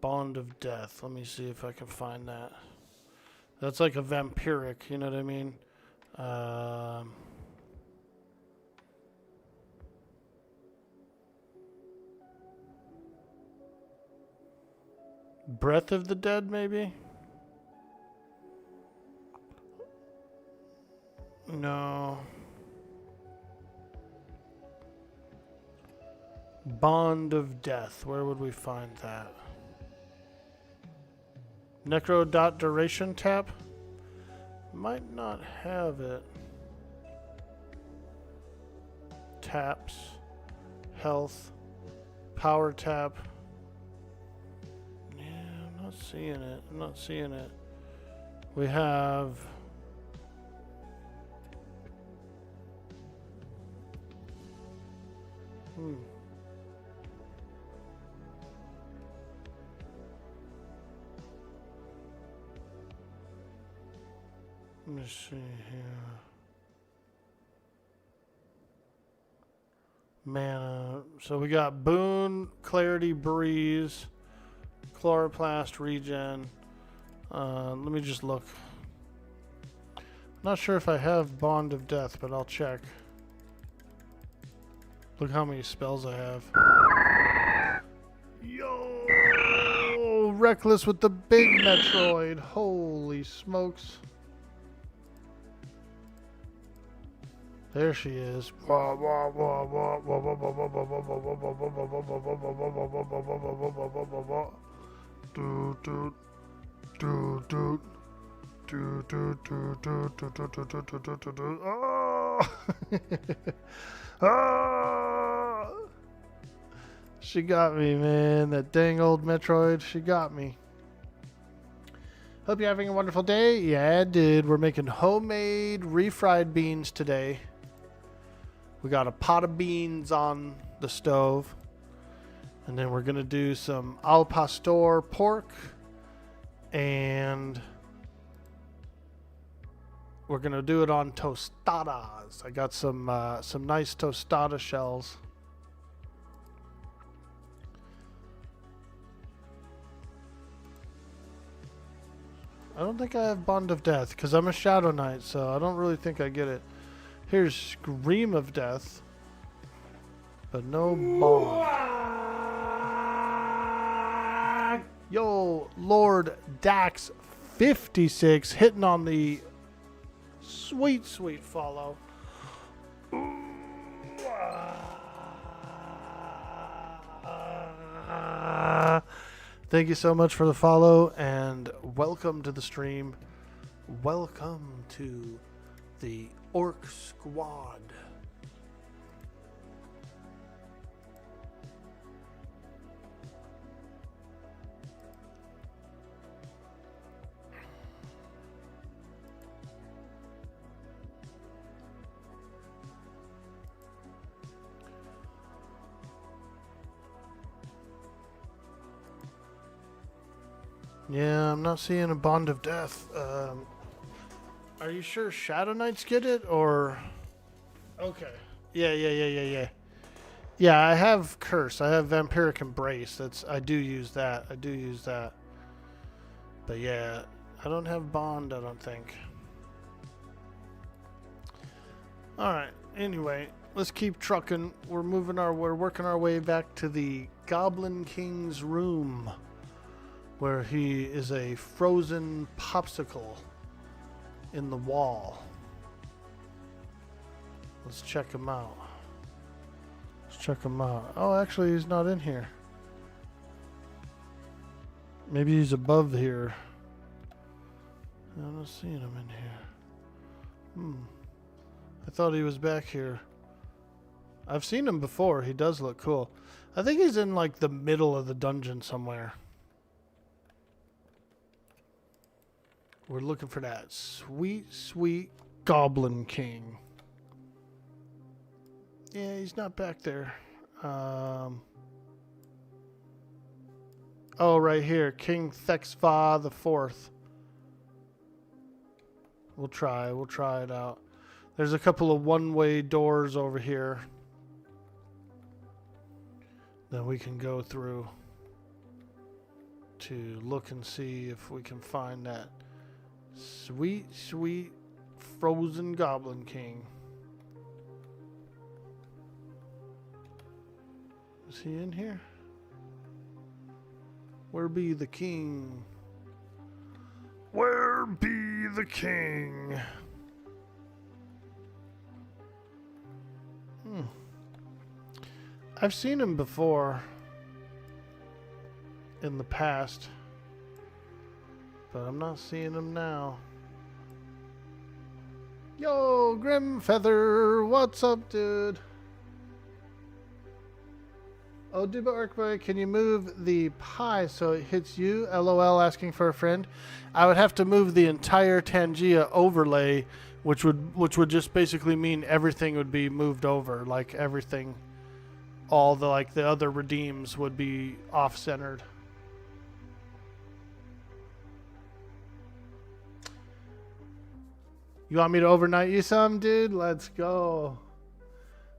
Bond of Death. Let me see if I can find that. That's like a vampiric, you know what I mean? Breath of the Dead, maybe? No. Bond of Death. Where would we find that? Necro dot duration tap? Might not have it. Taps. Health. Power tap. Yeah, I'm not seeing it. I'm not seeing it. We have... Let me see here. Mana. So we got Boon, Clarity, Breeze, Chloroplast, Regen. Let me just look. Not sure if I have Bond of Death, but I'll check. Look how many spells I have. Yo! Reckless with the big Metroid. Holy smokes. There she is. She got me, man. That dang old Metroid, she got me. Hope you're having a wonderful day. Yeah, dude. We're making homemade refried beans today. We got a pot of beans on the stove. And then we're going to do some al pastor pork. And we're going to do it on tostadas. I got some nice tostada shells. I don't think I have Bond of Death because I'm a Shadow Knight, so I don't really think I get it. Here's Scream of Death, but no Bond. Yo, Lord Dax 56 hitting on the sweet, sweet follow. Thank you so much for the follow and welcome to the stream. Welcome to the Orc Squad. Yeah, I'm not seeing a Bond of Death. Are you sure Shadow Knights get it, or... Okay. Yeah. Yeah, I have Curse. I have Vampiric Embrace. I do use that. But yeah, I don't have Bond, I don't think. Alright, anyway, let's keep trucking. We're working our way back to the Goblin King's room, where he is a frozen popsicle in the wall. Let's check him out. Oh, actually, he's not in here. Maybe he's above here. I'm not seeing him in here. I thought he was back here. I've seen him before. He does look cool. I think he's in like the middle of the dungeon somewhere. We're looking for that sweet, sweet Goblin King. Yeah, he's not back there. Oh, right here. King Thexva the Fourth. We'll try it out. There's a couple of one-way doors over here that we can go through to look and see if we can find that sweet, sweet frozen Goblin King. Is he in here? Where be the king? Where be the king? I've seen him before in the past, but I'm not seeing him now. Yo, Grim Feather, what's up, dude? Oh, Duba Orkboy, can you move the pie so it hits you? LOL, asking for a friend. I would have to move the entire Tangia overlay, which would just basically mean everything would be moved over, like everything, all the other redeems would be off-centered. You want me to overnight you some, dude? Let's go.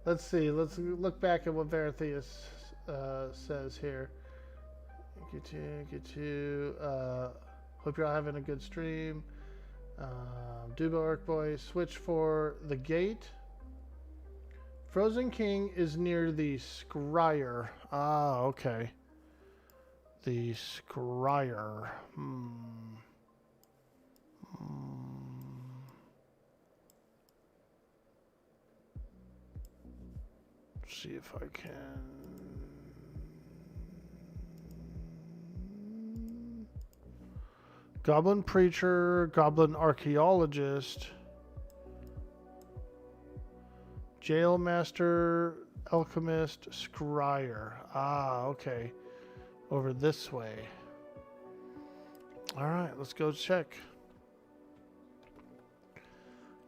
Let's see. Let's look back at what Veratheus says here. Get you. Hope you're all having a good stream. Duba Orkboy, switch for the gate. Frozen King is near the scryer. Ah, okay. The scryer. See if I can. Goblin Preacher, Goblin Archaeologist, Jail Master, Alchemist, Scryer. Ah, okay. Over this way. Alright, let's go check.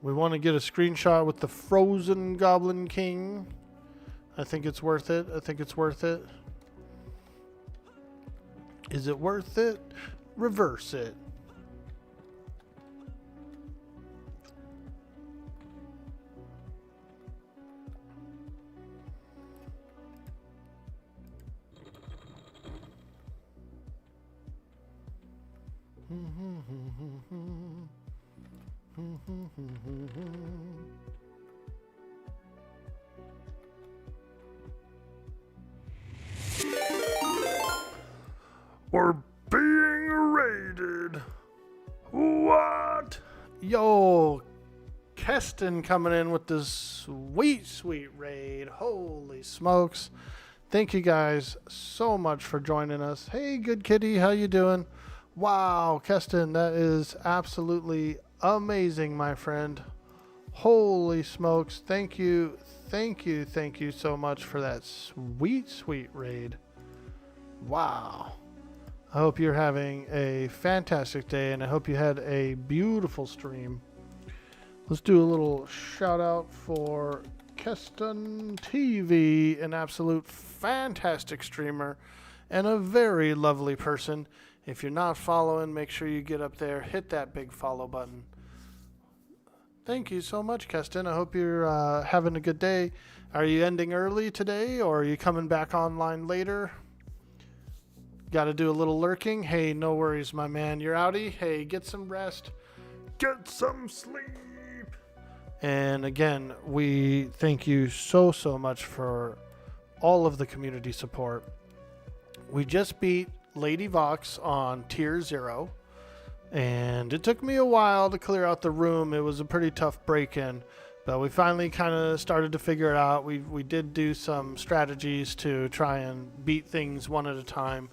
We want to get a screenshot with the frozen Goblin King. I think it's worth it. I think it's worth it. Is it worth it? Reverse it. We're being raided. What? Yo, Keston coming in with this sweet, sweet raid. Holy smokes. Thank you guys so much for joining us. Hey, good kitty, how you doing? Wow, Keston, that is absolutely amazing, my friend. Holy smokes. Thank you so much for that sweet, sweet raid. Wow. I hope you're having a fantastic day, and I hope you had a beautiful stream. Let's do a little shout out for Keston TV, an absolute fantastic streamer and a very lovely person. If you're not following, make sure you get up there, hit that big follow button. Thank you so much, Keston. I hope you're having a good day. Are you ending early today, or are you coming back online later? Got to do a little lurking? Hey, no worries, my man. You're outie? Hey, get some rest. Get some sleep. And again, we thank you so much for all of the community support. We just beat Lady Vox on Tier 0. And it took me a while to clear out the room. It was a pretty tough break-in. But we finally kind of started to figure it out. We did do some strategies to try and beat things one at a time.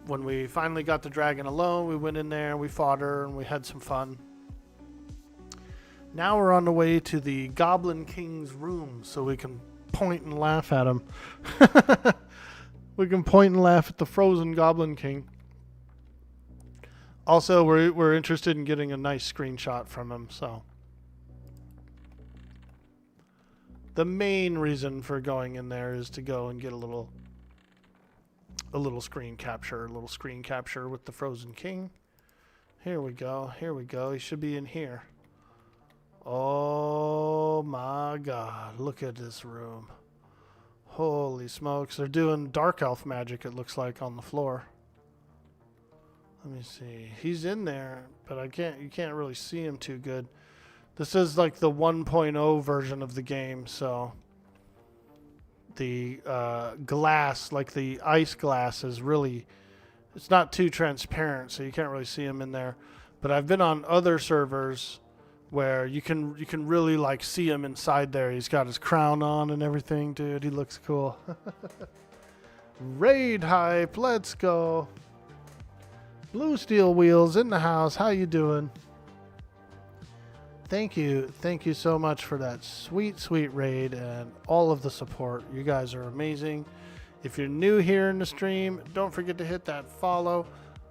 When we finally got the dragon alone, we went in there, we fought her, and we had some fun. Now we're on the way to the Goblin King's room so we can point and laugh at him. We can point and laugh at the frozen Goblin King. Also, we're interested in getting a nice screenshot from him, so. The main reason for going in there is to go and get a little screen capture, with the frozen king. Here we go. He should be in here. Oh my god, look at this room. Holy smokes, they're doing dark elf magic, it looks like, on the floor. Let me see. He's in there, but you can't really see him too good. This is like the 1.0 version of the game, so the glass, like the ice glass, is really, it's not too transparent, so you can't really see him in there. But I've been on other servers where you can really like see him inside there. He's got his crown on and everything, dude. He looks cool. Raid hype, let's go. Blue Steel Wheels in the house. How you doing? Thank you so much for that sweet raid and all of the support. You guys are amazing. If you're new here in the stream, don't forget to hit that follow.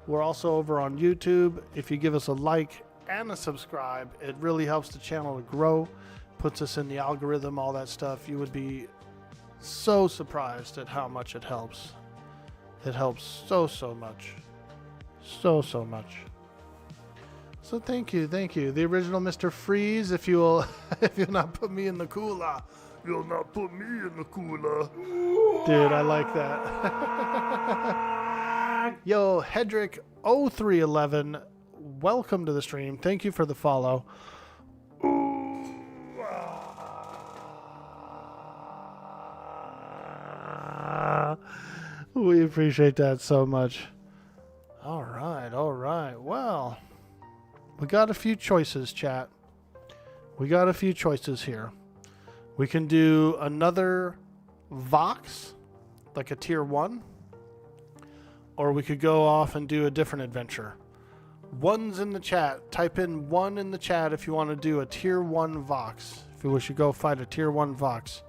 We're also over on YouTube. If you give us a like and a subscribe, it really helps the channel to grow, puts us in the algorithm, all that stuff. You would be so surprised at how much it helps. It helps so much. So much. So thank you. The original Mr. Freeze, if you'll not put me in the cooler. You'll not put me in the cooler. Dude, I like that. Yo, Hedrick0311, welcome to the stream. Thank you for the follow. We appreciate that so much. All right. Well, we got a few choices, chat. We got a few choices here. We can do another Vox, like a tier 1. Or we could go off and do a different adventure. One's in the chat. Type in 1 in the chat if you want to do a tier 1 Vox. If you wish to go fight a tier 1 Vox.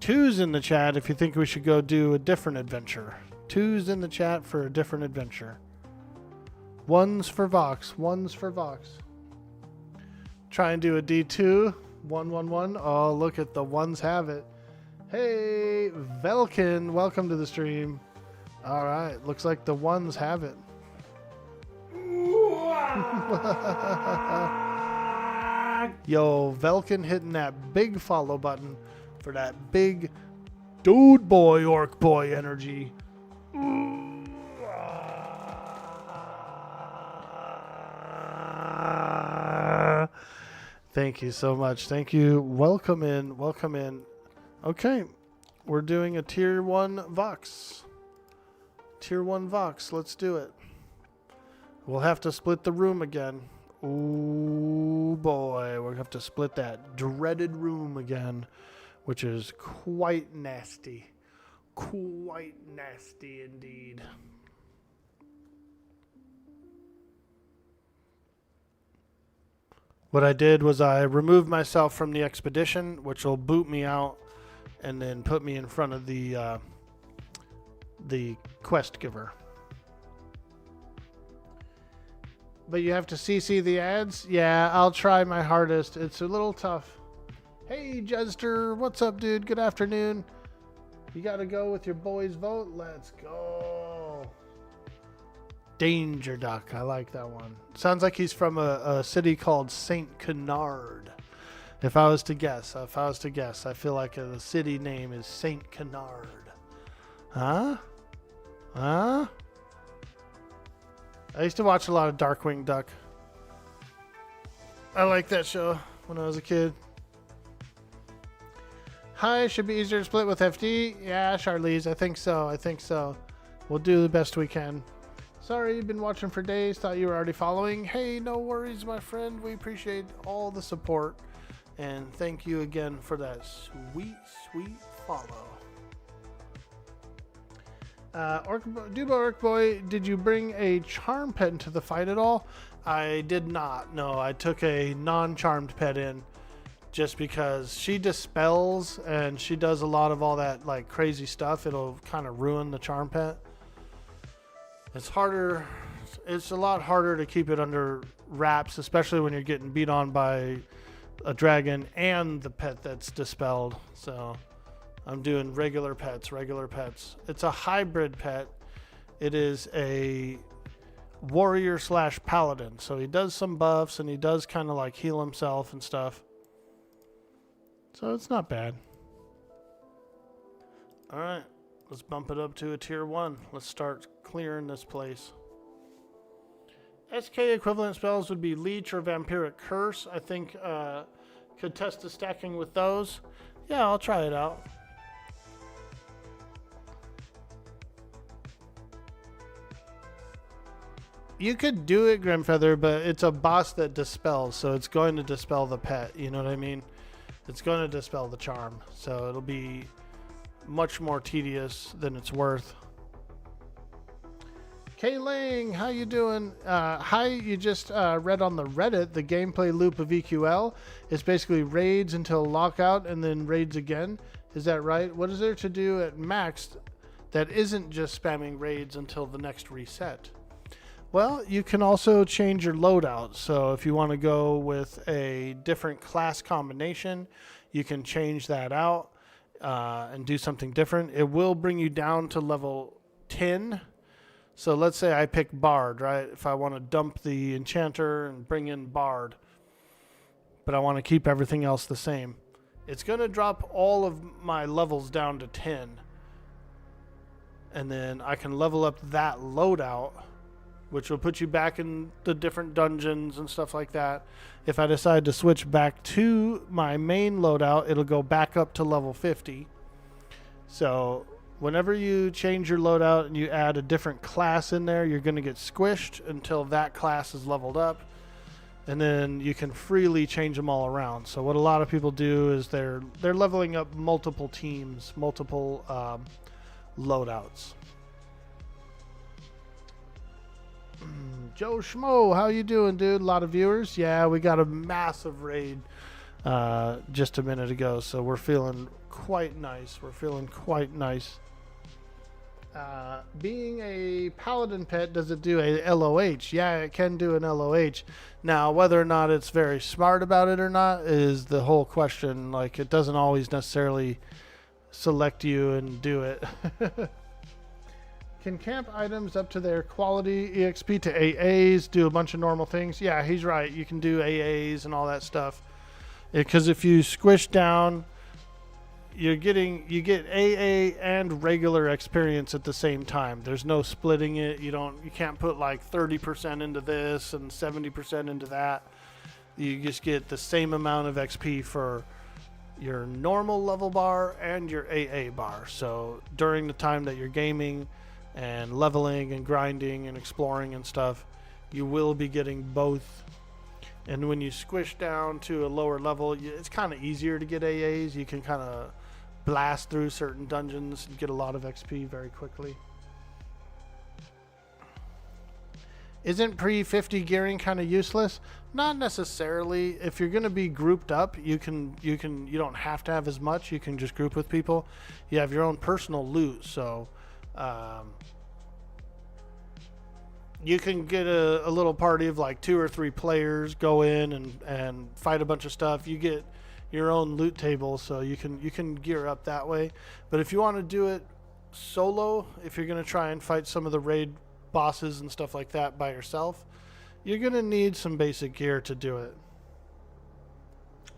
2's in the chat if you think we should go do a different adventure. 2's in the chat for a different adventure. 1's for Vox. 1's for Vox. Try and do a D2. 111. Oh, look at the ones have it. Hey, Velkin, welcome to the stream. All right, looks like the ones have it. Yo, Velkin hitting that big follow button for that big dude boy, Orkboy energy. Thank you so much. Thank you. Welcome in. Welcome in. Okay, we're doing a tier 1 Vox. Tier 1 Vox. Let's do it. We'll have to split the room again. Ooh, boy. We'll have to split that dreaded room again, which is quite nasty. Quite nasty indeed. What I did was I removed myself from the expedition, which will boot me out and then put me in front of the quest giver. But you have to CC the ads? Yeah, I'll try my hardest. It's a little tough. Hey, Jester, what's up, dude? Good afternoon. You got to go with your boys' vote? Let's go. Danger Duck. I like that one. Sounds like he's from a city called St. Canard. If I was to guess, I feel like the city name is St. Canard. Huh? Huh? I used to watch a lot of Darkwing Duck. I liked that show when I was a kid. Hi, should be easier to split with FD. Yeah, Charlize, I think so. We'll do the best we can. Sorry, you've been watching for days. Thought you were already following. Hey, no worries, my friend. We appreciate all the support. And thank you again for that sweet, sweet follow. Orkboy, did you bring a charm pet into the fight at all? I did not. No, I took a non-charmed pet in just because she dispels and she does a lot of all that like crazy stuff. It'll kind of ruin the charm pet. It's harder. It's a lot harder to keep it under wraps, especially when you're getting beat on by a dragon and the pet that's dispelled. So I'm doing regular pets. It's a hybrid pet. It is a warrior / paladin. So he does some buffs and he does kind of like heal himself and stuff. So it's not bad. All right. Let's bump it up to a tier 1. Let's start clearing this place. SK equivalent spells would be Leech or Vampiric Curse. I think could test the stacking with those. Yeah, I'll try it out. You could do it, Grimfeather, but it's a boss that dispels, so it's going to dispel the pet. You know what I mean? It's going to dispel the charm, so it'll be much more tedious than it's worth. Kay Lang, how you doing? Hi, you just read on the Reddit the gameplay loop of EQL is basically raids until lockout and then raids again. Is that right? What is there to do at max that isn't just spamming raids until the next reset? Well, you can also change your loadout. So if you want to go with a different class combination, you can change that out and do something different. It will bring you down to level 10. So let's say I pick Bard, right? If I want to dump the Enchanter and bring in Bard, but I want to keep everything else the same, it's going to drop all of my levels down to 10. And then I can level up that loadout, which will put you back in the different dungeons and stuff like that. If I decide to switch back to my main loadout, it'll go back up to level 50. So whenever you change your loadout and you add a different class in there, you're going to get squished until that class is leveled up. And then you can freely change them all around. So what a lot of people do is they're leveling up multiple teams, multiple loadouts. Joe Schmo, how you doing, dude? A lot of viewers. Yeah, we got a massive raid just a minute ago. So we're feeling quite nice. We're feeling quite nice. Being a paladin pet, does it do a LOH? Yeah, it can do an LOH. Now, whether or not it's very smart about it or not is the whole question. Like, it doesn't always necessarily select you and do it. Can camp items up to their quality EXP to AAs do a bunch of normal things? Yeah, he's right. You can do AAs and all that stuff. Because if you squish down, you get AA and regular experience at the same time. There's no splitting it. You can't put like 30% into this and 70% into that. You just get the same amount of XP for your normal level bar and your AA bar. So during the time that you're gaming and leveling and grinding and exploring and stuff, you will be getting both. And when you squish down to a lower level, it's kind of easier to get AAs. You can kind of blast through certain dungeons and get a lot of XP very quickly. Isn't pre-50 gearing kind of useless? Not necessarily. If you're going to be grouped up, you don't have to have as much. You can just group with people. You have your own personal loot, so you can get a little party of like 2 or 3 players, go in and fight a bunch of stuff. You get your own loot table, so you can gear up that way. But if you want to do it solo, if you're going to try and fight some of the raid bosses and stuff like that by yourself, you're going to need some basic gear to do it.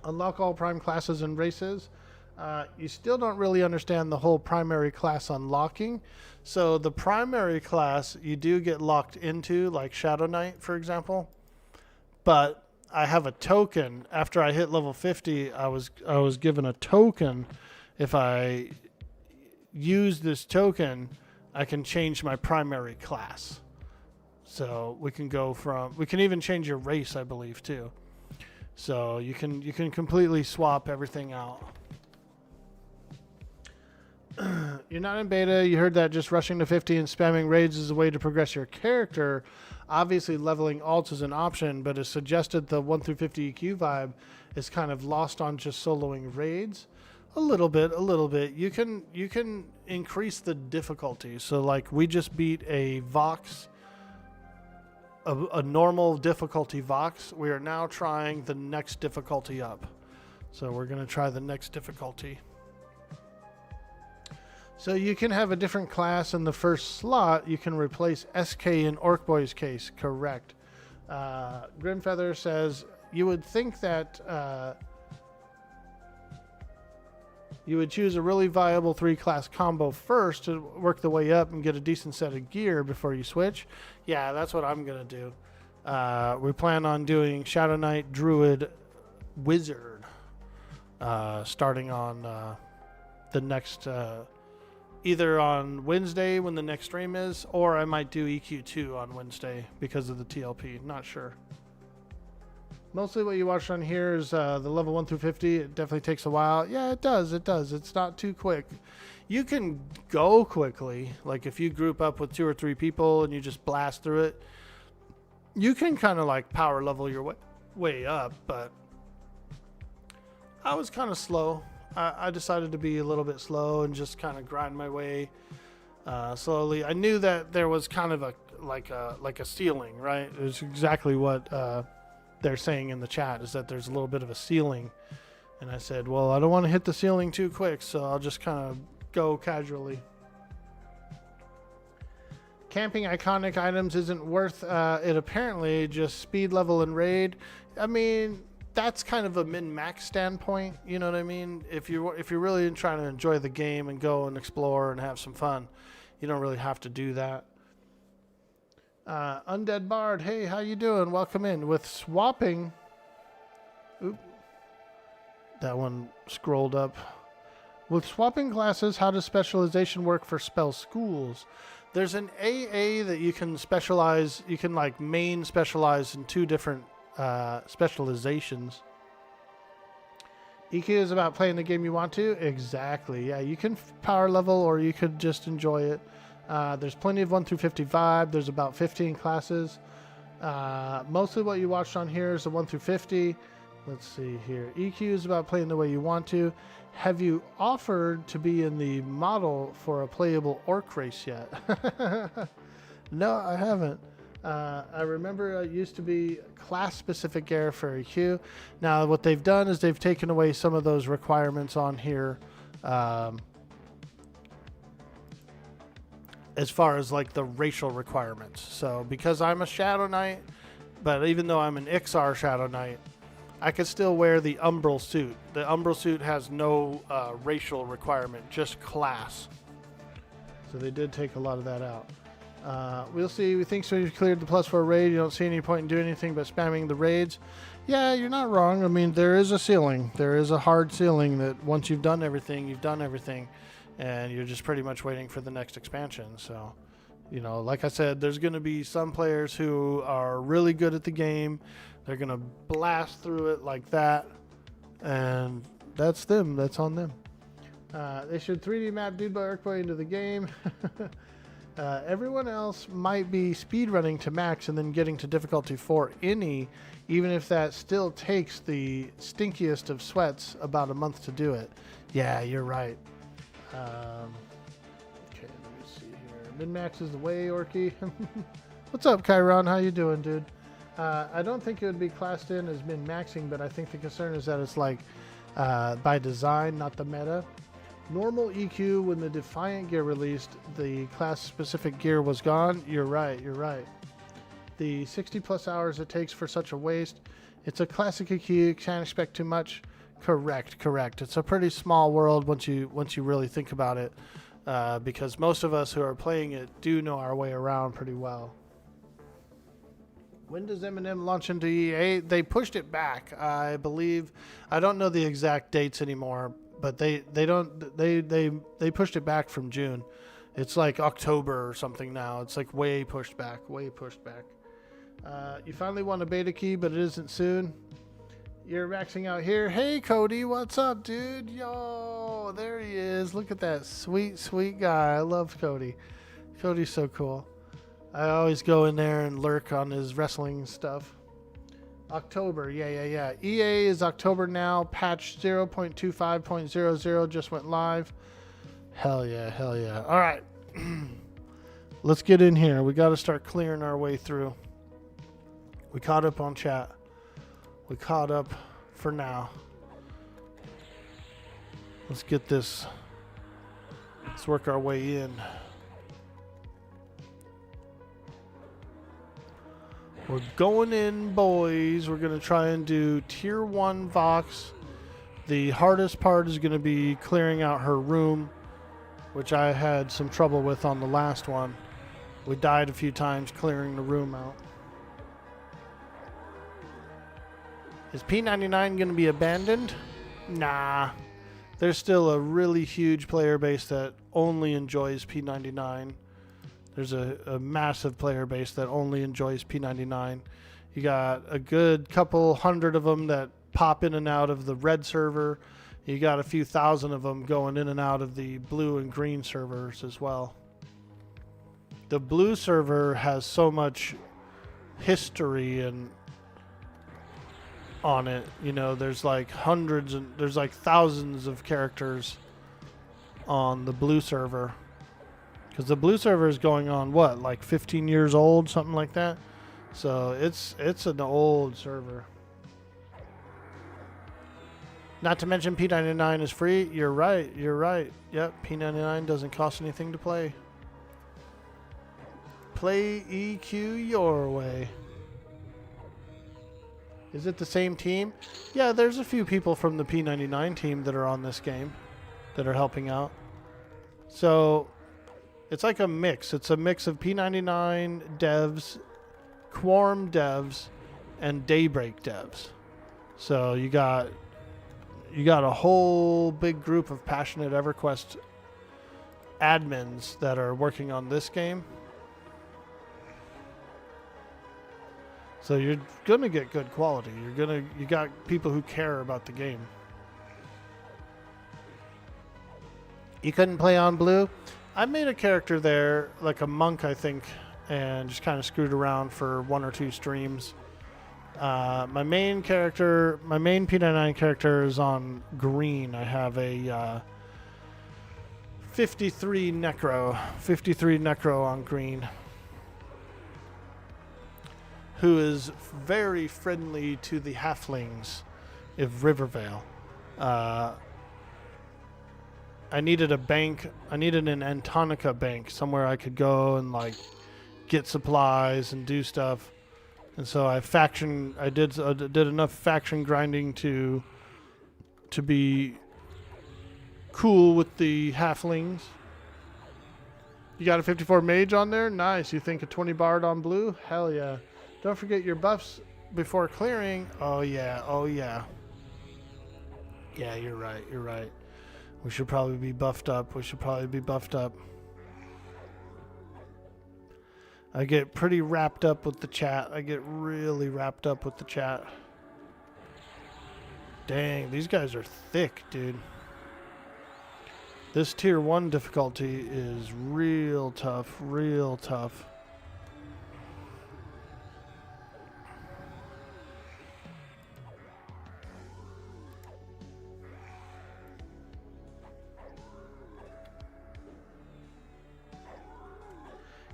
Unlock all prime classes and races. You still don't really understand the whole primary class unlocking. So the primary class you do get locked into, like Shadow Knight, for example. But I have a token. After I hit level 50, I was given a token. If I use this token, I can change my primary class. So we can even change your race, I believe, too. So you can completely swap everything out. You're not in beta. You heard that just rushing to 50 and spamming raids is a way to progress your character. Obviously, leveling alts is an option, but it's suggested the 1 through 50 EQ vibe is kind of lost on just soloing raids. A little bit. You can increase the difficulty. So, like, we just beat a Vox, a normal difficulty Vox. We are now trying the next difficulty up. So we're going to try the next difficulty. So you can have a different class in the first slot. You can replace SK in Orkboy's case. Correct. Grimfeather says, you would think that you would choose a really viable 3-class combo first to work the way up and get a decent set of gear before you switch. Yeah, that's what I'm going to do. We plan on doing Shadow Knight, Druid, Wizard, starting on the next... either on Wednesday when the next stream is, or I might do EQ2 on Wednesday because of the TLP. Not sure. Mostly what you watched on here is the level 1 through 50. It definitely takes a while. Yeah, it does. It's not too quick. You can go quickly. Like if you group up with 2 or 3 people and you just blast through it, you can kind of like power level your way up, but I was kind of slow. I decided to be a little bit slow and just kind of grind my way slowly. I knew that there was kind of a ceiling, right? It's exactly what they're saying in the chat, is that there's a little bit of a ceiling. And I said, well, I don't want to hit the ceiling too quick, so I'll just kind of go casually. Camping iconic items isn't worth it apparently, just speed level and raid. I mean, that's kind of a min-max standpoint, you know what I mean? If you're really trying to enjoy the game and go and explore and have some fun, you don't really have to do that. Undead Bard, hey, how you doing? Welcome in. With swapping... Oop. That one scrolled up. With swapping classes, how does specialization work for spell schools? There's an AA that you can specialize, you can like main specialize in 2 different specializations. EQ is about playing the game you want to. Exactly. Yeah, you can power level or you could just enjoy it. There's plenty of 1 through 50 vibe. There's about 15 classes. Mostly what you watched on here is the 1 through 50. Let's see here. EQ is about playing the way you want to. Have you offered to be in the model for a playable orc race yet? No, I haven't. I remember it used to be class-specific gear for EQ. Now, what they've done is they've taken away some of those requirements on here. As far as like the racial requirements. So because I'm a Shadow Knight, but even though I'm an Ixar Shadow Knight, I could still wear the Umbral suit. The Umbral suit has no racial requirement, just class. So they did take a lot of that out. We'll see. We think so. You've cleared the +4 raid. You don't see any point in doing anything but spamming the raids. Yeah, you're not wrong. I mean, there is a ceiling. There is a hard ceiling that once you've done everything, you've done everything. And you're just pretty much waiting for the next expansion. So, you know, like I said, there's going to be some players who are really good at the game. They're going to blast through it like that. And that's them. That's on them. They should 3D map Dude by Orkboy into the game. Everyone else might be speedrunning to max and then getting to difficulty 4 any, even if that still takes the stinkiest of sweats about a month to do it. Yeah, you're right. Okay, let me see here. Min-max is the way, Orky. What's up, Chiron? How you doing, dude? I don't think it would be classed in as min-maxing, but I think the concern is that it's like by design, not the meta. Normal EQ, when the Defiant gear released, the class-specific gear was gone. You're right, you're right. The 60+ hours it takes for such a waste. It's a classic EQ, can't expect too much. Correct. It's a pretty small world once you really think about it, because most of us who are playing it do know our way around pretty well. When does M&M launch into EA? They pushed it back, I believe. I don't know the exact dates anymore, but they pushed it back from June. It's like October or something now. It's like way pushed back. You finally won a beta key, but it isn't soon. You're maxing out here. Hey, Cody, what's up, dude? Yo, there he is. Look at that sweet, sweet guy. I love Cody. Cody's so cool. I always go in there and lurk on his wrestling stuff. October, yeah. EA is October now. Patch 0.25.00 just went live. Hell yeah. All right. Let's get in here. We got to start clearing our way through. We caught up on chat. We caught up for now. Let's get this. Let's work our way in. We're going in, boys. We're going to try and do tier 1 Vox. The hardest part is going to be clearing out her room, which I had some trouble with on the last one. We died a few times clearing the room out. Is P99 going to be abandoned? Nah. There's still a really huge player base that only enjoys P99. There's a massive player base that only enjoys P99. You got a good couple hundred of them that pop in and out of the red server. You got a few thousand of them going in and out of the blue and green servers as well. The blue server has so much history and on it, you know, there's like hundreds and there's like thousands of characters on the blue server, because the blue server is going on what, like 15 years old, something like that. So it's an old server. Not to mention P99 is free. You're right. Yep, P99 doesn't cost anything to play. Play EQ your way. Is it the same team? Yeah, there's a few people from the P99 team that are on this game that are helping out. So it's like a mix. It's a mix of P99 devs, Quorum devs, and Daybreak devs. So you got a whole big group of passionate EverQuest admins that are working on this game. So you're gonna get good quality. You got people who care about the game. You couldn't play on blue? I made a character there, like a monk, I think, and just kind of screwed around for 1 or 2 streams. My main P99 character is on green. I have a 53 Necro on green, who is very friendly to the halflings of Rivervale. I needed a bank. I needed an Antonica bank, somewhere I could go and like get supplies and do stuff. And so I did enough faction grinding to be cool with the halflings. You got a 54 mage on there? Nice. You think a 20 bard on blue? Hell yeah. Don't forget your buffs before clearing. Oh yeah. Oh yeah. Yeah, you're right. You're right. We should probably be buffed up. I get pretty wrapped up with the chat. I get really wrapped up with the chat. Dang, these guys are thick, dude. This tier 1 difficulty is real tough, real tough.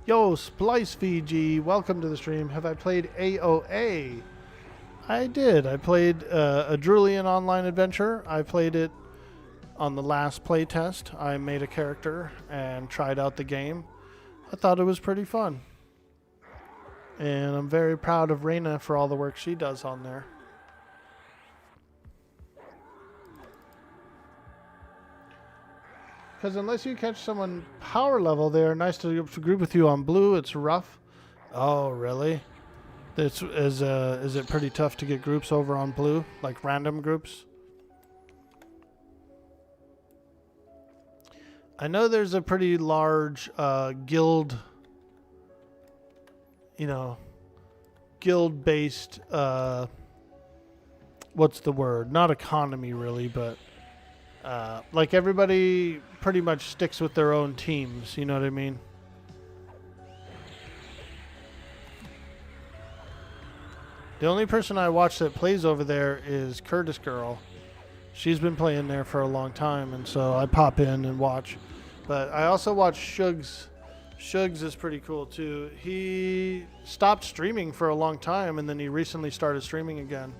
Yo, Splice Fiji, welcome to the stream. Have I played AOA? I did. I played a Drulian online adventure. I played it on the last playtest. I made a character and tried out the game. I thought it was pretty fun. And I'm very proud of Reyna for all the work she does on there. Because unless you catch someone power level, they're nice to group with you on blue. It's rough. Oh, really? Is it pretty tough to get groups over on blue? Like random groups? I know there's a pretty large guild, guild-based, what's the word? Not economy, really, but like everybody pretty much sticks with their own teams, you know what I mean? The only person I watch that plays over there is Curtis Girl. She's been playing there for a long time, and so I pop in and watch. But I also watch Shugs. Shugs is pretty cool, too. He stopped streaming for a long time, and then he recently started streaming again.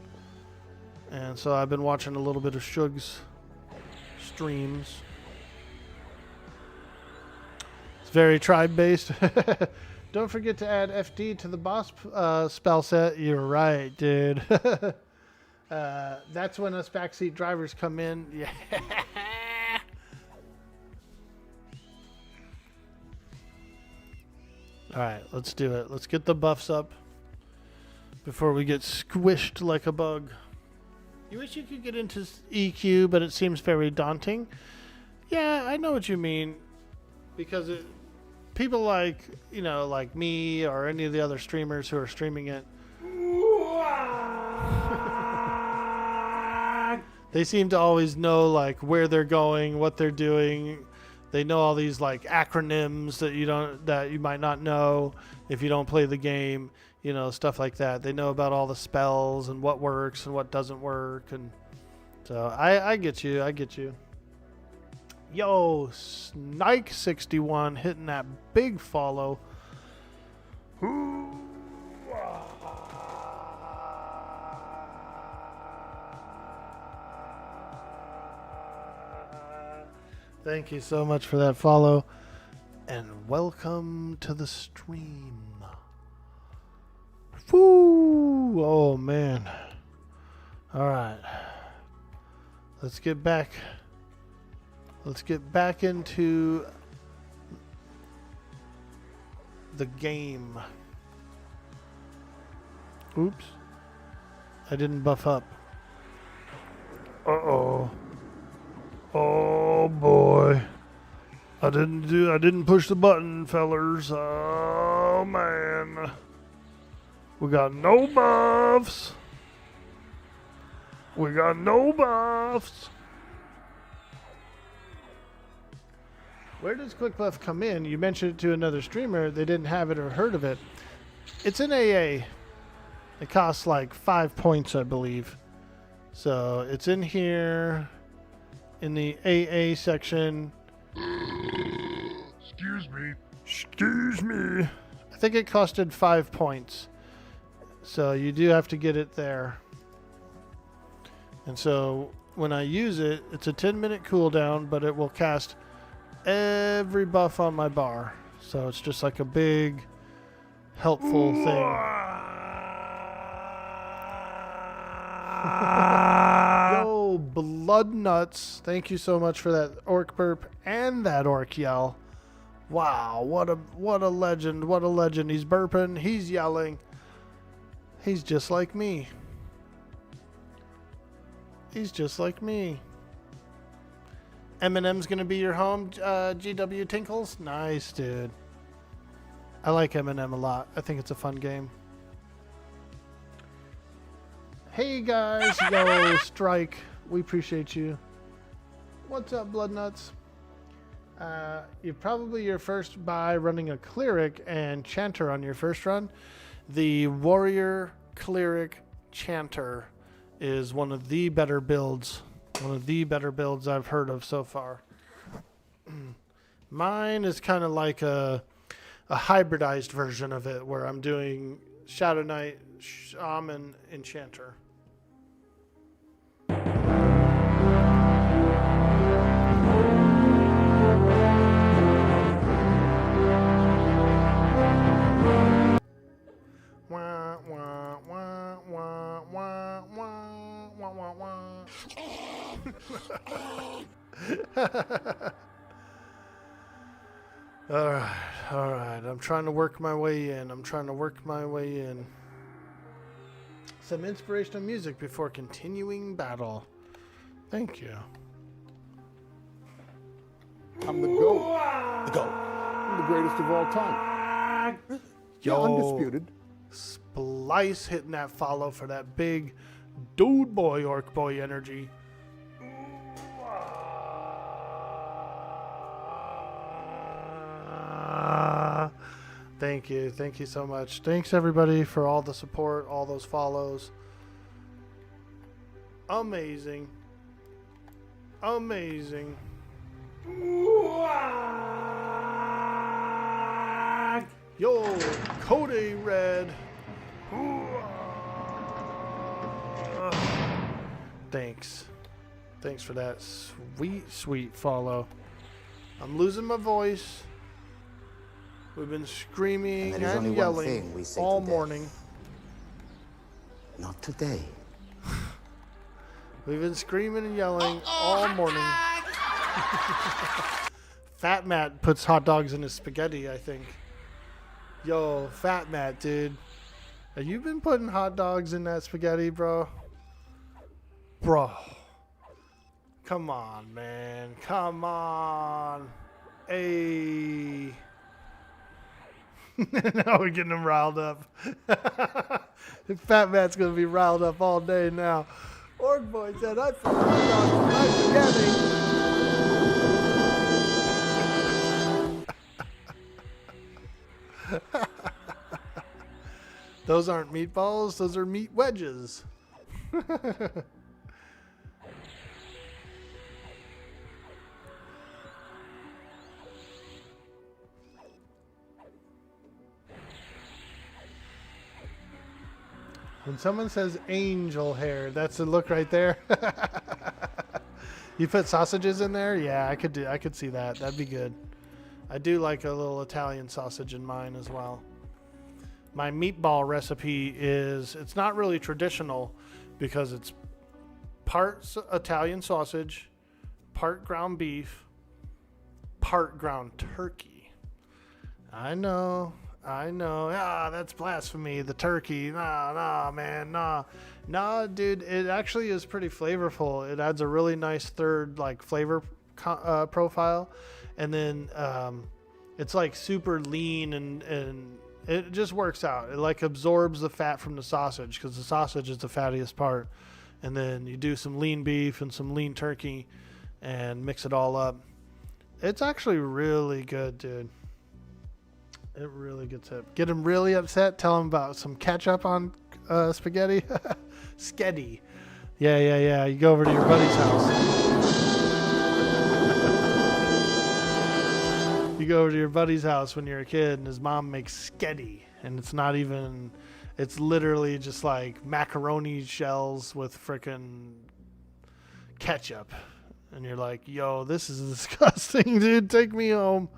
And so I've been watching a little bit of Shugs streams. It's very tribe-based. Don't forget to add FD to the boss spell set. You're right, dude. That's when us backseat drivers come in. Yeah. All right, let's do it. Let's get the buffs up before we get squished like a bug. You wish you could get into EQ, but it seems very daunting. Yeah, I know what you mean. Because people like, like me or any of the other streamers who are streaming it, they seem to always know like where they're going, what they're doing. They know all these like acronyms that you might not know if you don't play the game, stuff like that. They know about all the spells and what works and what doesn't work, and so I get you. Yo, Snike61 hitting that big follow. Thank you so much for that follow, and welcome to the stream. Woo! Oh man. All right. Let's get back into the game. Oops. I didn't buff up. Uh-oh. Oh boy. I didn't push the button, fellers. Oh man. We got no buffs. Where does Quick Buff come in? You mentioned it to another streamer. They didn't have it or heard of it. It's an AA. It costs like 5 points, I believe. So it's in here in the AA section. Excuse me. Excuse me. I think it costed 5 points. So you do have to get it there. And so when I use it, it's a 10-minute cooldown, but it will cast every buff on my bar. So it's just like a big, helpful thing. Yo, blood nuts. Thank you so much for that orc burp and that orc yell. Wow, what a legend, what a legend. He's burping, he's yelling. He's just like me. He's just like me. Eminem's gonna be your home, GW Tinkles? Nice, dude. I like Eminem a lot. I think it's a fun game. Hey guys, yo, Strike. We appreciate you. What's up, Bloodnuts? You're probably your first buy running a Cleric and Chanter on your first run. The Warrior Cleric Chanter is one of the better builds. One of the better builds I've heard of so far. Mine is kind of like a hybridized version of it, where I'm doing Shadow Knight, Shaman, Enchanter. Wah, wah, wah, wah, wah, wah, wah, wah, wah. All right. I'm trying to work my way in. Some inspirational music before continuing battle. Thank you. I'm the GOAT. The GOAT. I'm the greatest of all time. Yo, undisputed. Splice hitting that follow for that big dude boy, Orkboy energy. Thank you so much. Thanks everybody for all the support, all those follows. Amazing. Yo, Cody Red. Thanks for that sweet follow. I'm losing my voice. We've been screaming and yelling all morning. Not today. We've been screaming and yelling all morning. Fat Matt puts hot dogs in his spaghetti, I think. Yo, Fat Matt, dude. Have you been putting hot dogs in that spaghetti, bro? Bro. Come on, man. Come on. Hey. Now we're getting him riled up. Fat Matt's going to be riled up all day now. Orkboy said, I put hot dogs in my spaghetti. Those aren't meatballs, those are meat wedges. When someone says angel hair, that's the look right there. You put sausages in there? Yeah, I could see that. That'd be good. I do like a little Italian sausage in mine as well. My meatball recipe it's not really traditional because it's part Italian sausage, part ground beef, part ground turkey. I know. That's blasphemy. The turkey. Nah, man. Nah, dude. It actually is pretty flavorful. It adds a really nice third, flavor profile. And then it's super lean and it just works out. It absorbs the fat from the sausage because the sausage is the fattiest part. And then you do some lean beef and some lean turkey and mix it all up. It's actually really good, dude. It really gets it. Get him really upset. Tell him about some ketchup on spaghetti? Sketty. Yeah. You go over to your buddy's house. You go over to your buddy's house when you're a kid, and his mom makes sketty, and it's not even. It's literally just like macaroni shells with frickin' ketchup. And you're like, yo, this is disgusting, dude. Take me home.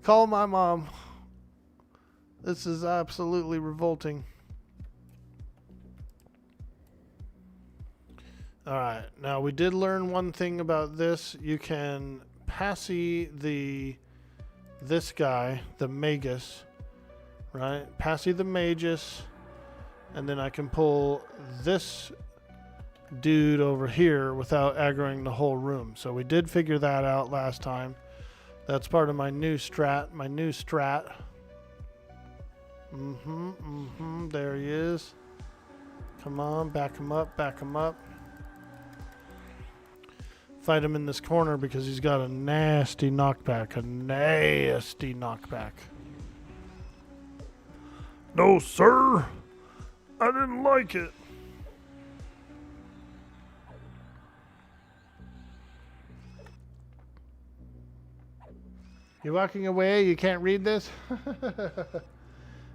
Call my mom. This is absolutely revolting. All right. Now, we did learn one thing about this. You can passy this guy, the Magus, right? Passy the Magus. And then I can pull this dude over here without aggroing the whole room. So we did figure that out last time. That's part of my new strat. There he is. Come on, back him up. Fight him in this corner because he's got a nasty knockback. No, sir. I didn't like it. You're walking away? You can't read this?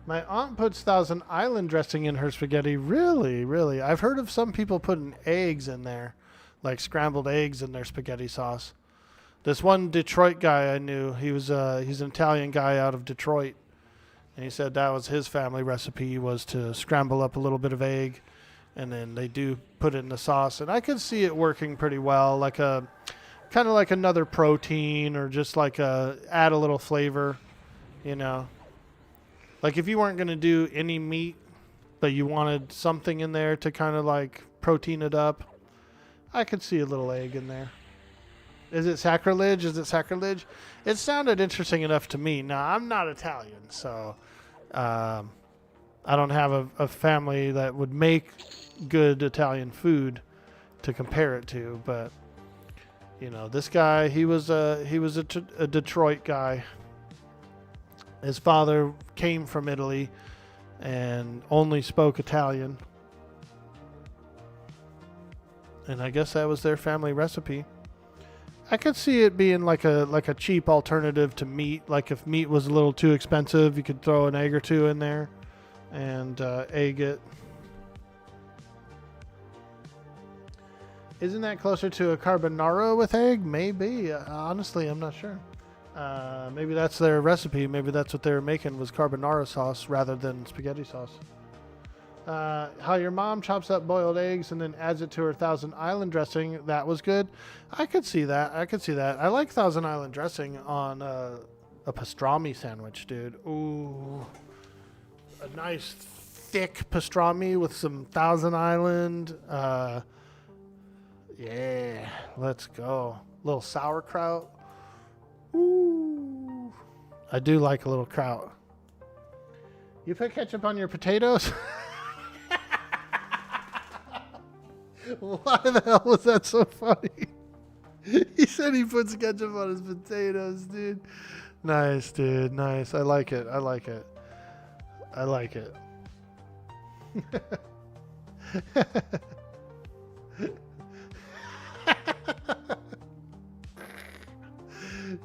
My aunt puts Thousand Island dressing in her spaghetti. Really? I've heard of some people putting eggs in there, like scrambled eggs in their spaghetti sauce. This one Detroit guy I knew, he's an Italian guy out of Detroit, and he said that was his family recipe, was to scramble up a little bit of egg, and then they do put it in the sauce. And I could see it working pretty well, like a kind of like another protein, or just like add a little flavor, you know. Like if you weren't going to do any meat, but you wanted something in there to kind of like protein it up, I could see a little egg in there. Is it sacrilege? It sounded interesting enough to me. Now, I'm not Italian, so I don't have a family that would make good Italian food to compare it to, but you know, this guy, he was a Detroit guy. His father came from Italy and only spoke Italian. And I guess that was their family recipe. I could see it being like a cheap alternative to meat. Like if meat was a little too expensive, you could throw an egg or two in there and egg it. Isn't that closer to a carbonara with egg? Maybe. Honestly, I'm not sure. Maybe that's their recipe. Maybe that's what they were making, was carbonara sauce rather than spaghetti sauce. How your mom chops up boiled eggs and then adds it to her Thousand Island dressing. That was good. I could see that. I like Thousand Island dressing on a pastrami sandwich, dude. Ooh. A nice thick pastrami with some Thousand Island. Yeah, let's go. A little sauerkraut. Ooh. I do like a little kraut. You put ketchup on your potatoes? Why the hell was that so funny? He said he puts ketchup on his potatoes, dude. Nice, dude. Nice. I like it.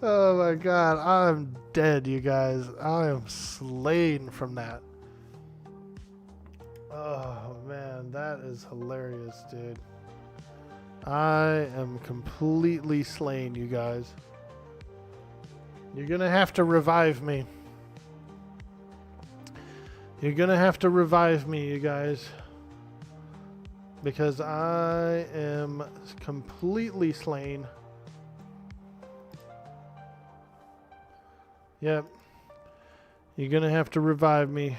Oh my god, I'm dead, you guys. I am slain from that. Oh man, that is hilarious, dude. I am completely slain, you guys. You're gonna have to revive me. You guys. Because I am completely slain. Yep. You're going to have to revive me.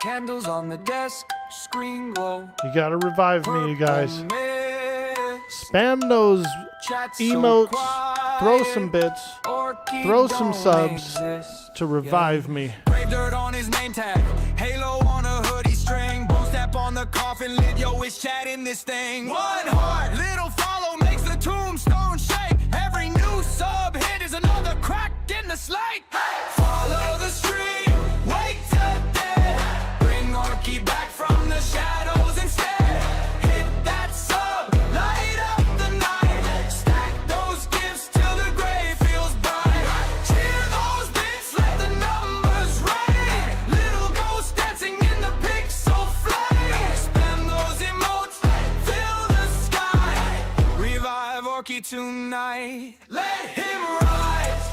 Candles on the desk, screen glow. You gotta revive me, you guys. Spam those emotes throw some bits, throw some subs to revive me. Grave dirt on his name tag, halo on a hoodie string, bone step on the coffin lid. Yo, it's Chad in this thing. One heart, little follow makes the tombstone shake. Every new sub hit is another crack in the slate. Follow the stream, wait to dead. Bring Orky back from the shadows instead. Hit that sub, light up the night. Stack those gifts till the grave feels bright. Cheer those bits, let the numbers rain. Little ghost dancing in the pixel flame. Spam those emotes, fill the sky. Revive Orky tonight. Let him rise.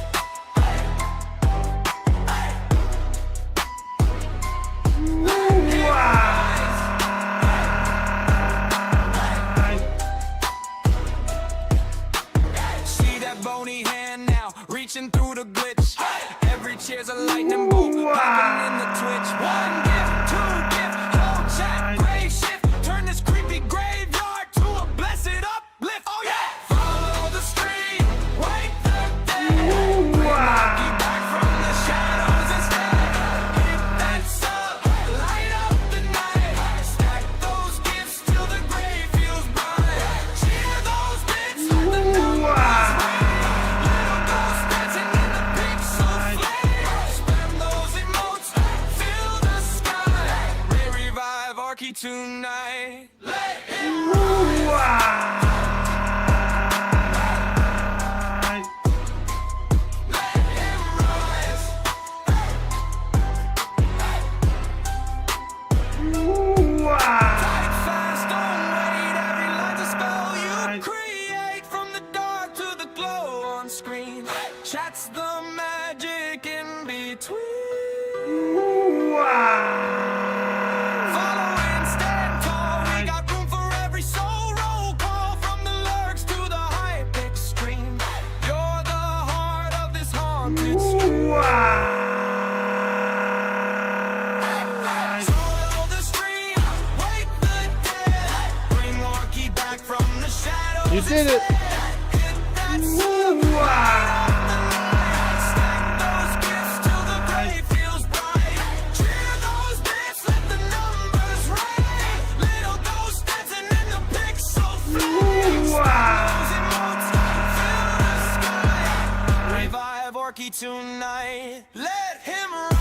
See that bony hand now, reaching through the glitch. Every cheer's a lightning bolt, popping in the twitch. One gift, two gift, whole chat, grave shift. Turn this creepy graveyard to a blessed uplift. Oh yeah! Follow the stream, wake the dead. Bring Orky back from the shadows instead. Hit that sub, light up the night. Stack those gifts till the grave feels bright. Cheer those bits, let the numbers ring. Little ghosts dancing in the pixel flame. Spam those emotes, fill the sky. Revive Orky tonight. Let him rise. Let him rise. Fight fast, don't wait. Every line's a spell you create. From the dark to the glow on screen. Chat's the magic in between. Follow and stand tall. We got room for every soul. Roll call from the lurks to the hype extreme. You're the heart of this haunted stream. Soil the stream, wake the dead. Bring Orky back from the shadows. You did it. Hit that sub, light up the night. Stack those gifts till the grave feels bright. Cheer those bits, let the numbers ring. Little ghosts dancing in the pixel flame. Those emotes, fill the sky. Revive Orky tonight. Let him rise.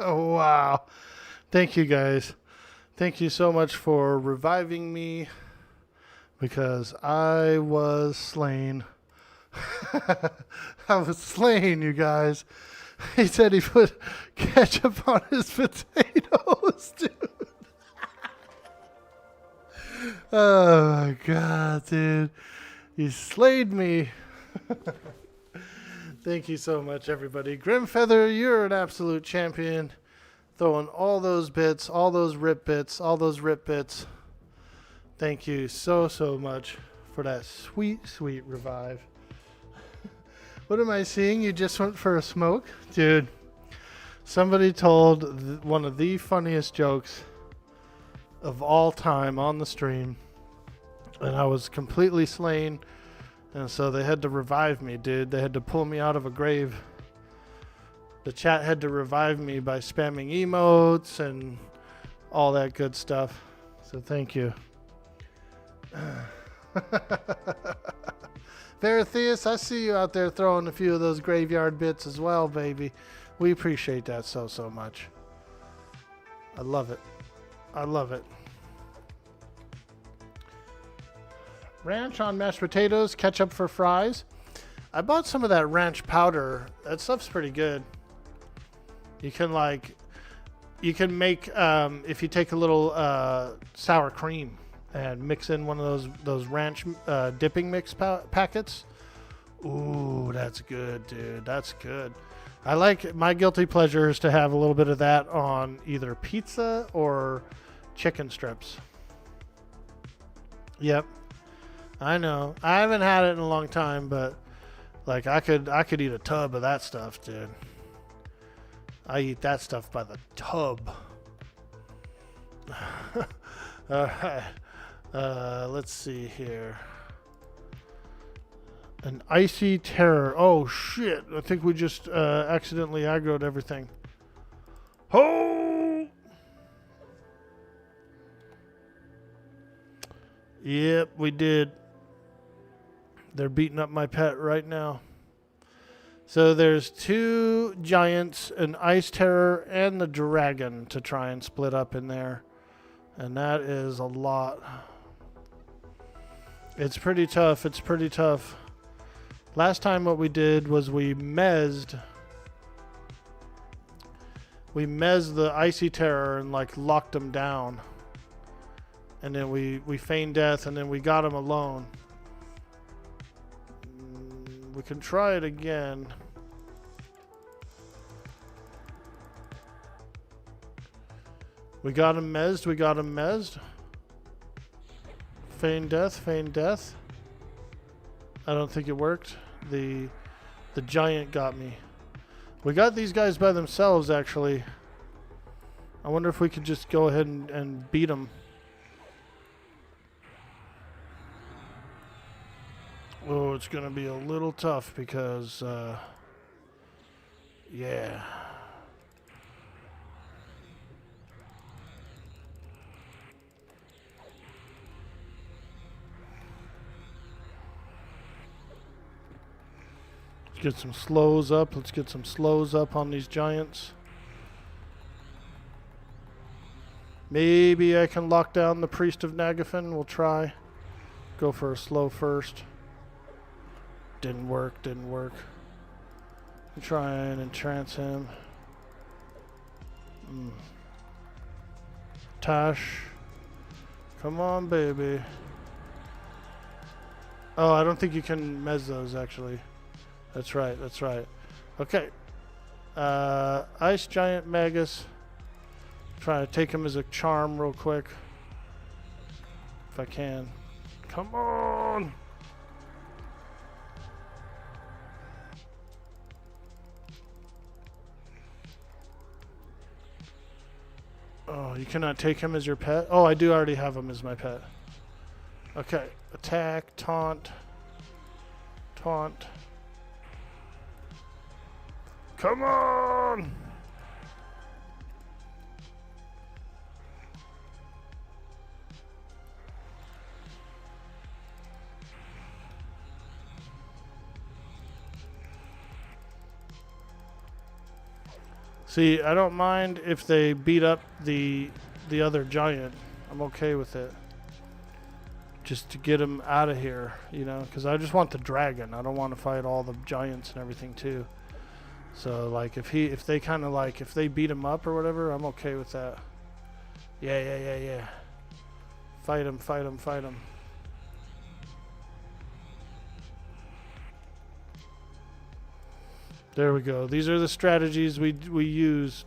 Wow. Thank you guys. Thank you so much for reviving me because I was slain. I was slain, you guys. He said he put ketchup on his potatoes, dude. Oh my god, dude. You slayed me. Thank you so much, everybody. Grimfeather, you're an absolute champion. Throwing all those bits, all those rip bits, all those rip bits. Thank you so, so much for that sweet, sweet revive. What am I seeing? You just went for a smoke? Dude, somebody told one of the funniest jokes of all time on the stream. And I was completely slain. And so they had to revive me, dude. They had to pull me out of a grave. The chat had to revive me by spamming emotes and all that good stuff. So thank you. Veratheus, I see you out there throwing a few of those graveyard bits as well, baby. We appreciate that so, so much. I love it. I love it. Ranch on mashed potatoes, ketchup for fries. I bought some of that ranch powder. That stuff's pretty good. You can make, if you take a little sour cream and mix in one of those ranch dipping mix packets. Ooh, that's good, dude. That's good. I like, my guilty pleasure is to have a little bit of that on either pizza or chicken strips. Yep. I know. I haven't had it in a long time, but Like I could eat a tub of that stuff, dude. I eat that stuff by the tub. Alright. Let's see here. An icy terror. Oh shit. I think we just accidentally aggroed everything. Oh! Yep, we did. They're beating up my pet right now. So there's 2 giants, an ice terror, and the dragon to try and split up in there. And that is a lot. It's pretty tough. It's pretty tough. Last time what we did was we mezzed the icy terror and like locked him down. And then we feigned death and then we got him alone. We can try it again. We got him mezzed. We got him mezzed. Feign death. Feign death. I don't think it worked. The giant got me. We got these guys by themselves, actually. I wonder if we could just go ahead and beat them. Oh, it's going to be a little tough because, yeah. Let's get some slows up. Let's get some slows up on these giants. Maybe I can lock down the Priest of Nagafen. We'll try. Go for a slow first. Didn't work, didn't work. Try and entrance him. Tash. Come on, baby. Oh, I don't think you can mez those, actually. That's right, that's right. Okay. Ice Giant Magus. Try to take him as a charm real quick. If I can. Come on! Oh, you cannot take him as your pet? Oh, I do already have him as my pet. Okay. Attack, taunt. Taunt. Come on! See, I don't mind if they beat up the other giant. I'm okay with it. Just to get him out of here, you know, because I just want the dragon. I don't want to fight all the giants and everything too. So like if they kind of like if they beat him up or whatever, I'm okay with that. Yeah. Fight him, fight him, fight him. There we go. These are the strategies we use.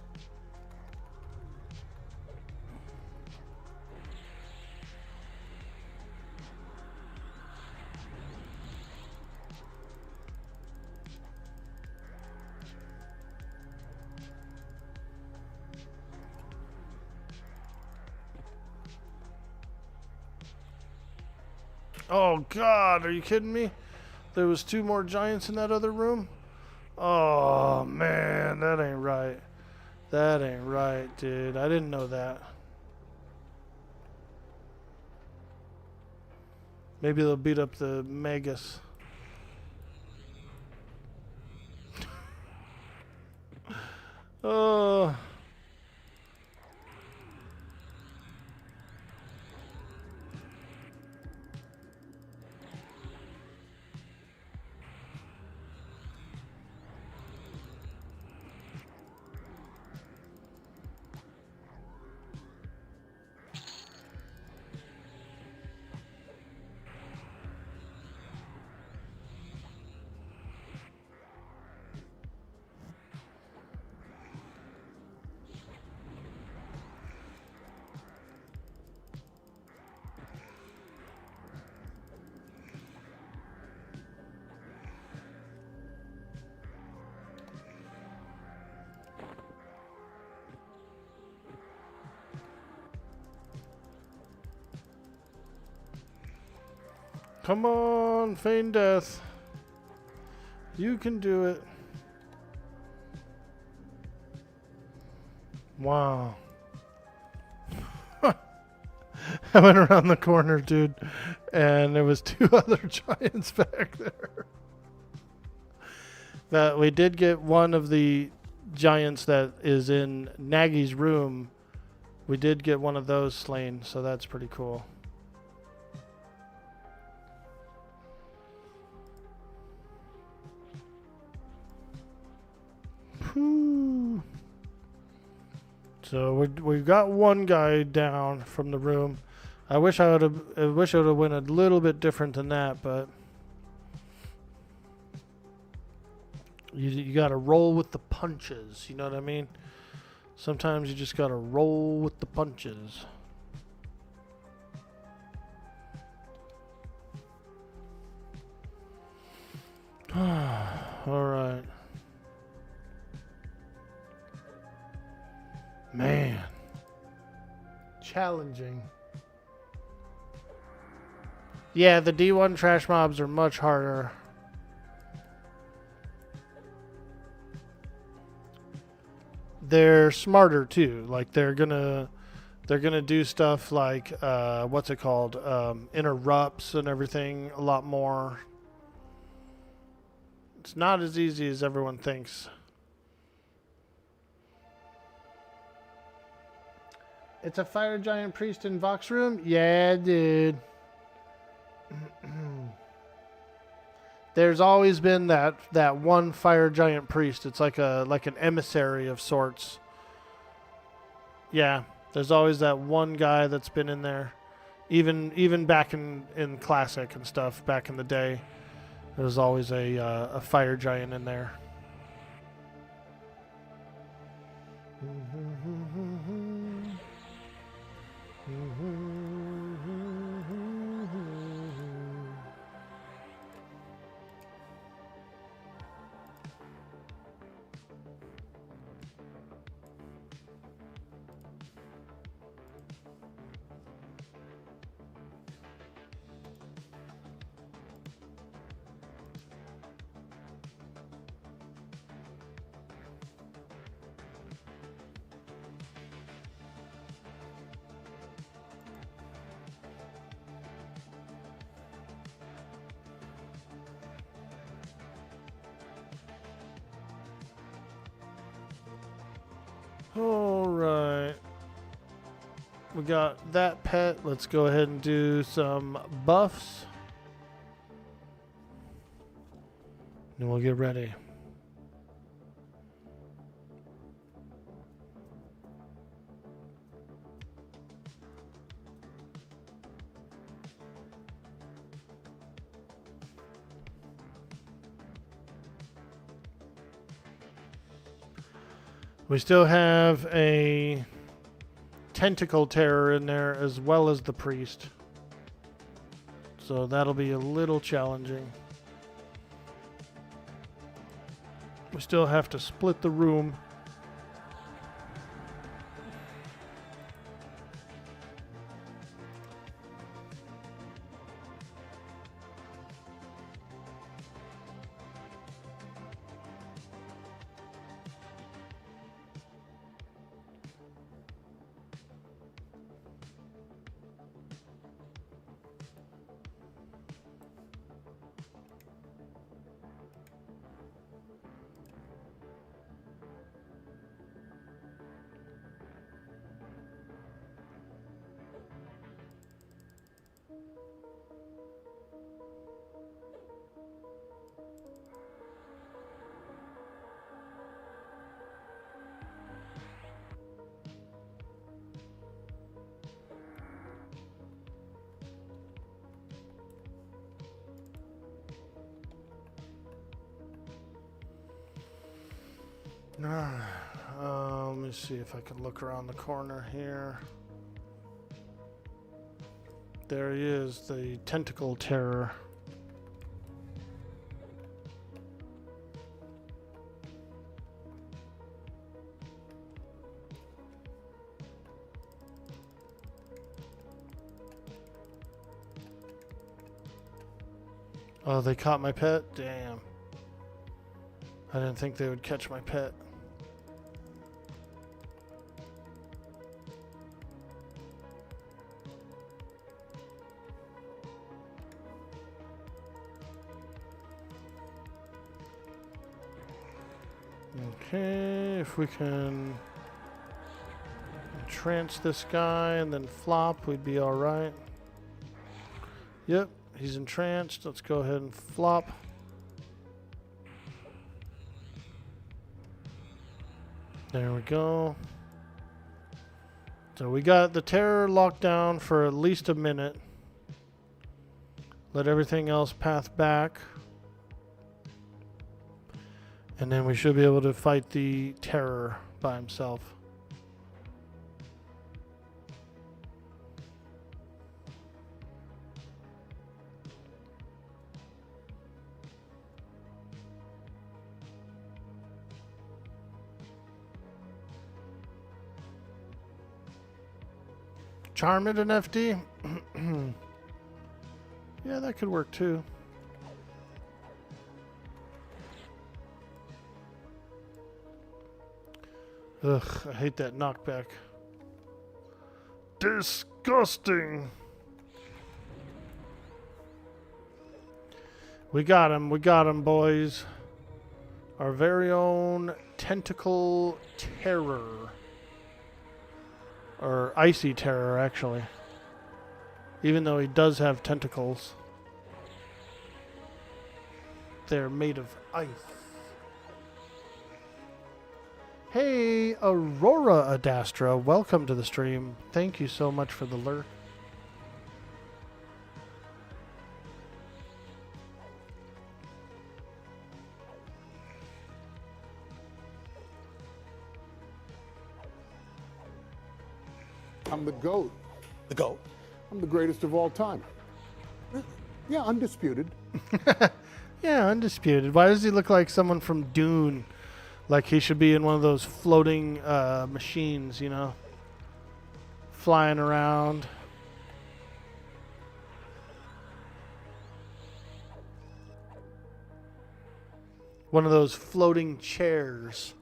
Oh God, are you kidding me? There was 2 more giants in that other room? Oh man, that ain't right. That ain't right, dude. I didn't know that. Maybe they'll beat up the Magus. Oh. Come on, feign death. You can do it. Wow. I went around the corner, dude, and there was 2 other giants back there. That we did get one of the giants that is in Nagy's room. We did get one of those slain, so that's pretty cool. Whew. So we got one guy down from the room. I wish I would have went a little bit different than that, but you got to roll with the punches. You know what I mean? Sometimes you just got to roll with the punches. All right. Man. Challenging. Yeah, the D1 trash mobs are much harder. They're smarter too. Like they're gonna do stuff like what's it called? Interrupts and everything a lot more. It's not as easy as everyone thinks. It's a fire giant priest in Vox room? Yeah, dude. There's always been that one fire giant priest. It's like an emissary of sorts. Yeah, there's always that one guy that's been in there. Even back in Classic and stuff back in the day. There was always a fire giant in there. Alright. We got that pet. Let's go ahead and do some buffs. And we'll get ready. We still have a tentacle terror in there as well as the priest. So that'll be a little challenging. We still have to split the room. Let me see if I can look around the corner here. There he is, the tentacle terror. Oh, they caught my pet? Damn. I didn't think they would catch my pet. Okay, if we can trance this guy and then flop, we'd be alright. Yep, he's entranced. Let's go ahead and flop. There we go. So we got the terror locked down for at least a minute. Let everything else path back. And then we should be able to fight the terror by himself. Charm it an FD? Yeah, that could work too. Ugh, I hate that knockback. Disgusting. We got him, boys. Our very own tentacle terror. Or icy terror, actually. Even though he does have tentacles. They're made of ice. Hey, Aurora Adastra, welcome to the stream. Thank you so much for the lurk. I'm the GOAT. The GOAT? I'm the greatest of all time. Yeah, undisputed. Yeah, undisputed. Why does he look like someone from Dune? Like he should be in one of those floating machines, you know? Flying around. One of those floating chairs.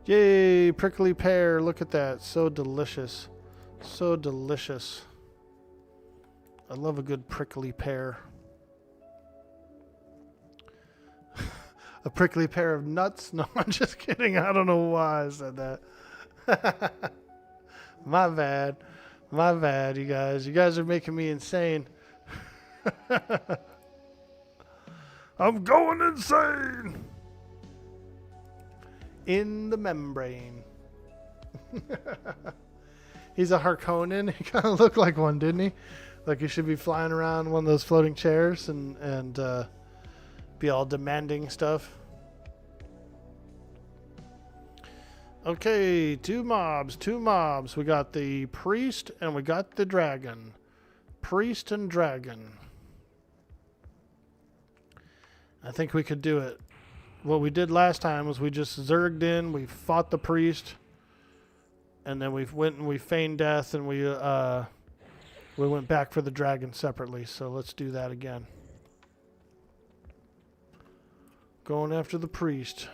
Yay, prickly pear. Look at that. So delicious. So delicious. I love a good prickly pear. A prickly pear of nuts? No, I'm just kidding. I don't know why I said that. My bad. My bad, you guys. You guys are making me insane. I'm going insane. In the membrane. He's a Harkonnen. He kind of looked like one, didn't he? Like he should be flying around one of those floating chairs and be all demanding stuff. Okay, two mobs. We got the priest and we got the dragon. Priest and dragon. I think we could do it. What we did last time was we just zerged in, we fought the priest, and then we went and we feigned death, and we went back for the dragon separately. So let's do that again. Going after the priest.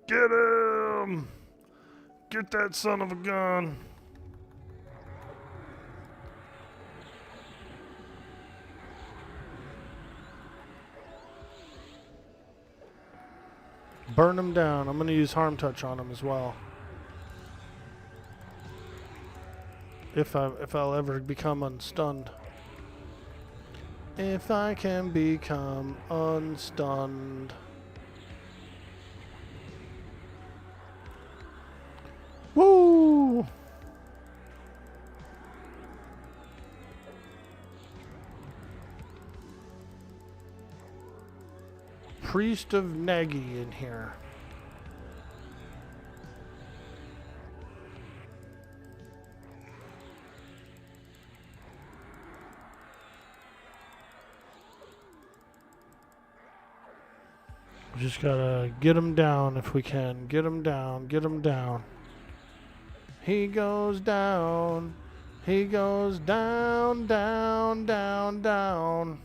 Get him! Get that son of a gun! Burn him down. I'm going to use harm touch on him as well. If I'll ever become unstunned. If I can become unstunned. Woo! Priest of Nagy in here. We just gotta get him down if we can. Get him down. Get him down. He goes down. He goes down, down, down, down.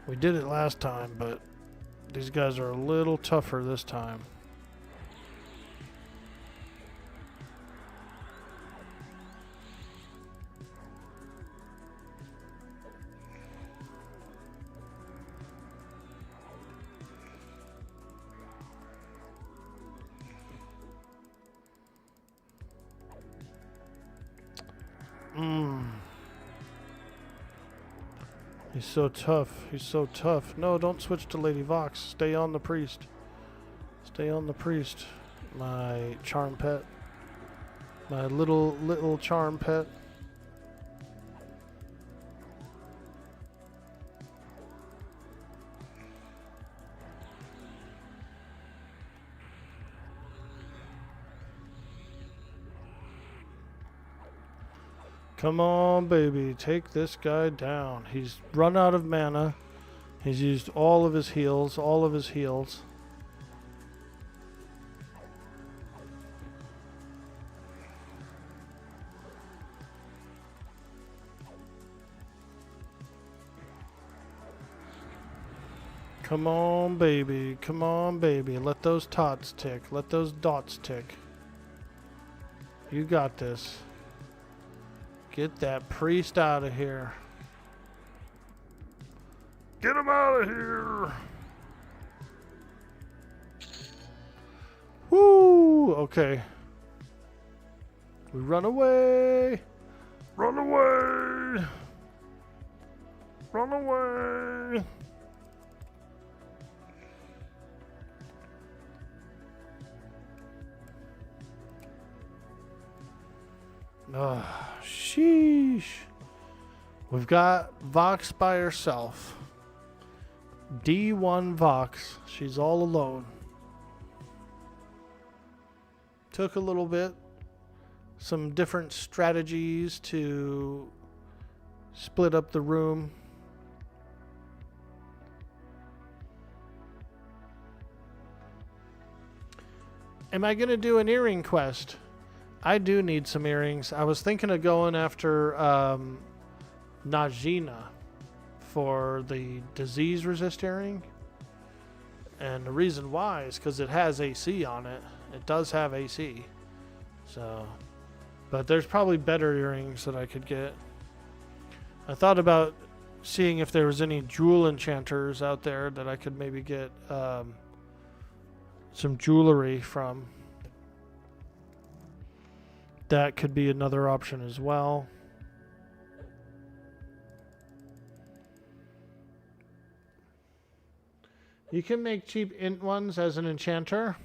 We did it last time, but these guys are a little tougher this time. He's so tough. He's so tough. No, don't switch to Lady Vox. Stay on the priest. Stay on the priest. My charm pet. My little charm pet. Come on, baby. Take this guy down. He's run out of mana. He's used all of his heals. All of his heals. Come on, baby. Come on, baby. Let those tots tick. Let those dots tick. You got this. Get that priest out of here. Get him out of here. Woo! Okay. We run away. Run away. Run away. Sheesh. We've got Vox by herself. D1 Vox. She's all alone. Took a little bit. Some different strategies to split up the room. Am I going to do an earring quest? I do need some earrings. I was thinking of going after Najina for the disease resist earring. And the reason why is because it has AC on it. It does have AC. So, but there's probably better earrings that I could get. I thought about seeing if there was any jewel enchanters out there that I could maybe get some jewelry from. That could be another option as well. You can make cheap int ones as an enchanter.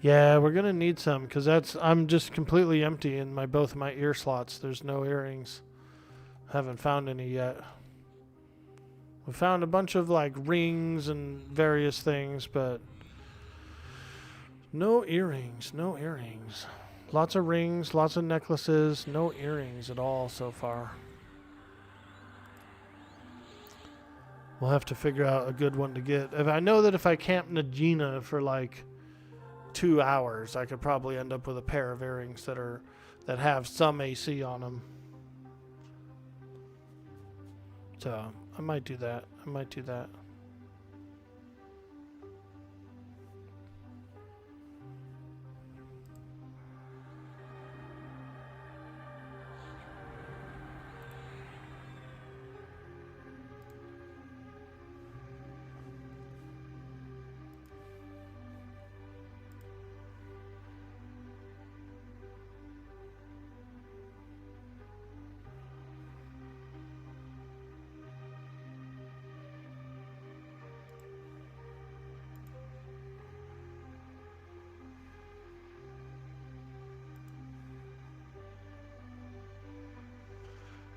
Yeah, we're gonna need some because I'm just completely empty in both my ear slots. There's no earrings. Haven't found any yet. We found a bunch of like rings and various things, but no earrings, no earrings. Lots of rings, lots of necklaces, no earrings at all so far. We'll have to figure out a good one to get. I know that if I camp Najina for like 2 hours, I could probably end up with a pair of earrings that have some AC on them. So I might do that. I might do that.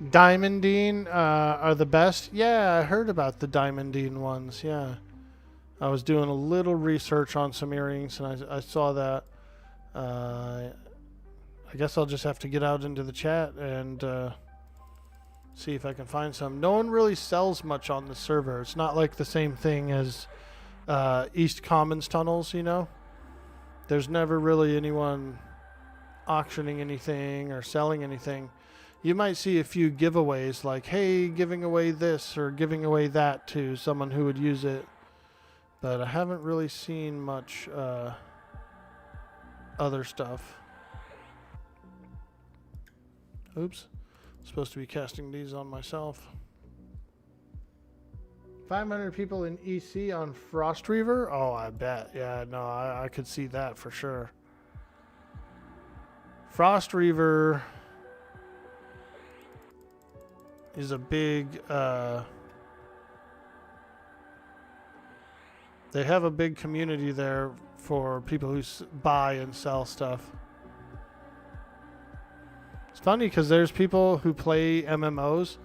Diamondine are the best. Yeah, I heard about the Diamondine ones. Yeah, I was doing a little research on some earrings, and I saw that. I I guess I'll just have to get out into the chat and see if I can find some. No one really sells much on the server. It's not like the same thing as East Commons tunnels, you know? There's never really anyone auctioning anything or selling anything. You might see a few giveaways like, hey, giving away this or giving away that to someone who would use it. But I haven't really seen much other stuff. Oops. Supposed to be casting these on myself. 500 people in EC on Frost Reaver? Oh, I bet. Yeah, no, I could see that for sure. Frost Reaver is a big... they have a big community there for people who buy and sell stuff. It's funny because there's people who play MMOs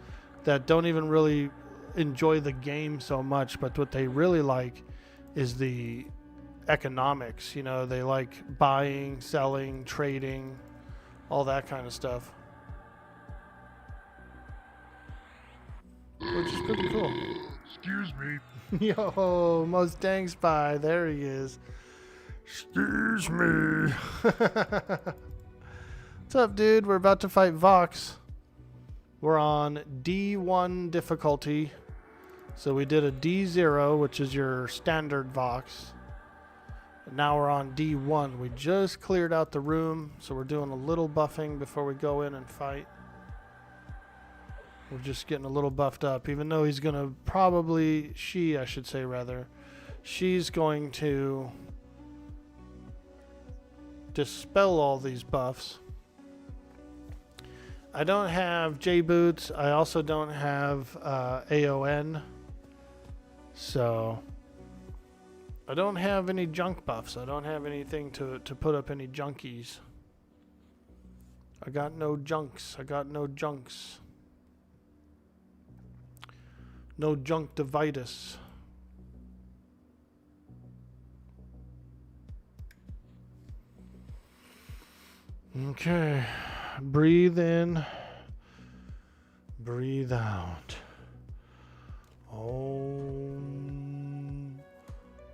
that don't even really enjoy the game so much, but what they really like is the economics. You know, they like buying, selling, trading, all that kind of stuff, which is pretty cool. Excuse me. Yo, Mustang Spy, there he is. Excuse me. What's up, dude? We're about to fight Vox. We're on D1 difficulty. So we did a D0, which is your standard Vox. And now we're on D1. We just cleared out the room, so we're doing a little buffing before we go in and fight. We're just getting a little buffed up, even though he's going to probably, I should say rather, she's going to dispel all these buffs. I don't have J-Boots. I also don't have AON. So I don't have any junk buffs. I don't have anything to put up any junkies. I got no junks. I got no junks. No junctivitis. Okay. Breathe in. Breathe out. Om.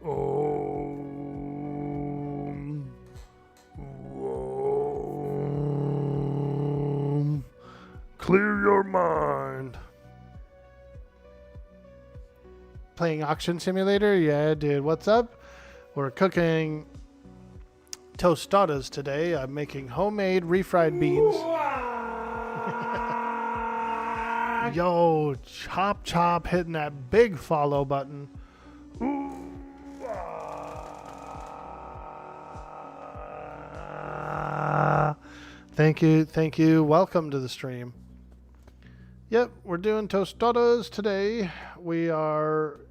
Om. Om. Clear your mind. Playing Auction Simulator? Yeah, dude. What's up? We're cooking tostadas today. I'm making homemade refried beans. Yo, chop chop, hitting that big follow button. Thank you. Welcome to the stream. Yep, we're doing tostadas today.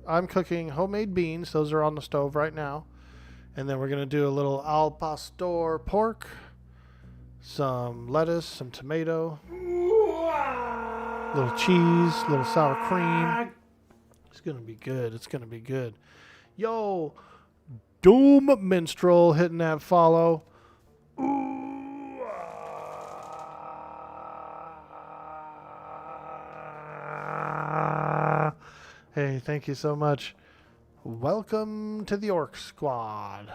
I'm cooking homemade beans. Those are on the stove right now. And then we're going to do a little al pastor pork, some lettuce, some tomato, little cheese, little sour cream. It's going to be good. It's going to be good. Yo, Doom Minstrel hitting that follow. Hey, thank you so much. Welcome to the Orc Squad,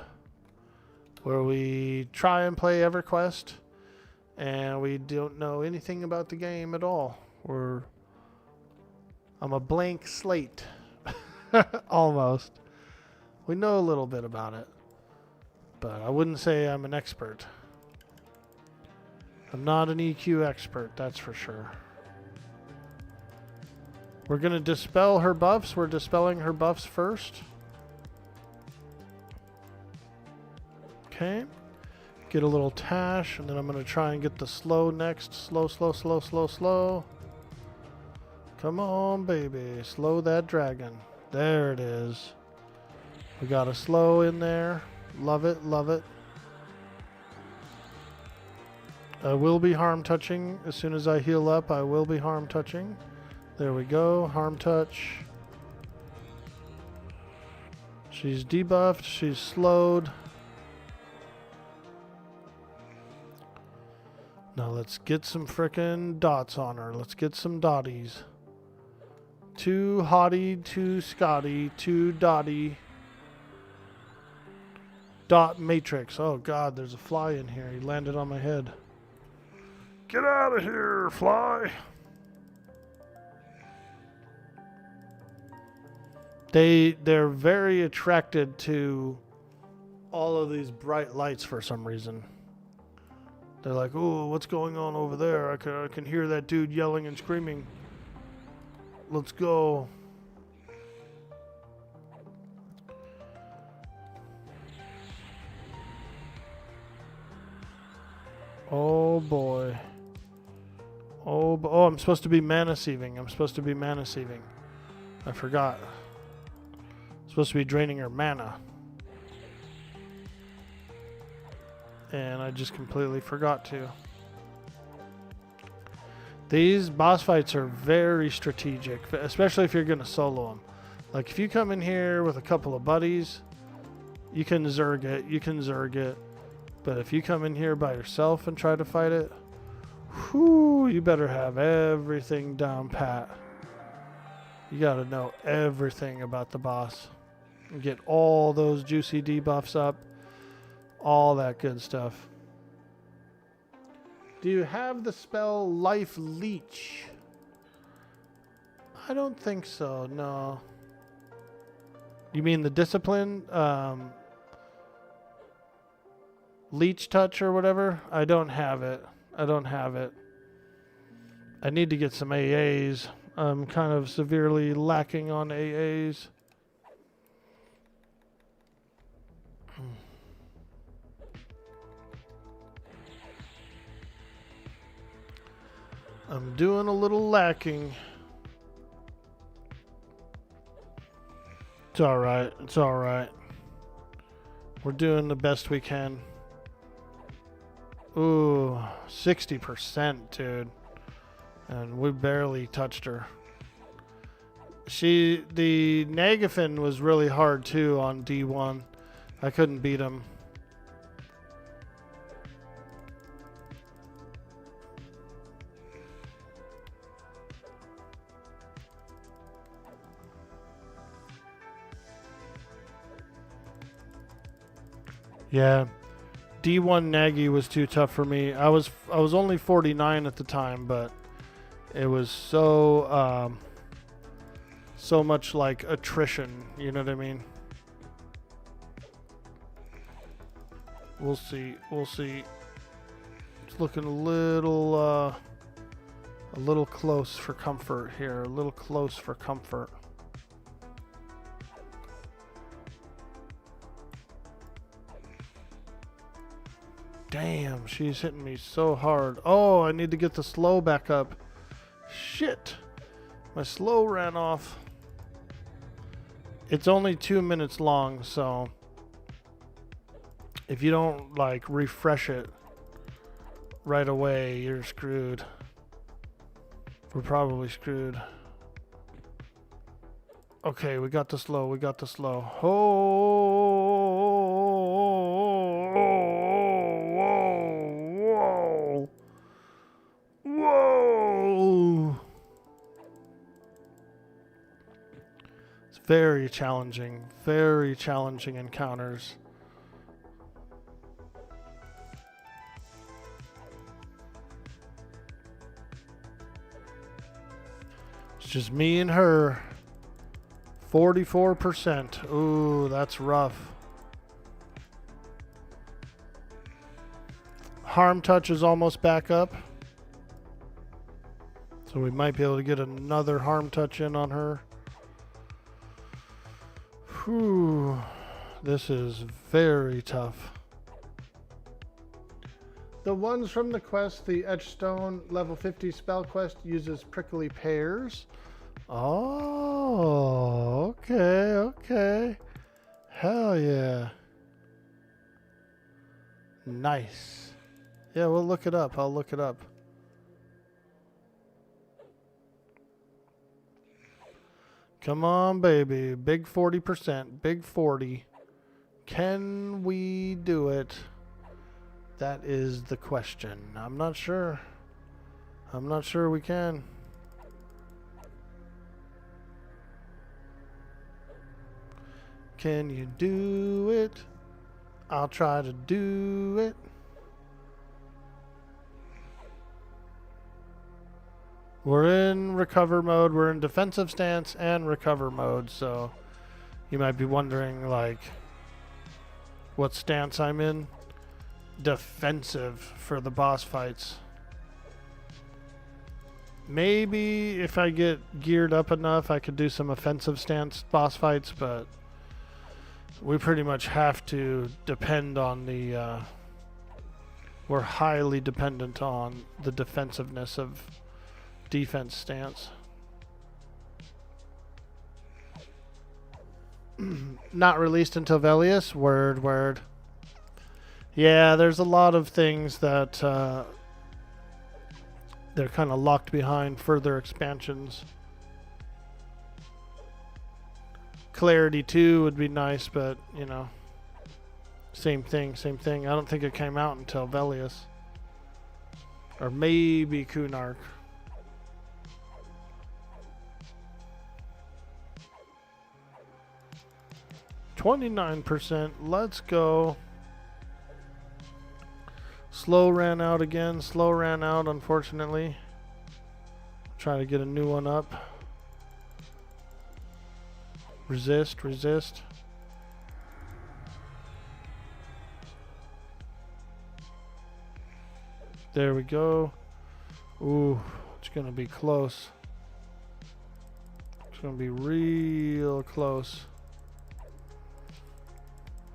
where we try and play Everquest, and we don't know anything about the game at all. I'm a blank slate. Almost. We know a little bit about it, but I wouldn't say I'm an expert. I'm not an EQ expert, that's for sure. We're going to dispel her buffs. We're dispelling her buffs first. Okay. Get a little Tash, and then I'm going to try and get the slow next. Slow. Come on, baby. Slow that dragon. There it is. We got a slow in there. Love it. I will be harm touching. As soon as I heal up, I will be harm touching. There we go, harm touch. She's debuffed, she's slowed. Now let's get some frickin' dots on her. Let's get some dotties. 2 hottie, 2 Scotty, 2 dotty. Dot matrix. Oh god, there's a fly in here. He landed on my head. Get out of here, fly. They're very attracted to all of these bright lights for some reason. They're like, oh, what's going on over there? I can hear that dude yelling and screaming. Let's go. Oh boy. Oh, I'm supposed to be mana sieving. I forgot. I'm supposed to be draining her mana. And I just completely forgot to. These boss fights are very strategic, especially if you're going to solo them. Like if you come in here with a couple of buddies, you can zerg it. But if you come in here by yourself and try to fight it, whew, you better have everything down pat. You got to know everything about the boss. And get all those juicy debuffs up. All that good stuff. Do you have the spell Life Leech? I don't think so, no. You mean the discipline? Leech Touch or whatever? I don't have it. I need to get some AAs. I'm kind of severely lacking on AAs. I'm doing a little lacking. It's alright. We're doing the best we can. Ooh, 60%, dude. And we barely touched her. The Nagafin was really hard too on D1. I couldn't beat him. Yeah, D1 Nagy was too tough for me. I was only 49 at the time, but it was so much like attrition. You know what I mean? We'll see. It's looking a little close for comfort here. A little close for comfort. Damn, she's hitting me so hard. Oh, I need to get the slow back up. Shit. My slow ran off. It's only 2 minutes long, so if you don't like refresh it right away, you're screwed. We're probably screwed. Okay, we got the slow. Whoa. It's very challenging encounters. It's just me and her. 44%. Ooh, that's rough. Harm touch is almost back up. So we might be able to get another harm touch in on her. Whew. This is very tough. The ones from the quest, the Etchstone level 50 spell quest uses prickly pears. Oh, okay. Hell yeah. Nice. Yeah, we'll look it up. I'll look it up. Come on, baby. Big 40%. Big 40. Can we do it? That is the question. I'm not sure. I'm not sure we can. Can you do it? I'll try to do it. We're in recover mode. We're in defensive stance and recover mode. So you might be wondering, like, what stance I'm in. Defensive for the boss fights. Maybe if I get geared up enough, I could do some offensive stance boss fights, but we pretty much have to depend on the we're highly dependent on the defensiveness of defense stance. Not released until Velius. Word. Yeah, there's a lot of things that they're kind of locked behind further expansions. Clarity 2 would be nice, but, you know, same thing. I don't think it came out until Velius. Or maybe Kunark. %. Let's go. Slow ran out again. Slow ran out, unfortunately. Try to get a new one up. Resist. There we go. Ooh, it's going to be close. It's going to be real close.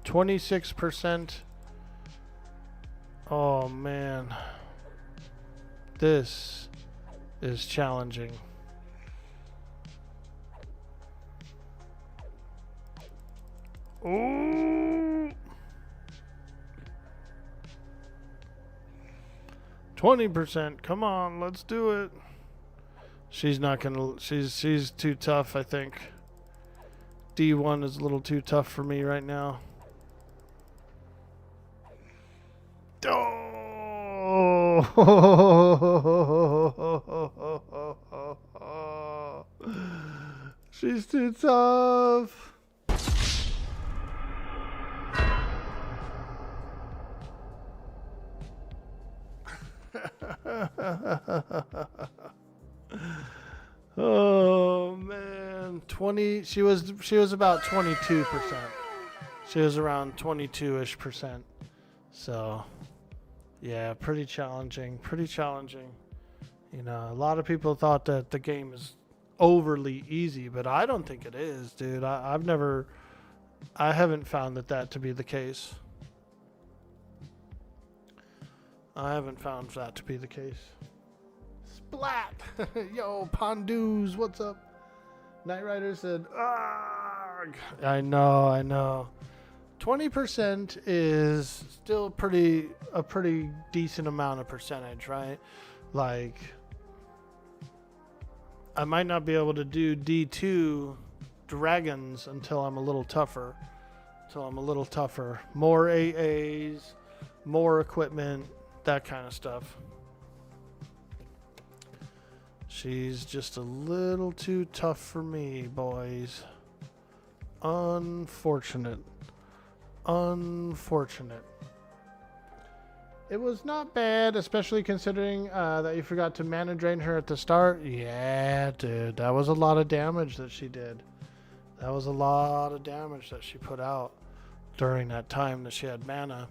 26%. Oh man, this is challenging. Ooh, 20%. Come on, let's do it. She's not gonna. She's too tough, I think. D1 is a little too tough for me right now. Oh, she's too tough. Oh man, 20. She was about 22%. She was around 22-ish%. So, yeah, pretty challenging. You know, a lot of people thought that the game is overly easy, but I don't think it is, dude. I haven't found that to be the case. Splat! Yo, Pondoos, what's up? Knight Rider said, argh! I know. 20% is still a pretty decent amount of percentage, right? Like, I might not be able to do D2 dragons until I'm a little tougher. More AAs, more equipment, that kind of stuff. She's just a little too tough for me, boys. Unfortunate. It was not bad, especially considering that you forgot to mana drain her at the start. Yeah, dude, that was a lot of damage that she did. That was a lot of damage that she put out during that time that she had mana.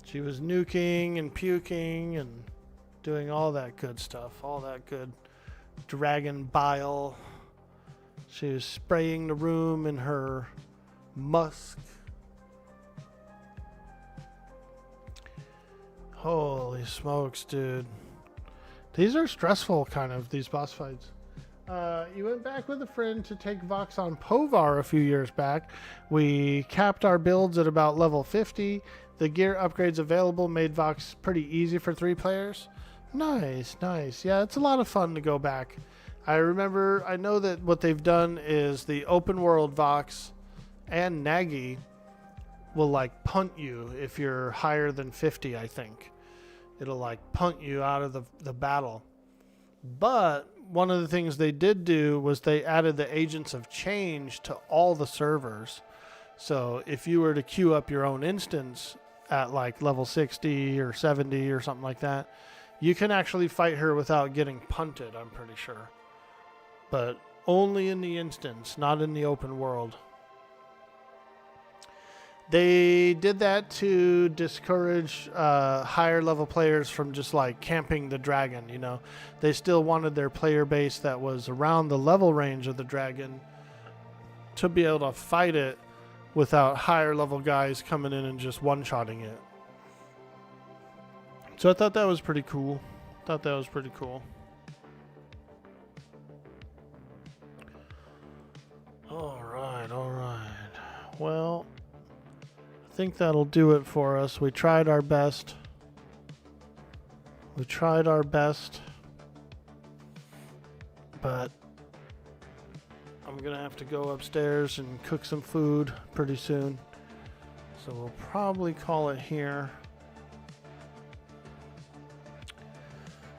She was nuking and puking and doing all that good stuff, all that good dragon bile. She was spraying the room in her musk. Holy smokes, dude. These are stressful, kind of, these boss fights. You went back with a friend to take Vox on Povar a few years back. We capped our builds at about level 50. The gear upgrades available made Vox pretty easy for 3 players. Nice. Yeah, it's a lot of fun to go back. I know that what they've done is the open world Vox and Nagi will like punt you if you're higher than 50, I think. It'll like punt you out of the battle. But one of the things they did do was they added the agents of change to all the servers. So if you were to queue up your own instance at like level 60 or 70 or something like that, you can actually fight her without getting punted, I'm pretty sure. But only in the instance, not in the open world. They did that to discourage higher level players from just like camping the dragon, you know. They still wanted their player base that was around the level range of the dragon to be able to fight it without higher level guys coming in and just one-shotting it. So I thought that was pretty cool. All right. Well, I think that'll do it for us. We tried our best. But I'm going to have to go upstairs and cook some food pretty soon. So we'll probably call it here.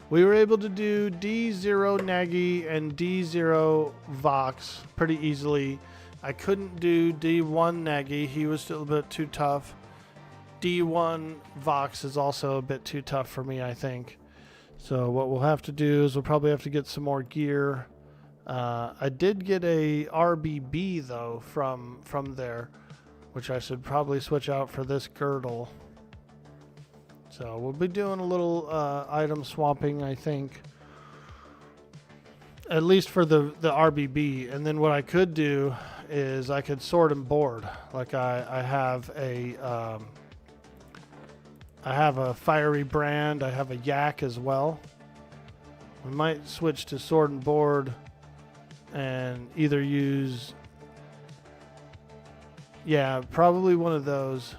We were able to do D0 Nagy and D0 Vox pretty easily. I couldn't do D1 Nagy. He was still a bit too tough. D1 Vox is also a bit too tough for me, I think. So what we'll have to do is we'll probably have to get some more gear. I did get a RBB though from there, which I should probably switch out for this girdle. So we'll be doing a little item swapping, I think. At least for the RBB. And then what I could do is I could sword and board. Like I have a fiery brand. I have a yak as well. We might switch to sword and board and either use, yeah, probably one of those.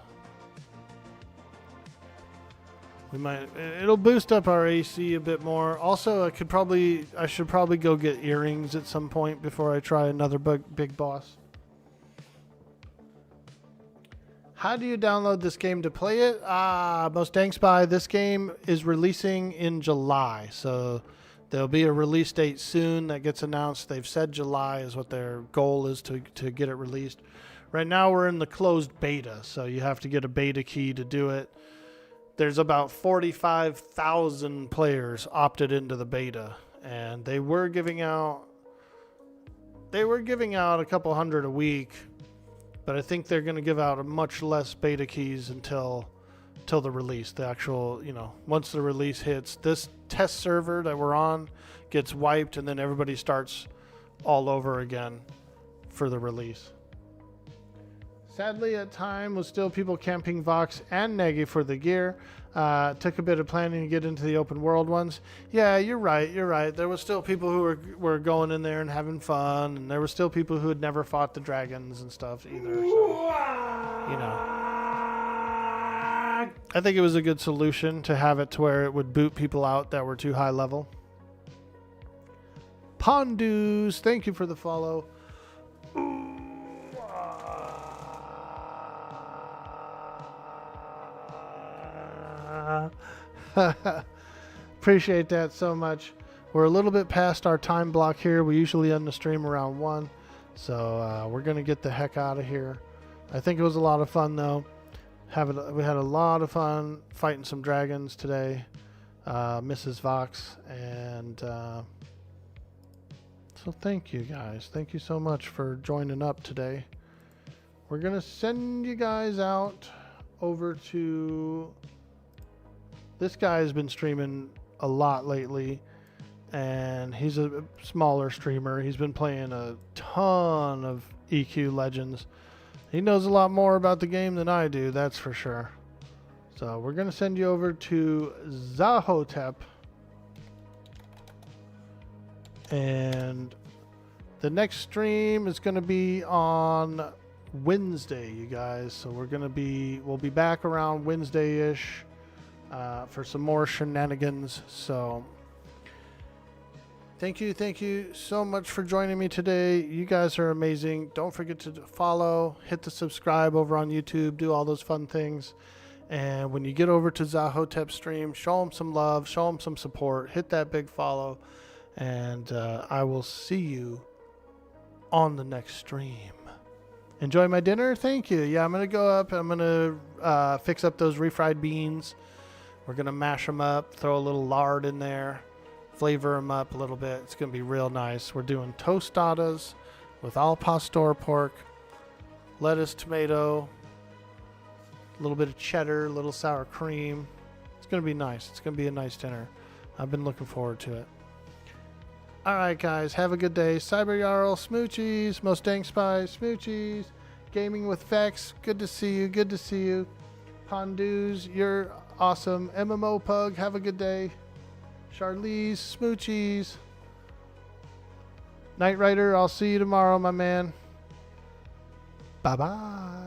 It'll boost up our AC a bit more. Also, I should probably go get earrings at some point before I try another big boss. How do you download this game to play it? Most dang spy, this game is releasing in July. So there'll be a release date soon that gets announced. They've said July is what their goal is to get it released. Right now we're in the closed beta, so you have to get a beta key to do it. There's about 45,000 players opted into the beta, and they were giving out a couple hundred a week, but I think they're going to give out a much less beta keys until the release. The actual, once the release hits, this test server that we're on gets wiped, and then everybody starts all over again for the release. Sadly, at time was still people camping Vox and Nagy for the gear. Took a bit of planning to get into the open world ones. Yeah, you're right. There was still people who were going in there and having fun, and there were still people who had never fought the dragons and stuff either. So, I think it was a good solution to have it to where it would boot people out that were too high level. Pondus, thank you for the follow. Appreciate that so much. We're a little bit past our time block here. We usually end the stream around 1, so we're gonna get the heck out of here. I think it was a lot of fun though. We had a lot of fun fighting some dragons today, Mrs. Vox, and so thank you guys. Thank you so much for joining up today. We're gonna send you guys out over to. This guy has been streaming a lot lately, and he's a smaller streamer. He's been playing a ton of EQ Legends. He knows a lot more about the game than I do, that's for sure. So we're going to send you over to Zahotep. And the next stream is going to be on Wednesday, you guys. So we'll be back around Wednesday-ish. For some more shenanigans. So Thank you so much for joining me today. You guys are amazing. Don't forget to follow, hit the subscribe over on YouTube, do all those fun things. And when you get over to Zahotep stream, show them some love, show them some support, hit that big follow, and I will see you on the next stream. Enjoy my dinner? Thank you. Yeah, I'm going to go up and I'm going to fix up those refried beans. We're going to mash them up, throw a little lard in there, flavor them up a little bit. It's going to be real nice. We're doing tostadas with al pastor pork, lettuce, tomato, a little bit of cheddar, a little sour cream. It's going to be nice. It's going to be a nice dinner. I've been looking forward to it. All right, guys. Have a good day. Cyber Jarl, smoochies. Most dang spies, smoochies. Gaming with Vex. Good to see you. Good to see you. Pondoos, you're awesome. MMO Pug, have a good day. Charlize, smoochies. Knight Rider, I'll see you tomorrow, my man. Bye-bye.